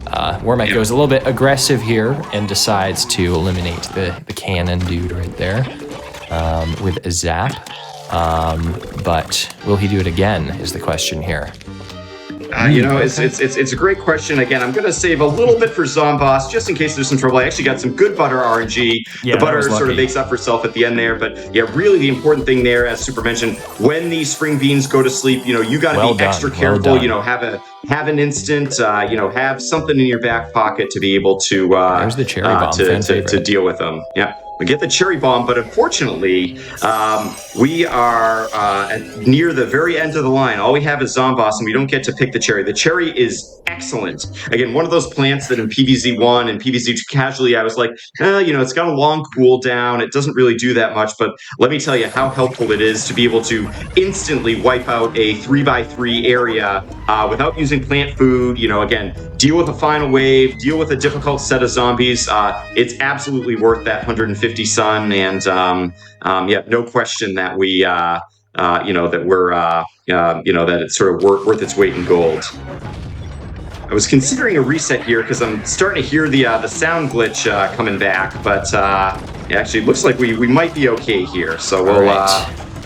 Wormite goes a little bit aggressive here and decides to eliminate the cannon dude right there with a zap. But will he do it again is the question here. It's a great question. Again, I'm going to save a little bit for Zomboss just in case there's some trouble. I actually got some good butter RNG. The butter sort of makes up for itself at the end there. But yeah, really the important thing there, as Super mentioned, when these spring beans go to sleep, you got to be extra careful. Have an instant. Have something in your back pocket to be able to. There's the cherry bomb. To deal with them. Yeah. We get the cherry bomb, but unfortunately, we are near the very end of the line. All we have is Zomboss, and we don't get to pick the cherry. The cherry is excellent. Again, one of those plants that in PVZ1 and PVZ2 casually, I was like, it's got a long cooldown. It doesn't really do that much, but let me tell you how helpful it is to be able to instantly wipe out a 3x3 area without using plant food. Again, deal with a final wave, deal with a difficult set of zombies. It's absolutely worth that 150 sun, and no question that we that it's sort of worth its weight in gold. I was considering a reset here because I'm starting to hear the sound glitch coming back, but actually it looks like we might be okay here. So we'll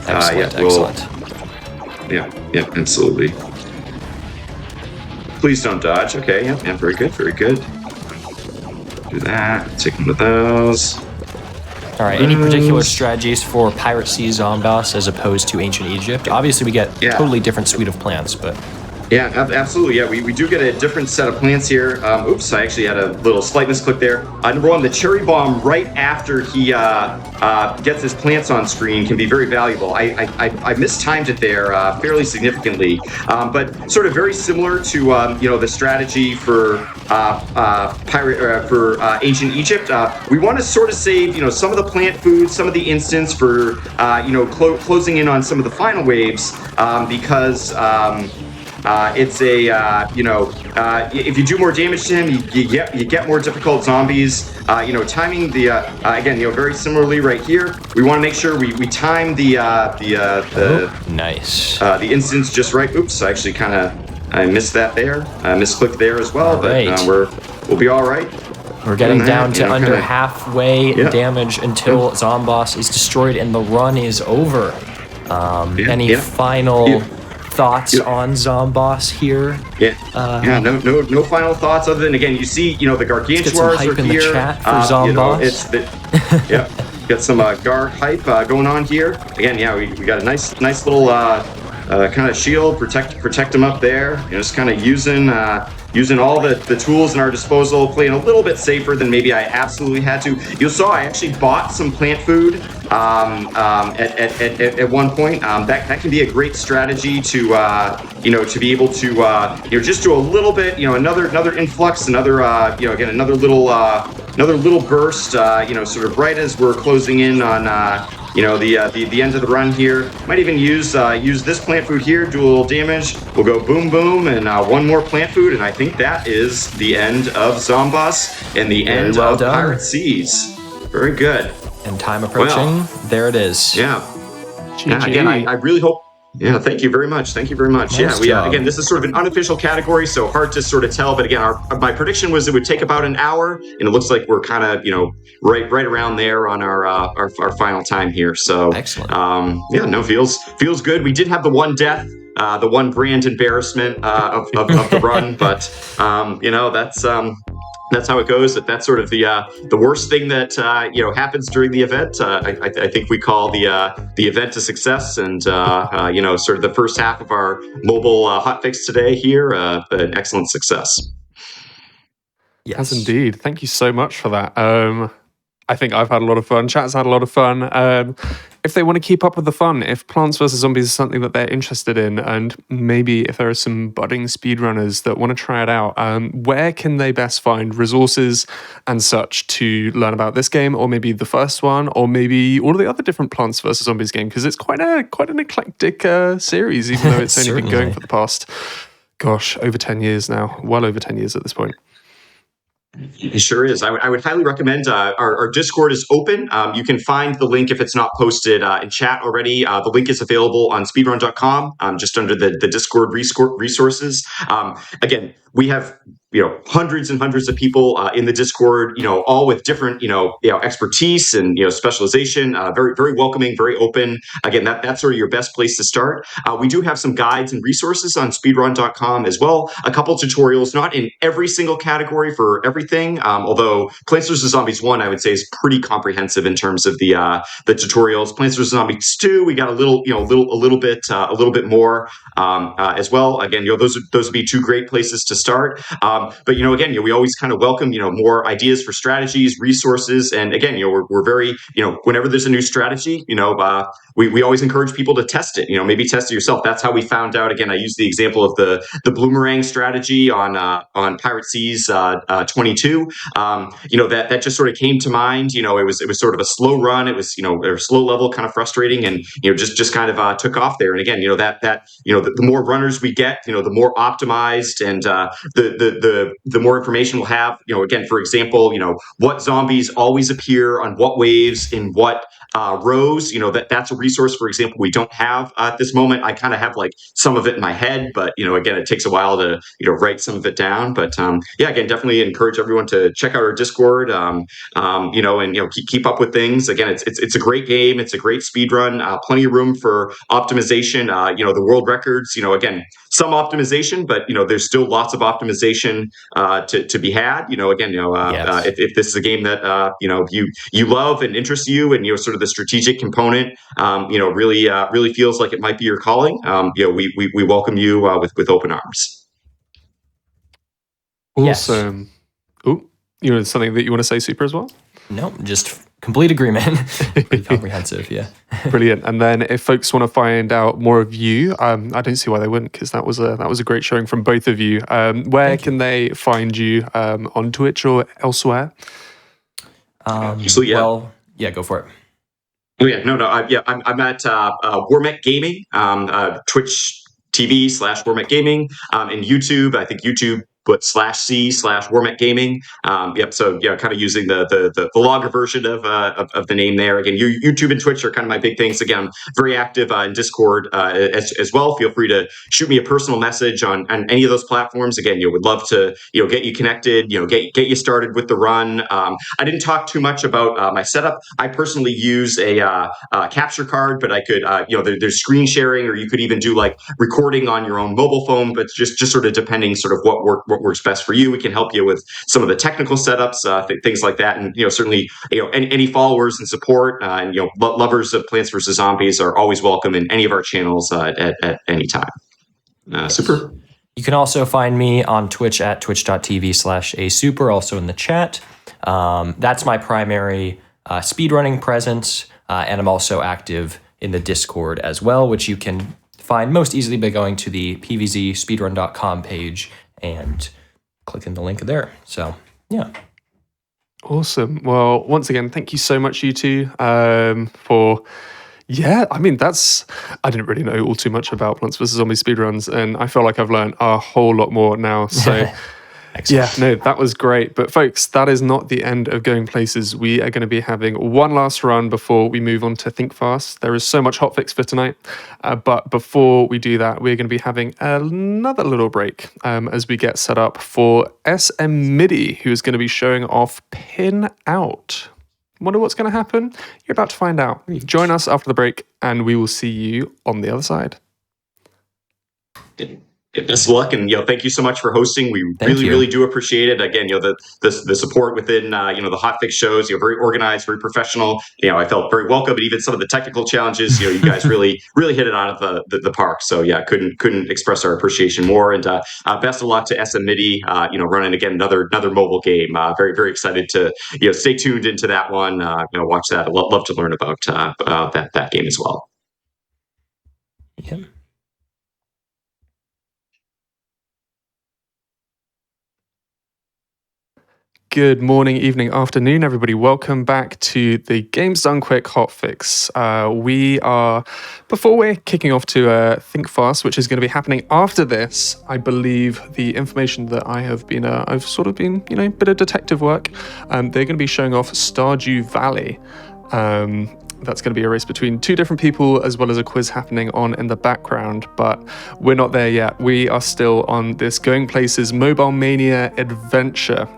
excellent. Yeah, absolutely. Please don't dodge. Okay, yeah, very good. Do that. Take one of those. All right, any particular strategies for Pirate Sea Zomboss as opposed to Ancient Egypt? Obviously, we get totally different suite of plants, but... Yeah, absolutely. Yeah, we do get a different set of plants here. Oops, I actually had a little slight misclick there. Number one, the cherry bomb right after he gets his plants on screen can be very valuable. I mistimed it there fairly significantly, but sort of very similar to the strategy for Ancient Egypt. We want to sort of save some of the plant food, some of the instants for closing in on some of the final waves because. It's if you do more damage to him, you get more difficult zombies. Timing the again, very similarly right here, we want to make sure we time the instance just right. Oops, I actually I missed that there. I misclicked there as well, but we'll be all right. We're getting down to under halfway damage until Zomboss is destroyed and the run is over. Any final thoughts on Zomboss here? No final thoughts other than, again, you see, the Gargantuars are in here. The chat for Zomboss. Got some Gar hype going on here. Again, we got a nice little kind of shield, protect them up there. Just kind of using all the tools in our disposal, playing a little bit safer than maybe I absolutely had to. You saw I actually bought some plant food at one point. That can be a great strategy to be able to just do a little bit, another influx, another another little burst, sort of right as we're closing in on the end of the run here. Might even use this plant food here, do a little damage. We'll go boom, boom, and one more plant food, and I think that is the end of Zomboss and the end of Pirate Seas. Very good. And time approaching. There it is. Yeah. Again, I really hope Yeah, thank you very much. Thank you very much. Nice We job. again, this is sort of an unofficial category, so hard to sort of tell. But again, my prediction was it would take about an hour, and it looks like we're kind of right around there on our final time here. So Excellent. yeah, no, feels good. We did have the one death. The one brand embarrassment of the run, but that's how it goes. That's sort of the worst thing that happens during the event. I think we call the event a success, and sort of the first half of our mobile hotfix today here, an excellent success. Yes. As indeed. Thank you so much for that. I think I've had a lot of fun. Chat's had a lot of fun. If they want to keep up with the fun, if Plants vs. Zombies is something that they're interested in, and maybe if there are some budding speedrunners that want to try it out, where can they best find resources and such to learn about this game, or maybe the first one, or maybe all of the other different Plants vs. Zombies games? Because it's quite an eclectic series, even though it's only been going for the past, over 10 years now. Well over 10 years at this point. It sure is. I would highly recommend our Discord is open. You can find the link if it's not posted in chat already. The link is available on speedrun.com, just under the Discord resources. Again, we have hundreds and hundreds of people in the Discord, all with different expertise and specialization. Very very welcoming, very open. Again, that's sort of your best place to start. We do have some guides and resources on speedrun.com as well. A couple tutorials, not in every single category for everything. Although Plants vs. Zombies 1, I would say, is pretty comprehensive in terms of the tutorials. Plants vs. Zombies 2, we got a little bit more as well. Again, those would be two great places to start. But again, we always kind of welcome more ideas for strategies, resources, and again, we're very whenever there's a new strategy, we always encourage people to test it. Maybe test it yourself. That's how we found out. Again, I use the example of the bloomerang strategy on Pirate Seas 22. That just sort of came to mind. It was sort of a slow run. It was a slow level, kind of frustrating, and just kind of took off there. And again, the more runners we get, the more optimized and the more information we'll have. Again, for example, what zombies always appear on what waves in what rows. That's a resource, for example, we don't have at this moment. I kind of have like some of it in my head, but again, it takes a while to write some of it down. But yeah, again, definitely encourage everyone to check out our Discord. And keep up with things. Again, it's a great game. It's a great speed run. Plenty of room for optimization. The world records. Again, some optimization, but there's still lots of optimization to be had. Yes. If this is a game that you love and interests you, and sort of the strategic component, really feels like it might be your calling. We welcome you with open arms. Awesome. Yes. Oh, something that you want to say, Super, as well? No, just complete agreement. Pretty comprehensive, yeah. Brilliant. And then if folks want to find out more of you, I don't see why they wouldn't, because that was a great showing from both of you. Where can they find you on Twitch or elsewhere? Well, yeah, go for it. Oh yeah, no, I'm at Warmech Gaming, Twitch TV /Warmech Gaming, and YouTube. I think YouTube /C/Warmech Gaming. So kind of using the longer version of the name there. Again, YouTube and Twitch are kind of my big things. Again, I'm very active in Discord as well. Feel free to shoot me a personal message on any of those platforms. Again, would love to get you connected. Get you started with the run. I didn't talk too much about my setup. I personally use a capture card, but I could there's screen sharing, or you could even do like recording on your own mobile phone. But just sort of depending sort of what works best for you. We can help you with some of the technical setups, things like that. And certainly any followers and support and lovers of Plants vs. Zombies are always welcome in any of our channels at any time. Super. You can also find me on Twitch at twitch.tv/asuper, also in the chat. That's my primary speedrunning presence, and I'm also active in the Discord as well, which you can find most easily by going to the pvzspeedrun.com page and clicking the link there. So, yeah. Awesome. Well, once again, thank you so much, you two, for... Yeah, I mean, I didn't really know all too much about Plants vs. Zombies speedruns, and I feel like I've learned a whole lot more now. So Excellent. Yeah, no, that was great. But folks, that is not the end of Going Places. We are going to be having one last run before we move on to Think Fast. There is so much hotfix for tonight. But before we do that, we're going to be having another little break as we get set up for SM MIDI, who is going to be showing off Pin Out. Wonder what's going to happen? You're about to find out. Join us after the break, and we will see you on the other side. Best of luck, and thank you so much for hosting. We really do appreciate it. Again, the support within the hotfix shows. Very organized, very professional. I felt very welcome, and even some of the technical challenges. You guys really hit it out of the park. So yeah, couldn't express our appreciation more. And best of luck to SM MIDI. Running again another mobile game. Very excited to stay tuned into that one. Watch that. I'd love to learn about that game as well. Yeah. Good morning, evening, afternoon, everybody. Welcome back to the Games Done Quick Hotfix. Before we're kicking off to Think Fast, which is going to be happening after this, I believe the information that I've sort of been, bit of detective work. They're going to be showing off Stardew Valley. That's going to be a race between two different people, as well as a quiz happening on in the background, but we're not there yet. We are still on this Going Places Mobile Mania adventure.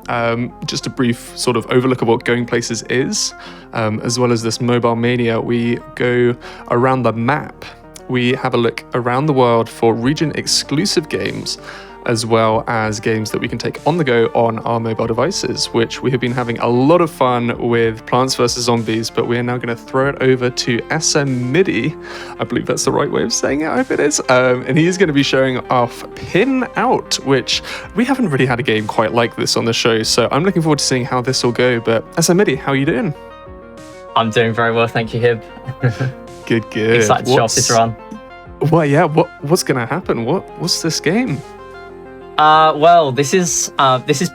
Just a brief sort of overlook of what Going Places is, as well as this Mobile Mania. We go around the map. We have a look around the world for region-exclusive games, as well as games that we can take on the go on our mobile devices, which we have been having a lot of fun with Plants vs. Zombies, but we are now going to throw it over to SM MIDI. I believe that's the right way of saying it, I hope it is. And he's going to be showing off Pin Out, which we haven't really had a game quite like this on the show, so I'm looking forward to seeing how this will go. But SM MIDI, how are you doing? I'm doing very well, thank you, Hib. Good. Excited to show off this run. Well, yeah, what's going to happen? What's this game? Well, this is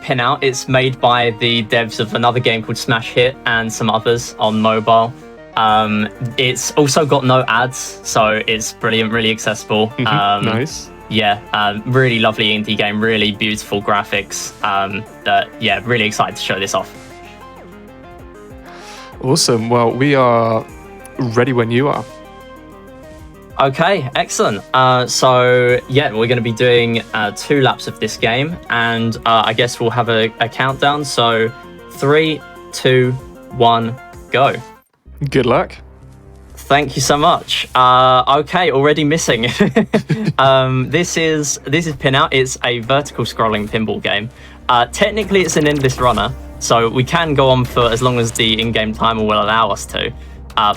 Pin Out. It's made by the devs of another game called Smash Hit and some others on mobile. It's also got no ads, so it's brilliant, really accessible. Nice. Yeah, really lovely indie game, really beautiful graphics. Really excited to show this off. Awesome. Well, we are ready when you are. Okay, excellent. We're going to be doing 2 laps of this game, and I guess we'll have a countdown. So 3, 2, 1, go. Good luck. Thank you so much. Okay, already missing. This is Pin Out. It's a vertical scrolling pinball game. Technically, it's an endless runner, so we can go on for as long as the in-game timer will allow us to.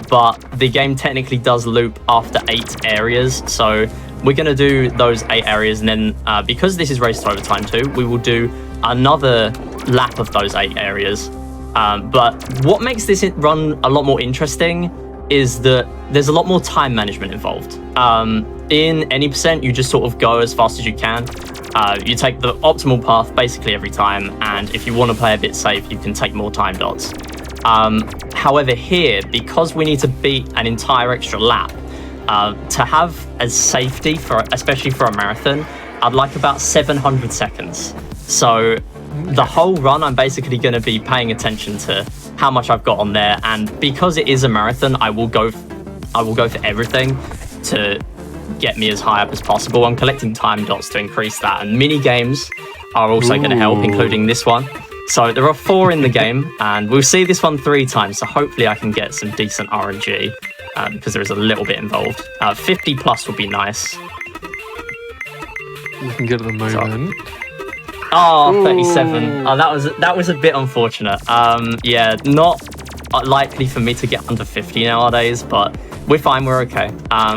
But the game technically does loop after 8 areas, so we're going to do those 8 areas, and then because this is race to overtime too, we will do another lap of those 8 areas. But what makes this run a lot more interesting is that there's a lot more time management involved. In any percent, you just sort of go as fast as you can. You take the optimal path basically every time, and if you want to play a bit safe, you can take more time dots. However, here, because we need to beat an entire extra lap, to have as safety, especially for a marathon, I'd like about 700 seconds. So the whole run, I'm basically going to be paying attention to how much I've got on there, and because it is a marathon, I will go for everything to get me as high up as possible. I'm collecting time dots to increase that, and mini games are also going to help, including this one. So there are 4 in the game, and we'll see this one 3 times, so hopefully I can get some decent RNG, because there is a little bit involved. 50 plus would be nice. You can get at the moment. Oh, 37. Oh, that was a bit unfortunate. Yeah, not likely for me to get under 50 nowadays, but we're fine, we're okay.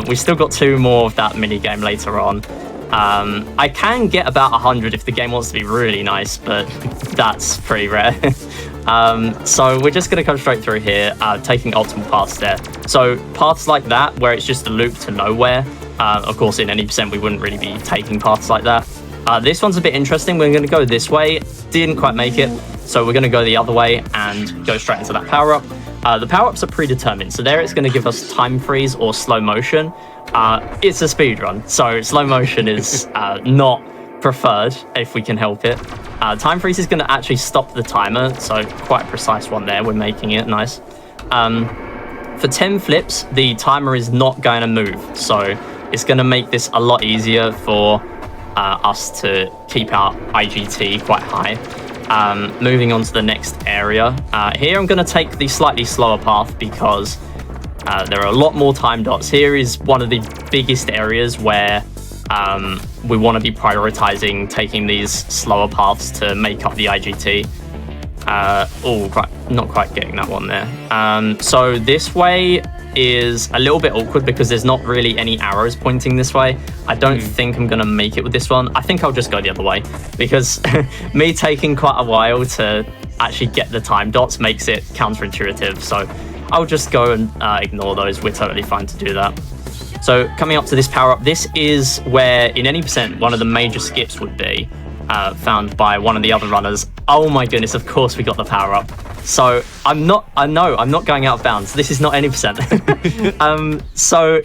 We've still got 2 more of that mini game later on. I can get about 100 if the game wants to be really nice, but that's pretty rare. So we're just going to come straight through here, taking optimal paths there. So paths like that, where it's just a loop to nowhere, of course in any percent we wouldn't really be taking paths like that. This one's a bit interesting. We're going to go this way. Didn't quite make it, so we're going to go the other way and go straight into that power-up. The power-ups are predetermined, so there it's going to give us time freeze or slow motion. It's a speedrun, so slow motion is not preferred if we can help it. Time freeze is going to actually stop the timer, so quite a precise one there. We're making it nice. For 10 flips, the timer is not going to move, so it's going to make this a lot easier for us to keep our IGT quite high. Moving on to the next area. Here I'm going to take the slightly slower path because there are a lot more time dots. Here is one of the biggest areas where we want to be prioritizing taking these slower paths to make up the IGT. Not quite getting that one there. So this way is a little bit awkward because there's not really any arrows pointing this way. I don't think I'm going to make it with this one. I think I'll just go the other way because me taking quite a while to actually get the time dots makes it counterintuitive. So I'll just go and ignore those. We're totally fine to do that. So coming up to this power up, this is where in any percent one of the major skips would be found by one of the other runners. Oh my goodness, of course we got the power up. So I'm not going out of bounds. This is not any percent. So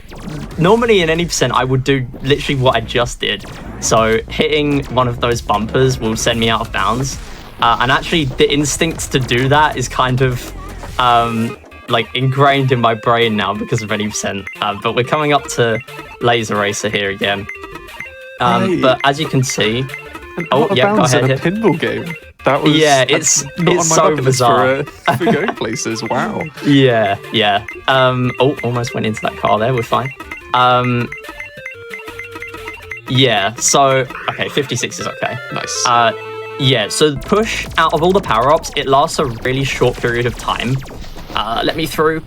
normally in any percent I would do literally what I just did. So hitting one of those bumpers will send me out of bounds. And actually the instinct to do that is kind of like ingrained in my brain now because of any percent. But we're coming up to Laser Racer here again. But as you can see, go ahead. In a pinball game. That was it's so bizarre for going places. Wow. Yeah. Almost went into that car there. We're fine. So okay, 56 is okay. Nice. So push, out of all the power-ups, it lasts a really short period of time. Let me through.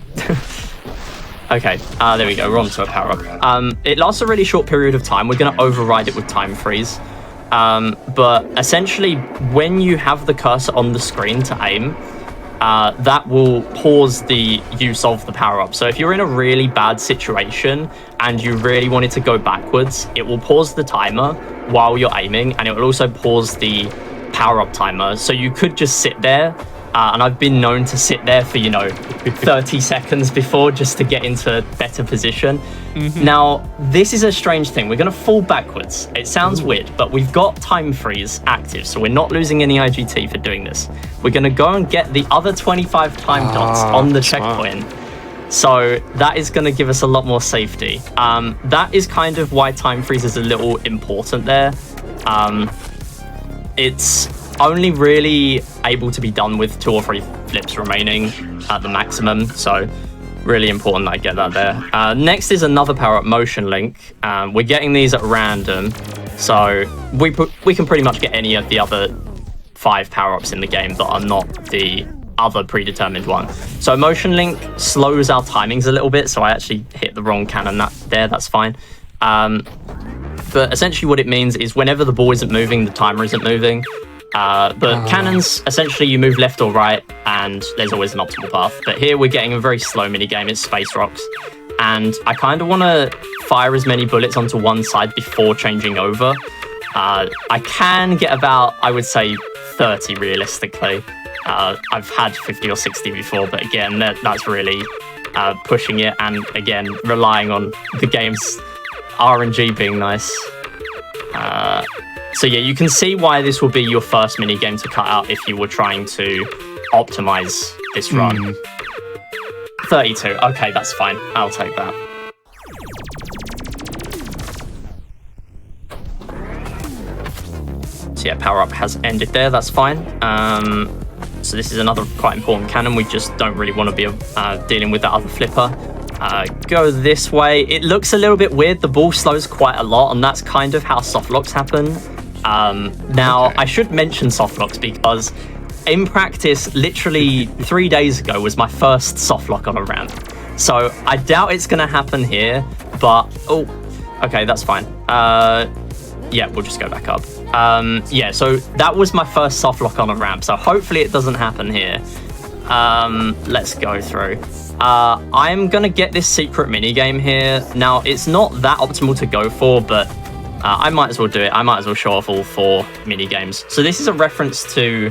Okay, there we go. We're on to a power-up. It lasts a really short period of time. We're going to override it with time freeze. But essentially, when you have the cursor on the screen to aim, that will pause the use of the power-up. So if you're in a really bad situation and you really wanted to go backwards, it will pause the timer while you're aiming, and it will also pause the power-up timer. So you could just sit there, and I've been known to sit there for 30 seconds before just to get into a better position. Now this is a strange thing. We're going to fall backwards. It sounds weird, but we've got time freeze active, so we're not losing any IGT for doing this. We're going to go and get the other 25 time dots on the checkpoint. So that is going to give us a lot more safety. That is kind of why time freeze is a little important there. It's only really able to be done with 2 or 3 flips remaining at the maximum, so really important that I get that there. Next is another power-up, Motion Link. We're getting these at random, so we can pretty much get any of the other 5 power-ups in the game that are not the other predetermined one. So Motion Link slows our timings a little bit, so I actually hit the wrong cannon that's fine. But essentially what it means is whenever the ball isn't moving, the timer isn't moving. But cannons, essentially you move left or right, and there's always an optimal path. But here we're getting a very slow mini game. It's Space Rocks. And I kind of want to fire as many bullets onto one side before changing over. I can get about, I would say, 30 realistically. I've had 50 or 60 before, but again, that's really pushing it. And again, relying on the game's RNG being nice. So yeah, you can see why this will be your first mini game to cut out if you were trying to optimize this run. 32. Okay, that's fine. I'll take that. So yeah, power up has ended there. That's fine. So this is another quite important cannon. We just don't really want to be dealing with that other flipper. Go this way. It looks a little bit weird. The ball slows quite a lot, and that's kind of how soft locks happen. Now, I should mention soft locks because in practice, literally 3 days ago was my first soft lock on a ramp. So I doubt it's going to happen here, but... Oh, okay, that's fine. Yeah, we'll just go back up. Yeah, so that was my first soft lock on a ramp, so hopefully it doesn't happen here. Let's go through. I'm going to get this secret minigame here. Now, it's not that optimal to go for, but I might as well do it. I might as well show off all 4 minigames. So this is a reference to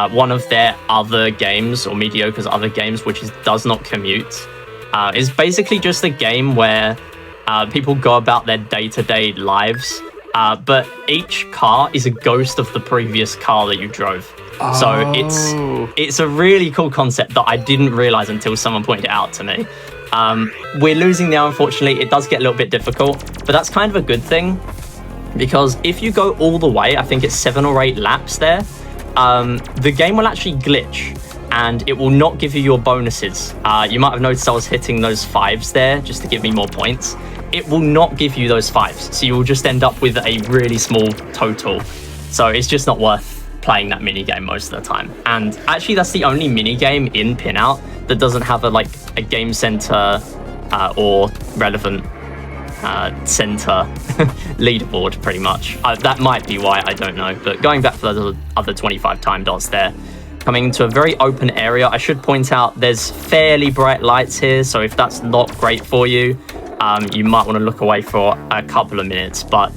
one of their other games, or Mediocre's other games, which is Does Not Commute. It's basically just a game where people go about their day-to-day lives but each car is a ghost of the previous car that you drove. So it's a really cool concept that I didn't realize until someone pointed it out to me. We're losing now, unfortunately. It does get a little bit difficult, but that's kind of a good thing, because if you go all the way, I think it's 7 or 8 laps there, the game will actually glitch and it will not give you your bonuses. You might have noticed I was hitting those 5s there just to give me more points. It will not give you those 5s, so you will just end up with a really small total. So it's just not worth playing that mini game most of the time. And actually, that's the only mini game in Pinout that doesn't have a game center or relevant center leaderboard, pretty much. That might be why, I don't know. But going back to those other 25 time dots there, coming into a very open area, I should point out there's fairly bright lights here, so if that's not great for you, you might want to look away for a couple of minutes. But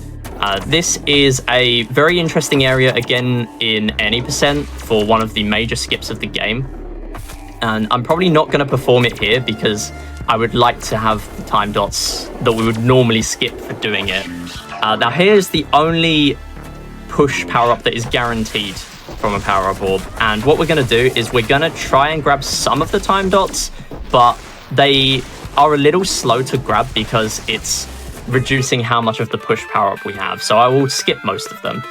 this is a very interesting area, again, in any percent for one of the major skips of the game. And I'm probably not going to perform it here because I would like to have the time dots that we would normally skip for doing it. Now, here's the only push power-up that is guaranteed from a power-up orb. And what we're going to do is we're going to try and grab some of the time dots, but they are a little slow to grab because it's reducing how much of the push power-up we have. So I will skip most of them.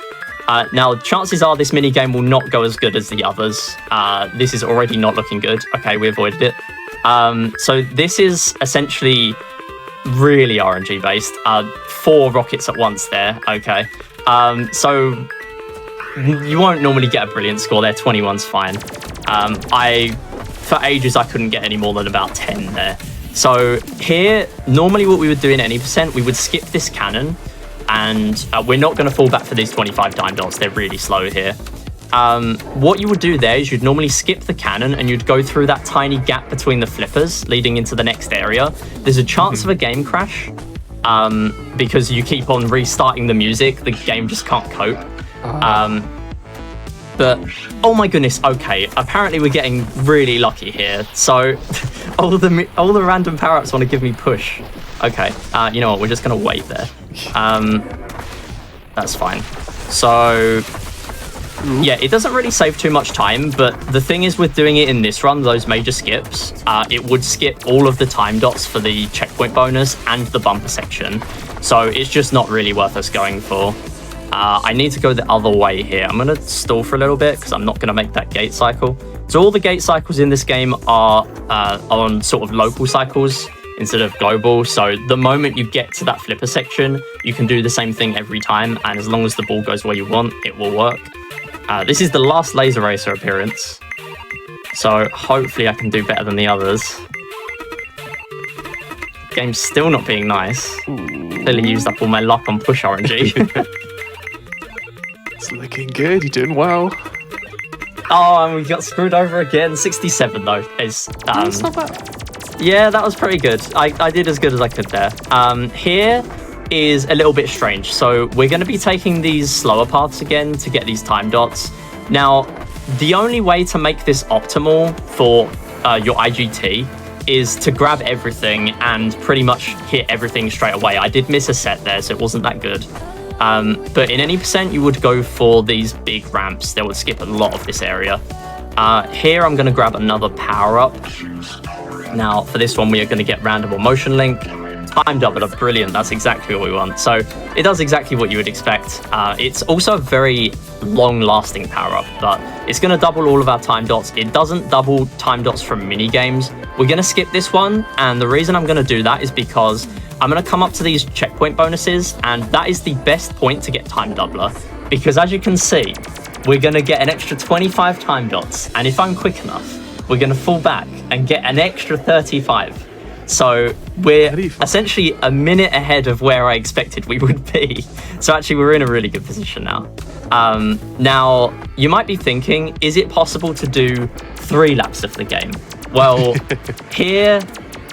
Now, chances are this mini game will not go as good as the others. This is already not looking good. Okay, we avoided it. So this is essentially really RNG based. 4 rockets at once there. Okay. So you won't normally get a brilliant score there. 21's fine. For ages, I couldn't get any more than about 10 there. So here, normally what we would do in any percent, we would skip this cannon, and we're not going to fall back for these 25 time dots. They're really slow here. What you would do there is you'd normally skip the cannon and you'd go through that tiny gap between the flippers leading into the next area. There's a chance of a game crash because you keep on restarting the music. The game just can't cope. But, oh my goodness, okay, apparently we're getting really lucky here. So, all the random power-ups want to give me push. Okay, you know what, we're just going to wait there. That's fine. So, yeah, it doesn't really save too much time, but the thing is with doing it in this run, those major skips, it would skip all of the time dots for the checkpoint bonus and the bumper section. So, it's just not really worth us going for. I need to go the other way here. I'm going to stall for a little bit because I'm not going to make that gate cycle. So all the gate cycles in this game are on sort of local cycles instead of global. So the moment you get to that flipper section, you can do the same thing every time. And as long as the ball goes where you want, it will work. This is the last Laser Racer appearance. So hopefully I can do better than the others. Game's still not being nice. Clearly used up all my luck on push RNG. It's looking good. You're doing well. Oh, and we got screwed over again. 67 though is That's not bad. yeah, that was pretty good. I did as good as I could there. Here is a little bit strange. So we're going to be taking these slower paths again to get these time dots. Now, the only way to make this optimal for your IGT is to grab everything and pretty much hit everything straight away. I did miss a set there, so it wasn't that good. But in any percent, you would go for these big ramps that would skip a lot of this area. Here, I'm going to grab another power-up. Now, for this one, we are going to get random or motion link. Time doubler, brilliant. That's exactly what we want. So it does exactly what you would expect. It's also a very long-lasting power-up, but it's going to double all of our time dots. It doesn't double time dots from mini-games. We're going to skip this one, and the reason I'm going to do that is because I'm going to come up to these checkpoint bonuses, and that is the best point to get time doubler, because as you can see, we're going to get an extra 25 time dots, and if I'm quick enough, we're going to fall back and get an extra 35. So we're essentially a minute ahead of where I expected we would be. So actually, we're in a really good position now. Now, you might be thinking, is it possible to do 3 laps of the game? Well, here,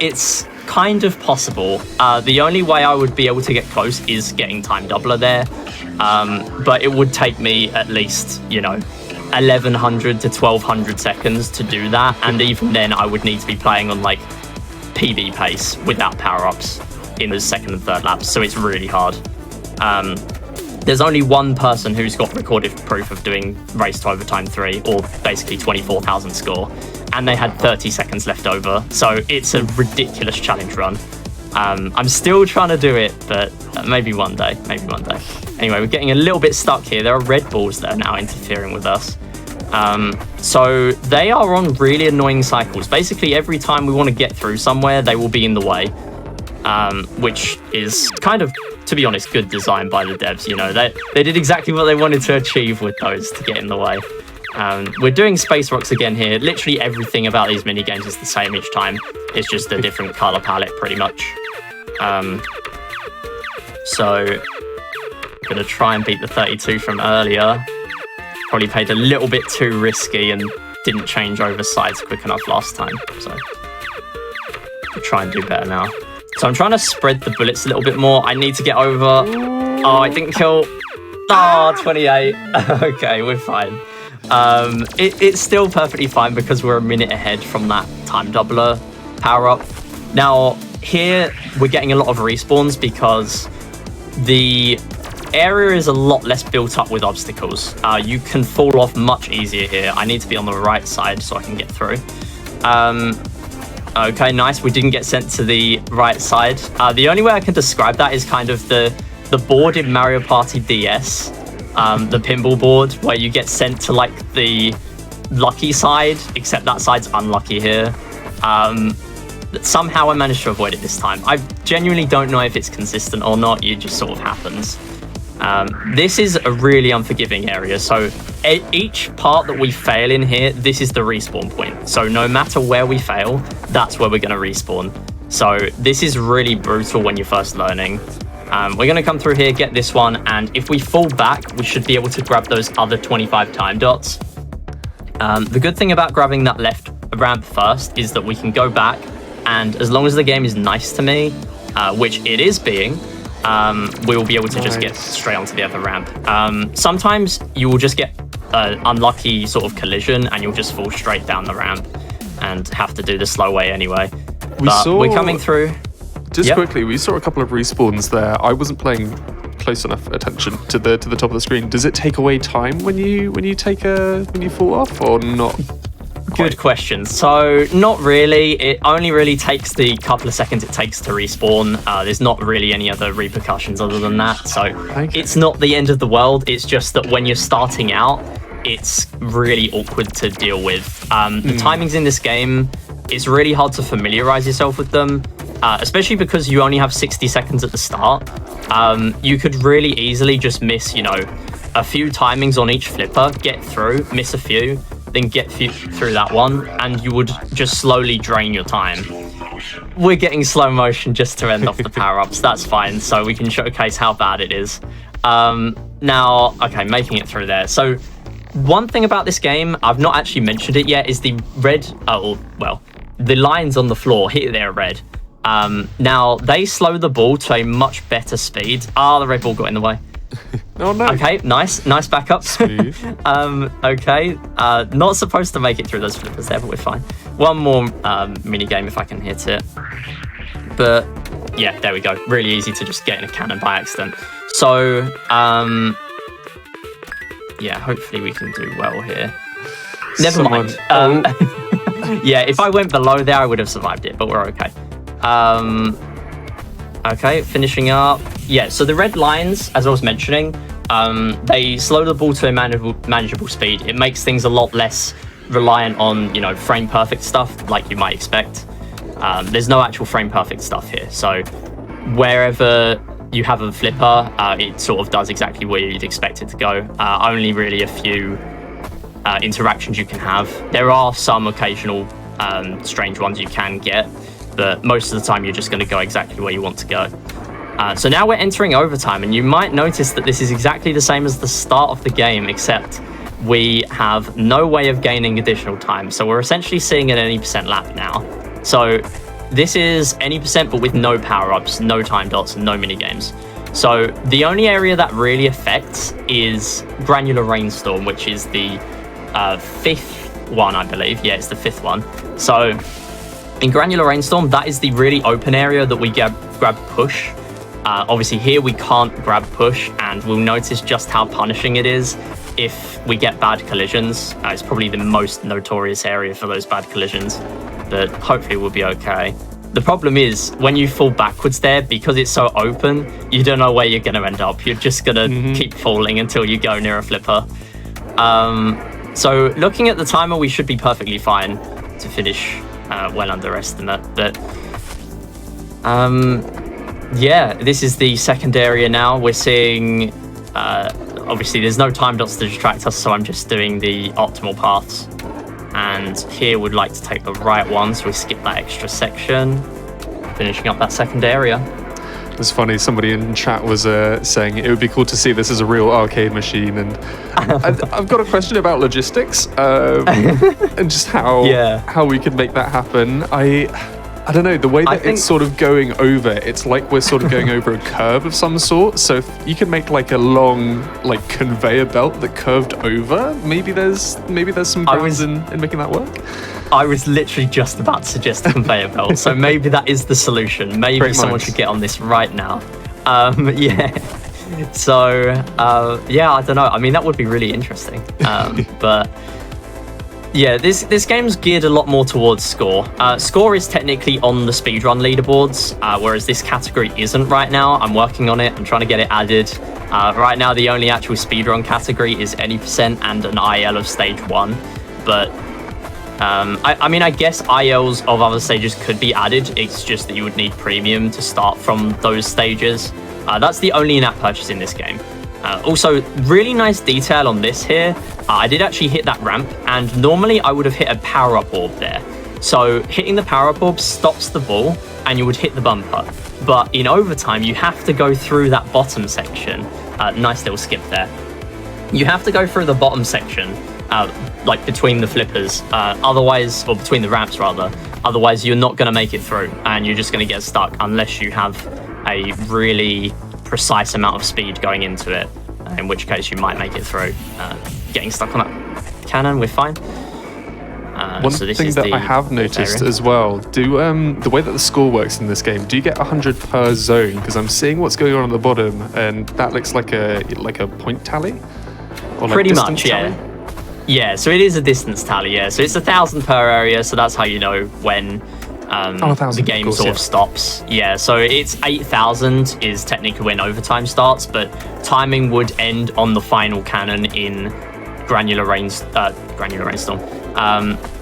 it's kind of possible. The only way I would be able to get close is getting time doubler there. But it would take me at least, 1100 to 1200 seconds to do that. And even then, I would need to be playing on PB pace without power-ups in the second and third laps. So it's really hard. there's only one person who's got recorded proof of doing Race to Overtime 3, or basically 24,000 score, and they had 30 seconds left over. So it's a ridiculous challenge run. I'm still trying to do it, but maybe one day. Anyway, we're getting a little bit stuck here. There are red balls that are now interfering with us. So they are on really annoying cycles. Basically, every time we want to get through somewhere, they will be in the way, which is kind of, to be honest, good design by the devs. You know, they did exactly what they wanted to achieve with those to get in the way. We're doing space rocks again here. Literally everything about these mini games is the same each time. It's just a different color palette, pretty much. So I'm gonna try and beat the 32 from earlier. Probably played a little bit too risky and didn't change over sides quick enough last time. So I'll try and do better now. So I'm trying to spread the bullets a little bit more. I need to get over. Oh, I didn't kill. Oh, 28. Okay, we're fine. It's still perfectly fine because we're a minute ahead from that time doubler power-up. Now, here we're getting a lot of respawns because the area is a lot less built up with obstacles. You can fall off much easier here. I need to be on the right side so I can get through. Okay, nice. We didn't get sent to the right side. The only way I can describe that is kind of the board in Mario Party DS, the pinball board, where you get sent to like the lucky side, except that side's unlucky here. Somehow I managed to avoid it this time. I genuinely don't know if it's consistent or not. It just sort of happens. This is a really unforgiving area. So each part that we fail in here, this is the respawn point. So no matter where we fail, that's where we're going to respawn. So this is really brutal when you're first learning. We're going to come through here, get this one, and if we fall back, we should be able to grab those other 25 time dots. The good thing about grabbing that left ramp first is that we can go back, and as long as the game is nice to me, which it is being, we will be able to just get straight onto the other ramp. Sometimes you will just get an unlucky sort of collision and you'll just fall straight down the ramp and have to do the slow way anyway. We're coming through. Just quickly, we saw a couple of respawns there. I wasn't playing close enough attention to the top of the screen. Does it take away time when you fall off, or not? Good question. So not really. It only really takes the couple of seconds it takes to respawn. There's not really any other repercussions other than that. So It's not the end of the world. It's just that when you're starting out, it's really awkward to deal with. The timings in this game, it's really hard to familiarize yourself with them, especially because you only have 60 seconds at the start. You could really easily just miss, a few timings on each flipper, get through, miss a few, then get through that one, and you would just slowly drain your time. We're getting slow motion just to end off the power-ups. That's fine, so we can showcase how bad it is. Now, okay, making it through there. So one thing about this game, I've not actually mentioned it yet, is the red, the lines on the floor here, they're red. Now, they slow the ball to a much better speed. The red ball got in the way. Oh no. Okay, nice backup. Okay, not supposed to make it through those flippers there, but we're fine. One more mini game if I can hit it. But yeah, there we go. Really easy to just get in a cannon by accident. So yeah, hopefully we can do well here. Never mind. Yeah, if I went below there, I would have survived it, but we're okay. Okay, finishing up. Yeah, so the red lines, as I was mentioning, they slow the ball to a manageable speed. It makes things a lot less reliant on, frame perfect stuff like you might expect. There's no actual frame perfect stuff here. So wherever you have a flipper, it sort of does exactly where you'd expect it to go. Only really a few interactions you can have. There are some occasional strange ones you can get, but most of the time you're just going to go exactly where you want to go. So now we're entering overtime, and you might notice that this is exactly the same as the start of the game, except we have no way of gaining additional time. So we're essentially seeing an any percent lap now. So this is any percent, but with no power-ups, no time dots, and no mini-games. So the only area that really affects is Granular Rainstorm, which is the fifth one, I believe. Yeah, it's the fifth one. So in Granular Rainstorm, that is the really open area that we grab push. Obviously here we can't grab push, and we'll notice just how punishing it is if we get bad collisions. It's probably the most notorious area for those bad collisions, but hopefully we'll be okay. The problem is when you fall backwards there, because it's so open, you don't know where you're going to end up. You're just going to keep falling until you go near a flipper. So looking at the timer, we should be perfectly fine to finish well under estimate. But yeah, this is the second area now. We're seeing, obviously there's no time dots to distract us, so I'm just doing the optimal paths. And here we'd like to take the right one, so we skip that extra section, finishing up that second area. It's funny, somebody in chat was saying it would be cool to see this as a real arcade machine, and I've got a question about logistics and just how we could make that happen. I don't know, the way that it's sort of going over, it's like we're sort of going over a curve of some sort. So if you can make like a long like conveyor belt that curved over, maybe there's some grounds in making that work. I was literally just about to suggest a conveyor belt, so maybe that is the solution. Maybe someone should get on this right now. Yeah. So yeah, I don't know. I mean, that would be really interesting. But yeah, this game's geared a lot more towards score. Score is technically on the speedrun leaderboards, whereas this category isn't right now. I'm working on it. I'm trying to get it added. Right now, the only actual speedrun category is any percent and an IL of stage 1. But I mean, I guess ILs of other stages could be added. It's just that you would need premium to start from those stages. That's the only in-app purchase in this game. Also, really nice detail on this here. I did actually hit that ramp, and normally I would have hit a power-up orb there. So hitting the power-up orb stops the ball, and you would hit the bumper. But in overtime, you have to go through that bottom section. Nice little skip there. You have to go through the bottom section, like between the flippers, otherwise, or between the ramps rather. Otherwise, you're not going to make it through, and you're just going to get stuck unless you have a really precise amount of speed going into it, in which case you might make it through. Getting stuck on that cannon, we're fine. One thing that I have noticed as well, the way that the score works in this game, do you get 100 per zone? Because I'm seeing what's going on at the bottom, and that looks like a point tally? Or like pretty much, yeah. Tally? Yeah, so it is a distance tally, yeah. So it's 1,000 per area, so that's how you know when the game sort of stops. Yeah, so it's 8,000 is technically when overtime starts, but timing would end on the final cannon in Granular Rainstorm.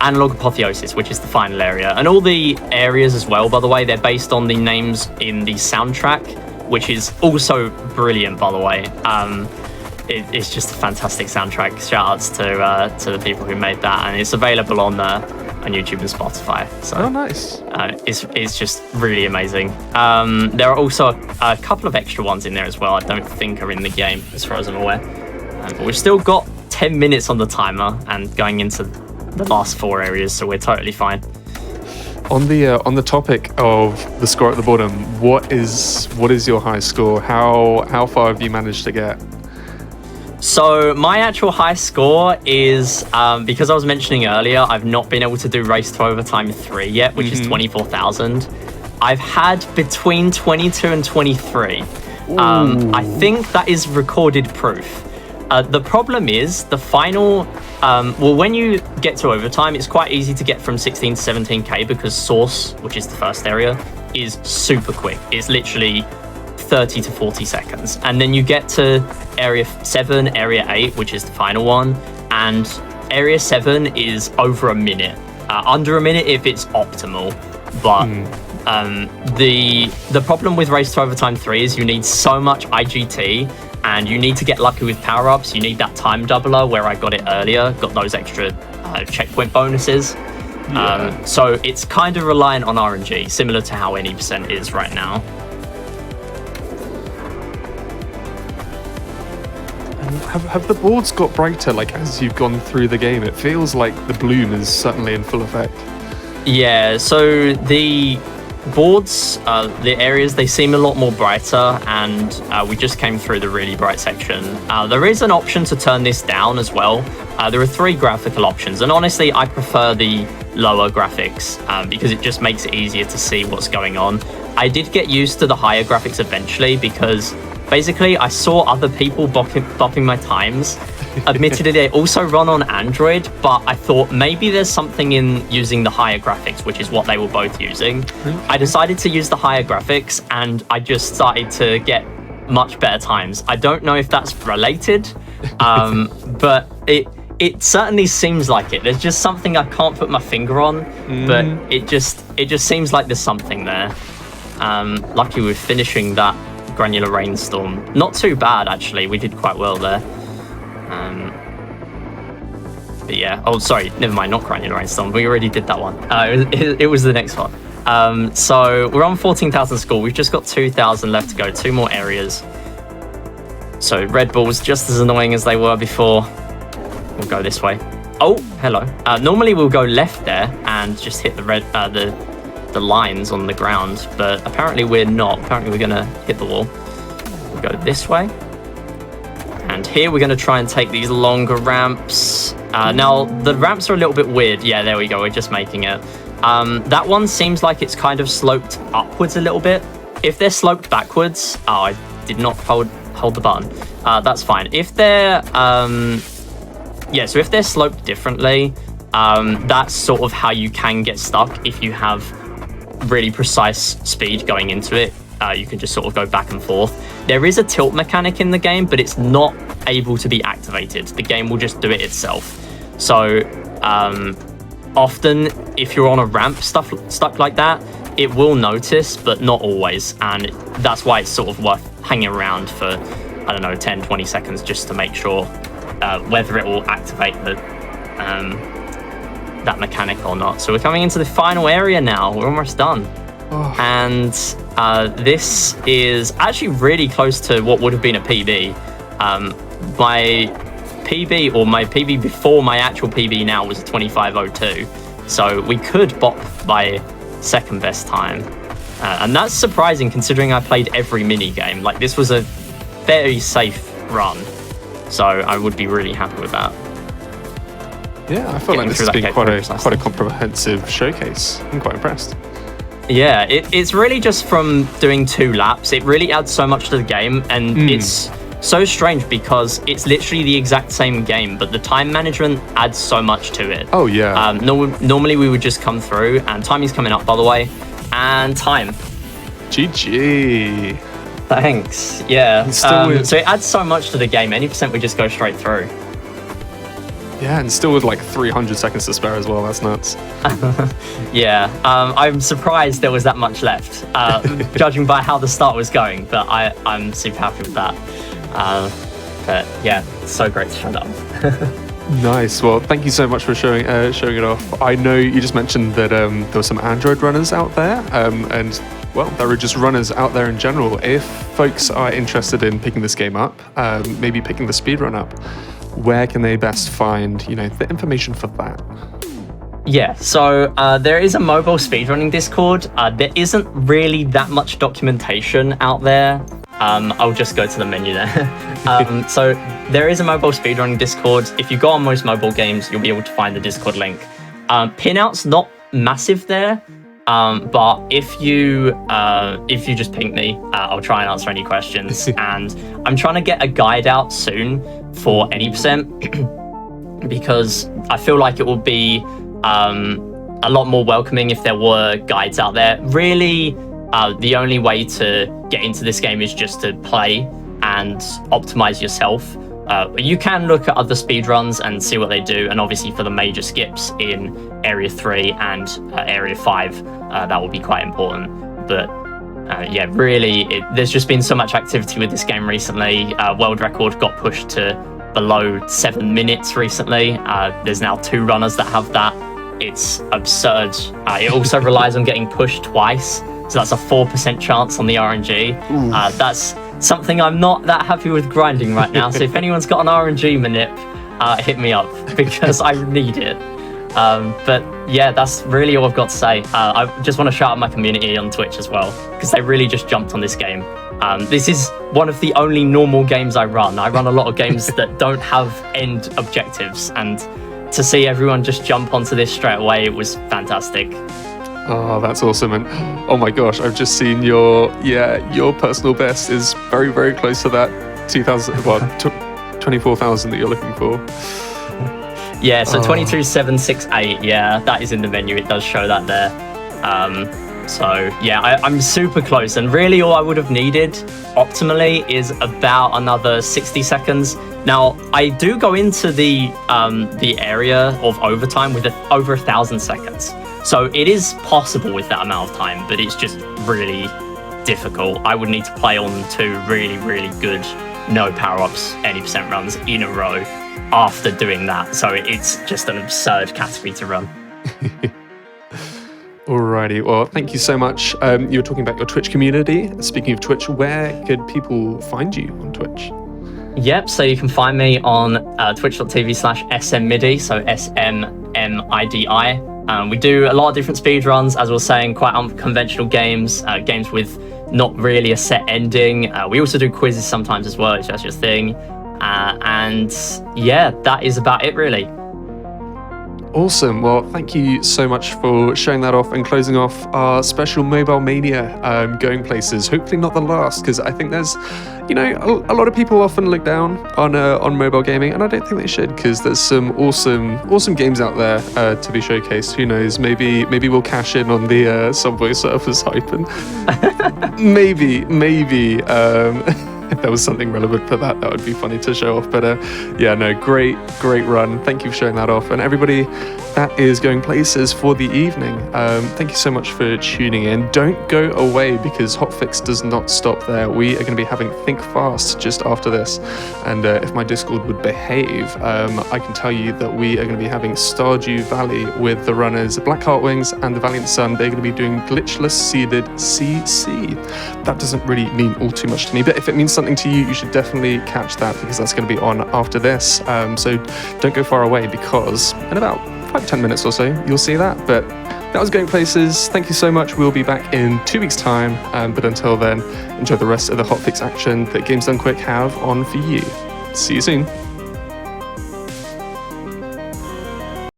Analog Apotheosis, which is the final area. And all the areas as well, by the way, they're based on the names in the soundtrack, which is also brilliant, by the way. It's just a fantastic soundtrack. Shout outs to the people who made that, and it's available on YouTube and Spotify. So, oh, nice. It's just really amazing. There are also a couple of extra ones in there as well. I don't think are in the game, as far as I'm aware. But we've still got 10 minutes on the timer and going into the last 4 areas, so we're totally fine. On the topic of the score at the bottom, what is your high score? How far have you managed to get? So my actual high score is, because I was mentioning earlier, I've not been able to do Race to Overtime 3 yet, which is 24,000. I've had between 22 and 23. I think that is recorded proof. The problem is the final, well, when you get to overtime, it's quite easy to get from 16 to 17k because Source, which is the first area, is super quick. It's literally 30 to 40 seconds. And then you get to Area 7, Area 8, which is the final one, and Area 7 is over a minute. Under a minute if it's optimal, but the problem with Race to Overtime 3 is you need so much IGT, and you need to get lucky with power-ups. You need that time doubler where I got it earlier, got those extra checkpoint bonuses. Yeah. So it's kind of reliant on RNG, similar to how any percent is right now. Have the boards got brighter, like, as you've gone through the game? It feels like the bloom is certainly in full effect. Yeah, so the boards, the areas, they seem a lot more brighter, and we just came through the really bright section. There is an option to turn this down as well. There are 3 graphical options, and honestly, I prefer the lower graphics because it just makes it easier to see what's going on. I did get used to the higher graphics eventually because basically I saw other people bopping my times. Admittedly, they also run on Android, but I thought maybe there's something in using the higher graphics, which is what they were both using. I decided to use the higher graphics and I just started to get much better times. I don't know if that's related, but it certainly seems like it. There's just something I can't put my finger on, but it just seems like there's something there. Lucky with finishing that granular rainstorm. Not too bad, actually. We did quite well there. But yeah. Oh, sorry. Never mind. Not granular rainstorm. We already did that one. It was the next one. So we're on 14,000 score. We've just got 2,000 left to go. 2 more areas. So Red Bull's just as annoying as they were before. We'll go this way. Oh, hello. Normally we'll go left there and just hit the the lines on the ground, but apparently we're not. Apparently we're gonna hit the wall. We'll go this way. And here we're gonna try and take these longer ramps. Now the ramps are a little bit weird. Yeah, there we go. We're just making it. That one seems like it's kind of sloped upwards a little bit. If they're sloped backwards, I did not hold the button. That's fine. If they're so if they're sloped differently, that's sort of how you can get stuck if you have really precise speed going into it. You can just sort of go back and forth. There is a tilt mechanic in the game, but it's not able to be activated. The game will just do it itself. So often if you're on a ramp stuck like that, it will notice, but not always. And that's why it's sort of worth hanging around for, I don't know, 10, 20 seconds just to make sure whether it will activate that mechanic or not. So we're coming into the final area now. We're almost done. Oh. And this is actually really close to what would have been a PB. My PB before my actual PB now was a 25:02. So we could bop by second best time. And that's surprising considering I played every mini game. Like, this was a very safe run. So I would be really happy with that. Yeah, I feel like this has been quite a comprehensive showcase. I'm quite impressed. Yeah, it's really just from doing 2 laps. It really adds so much to the game, and it's so strange because it's literally the exact same game, but the time management adds so much to it. Oh, yeah. Normally we would just come through, and timing's coming up, by the way, and time. GG. Thanks. Yeah. So it adds so much to the game. Any percent we just go straight through. Yeah, and still with like 300 seconds to spare as well. That's nuts. Yeah, I'm surprised there was that much left, judging by how the start was going. But I'm super happy with that. But yeah, it's so great to show that off. Nice. Well, thank you so much for showing it off. I know you just mentioned that there were some Android runners out there, and well, there are just runners out there in general. If folks are interested in picking this game up, maybe picking the speedrun up, where can they best find, the information for that? Yeah, so there is a mobile speedrunning Discord. There isn't really that much documentation out there. I'll just go to the menu there. So there is a mobile speedrunning Discord. If you go on most mobile games, you'll be able to find the Discord link. Pinout's not massive there, but if you just ping me, I'll try and answer any questions. And I'm trying to get a guide out soon for any percent because I feel like it will be a lot more welcoming if there were guides out there. Really, the only way to get into this game is just to play and optimize yourself. You can look at other speedruns and see what they do, and obviously for the major skips in Area 3 and Area 5, that will be quite important. But yeah, really, there's just been so much activity with this game recently. World record got pushed to below 7 minutes recently. There's now 2 runners that have that. It's absurd. It also relies on getting pushed twice, so that's a 4% chance on the RNG. That's something I'm not that happy with grinding right now. So if anyone's got an RNG manip, hit me up because I need it. But yeah, that's really all I've got to say. I just want to shout out my community on Twitch as well, because they really just jumped on this game. This is one of the only normal games I run. I run a lot of games that don't have end objectives, and to see everyone just jump onto this straight away, it was fantastic. Oh, that's awesome. And oh my gosh, I've just seen your personal best is very, very close to that 24,000 that you're looking for. Yeah, so 22,768, yeah, that is in the menu. It does show that there. So yeah, I'm super close, and really all I would have needed optimally is about another 60 seconds. Now, I do go into the area of overtime with over 1,000 seconds. So it is possible with that amount of time, but it's just really difficult. I would need to play on 2 really, really good no power-ups, any % runs in a row after doing that. So it's just an absurd category to run. Alrighty, well, thank you so much. You were talking about your Twitch community. Speaking of Twitch, where could people find you on Twitch? Yep, so you can find me on twitch.tv/smmidi, so SMMIDI. We do a lot of different speedruns, as we were saying, quite unconventional games, games with not really a set ending. We also do quizzes sometimes as well, if that's your thing. And yeah, that is about it, really. Awesome. Well, thank you so much for showing that off and closing off our special Mobile Mania going places. Hopefully not the last, because I think there's, a lot of people often look down on mobile gaming, and I don't think they should, because there's some awesome games out there to be showcased. Who knows? Maybe we'll cash in on the Subway Surfers hype, and maybe. If there was something relevant for that would be funny to show off. But great run. Thank you for showing that off. And everybody, that is going places for the evening. Thank you so much for tuning in. Don't go away, because Hotfix does not stop there. We are going to be having Think Fast just after this. And if my Discord would behave, I can tell you that we are going to be having Stardew Valley with the runners Black Heartwings and the Valiant Sun. They're going to be doing glitchless seeded CC. That doesn't really mean all too much to me, but if it means something to you, you should definitely catch that, because that's going to be on after this. So don't go far away, because in about 5-10 minutes or so you'll see that. But that was Going Places. Thank you so much. We'll be back in 2 weeks time, but until then, enjoy the rest of the hotfix action that Games Done Quick have on for you. See you soon.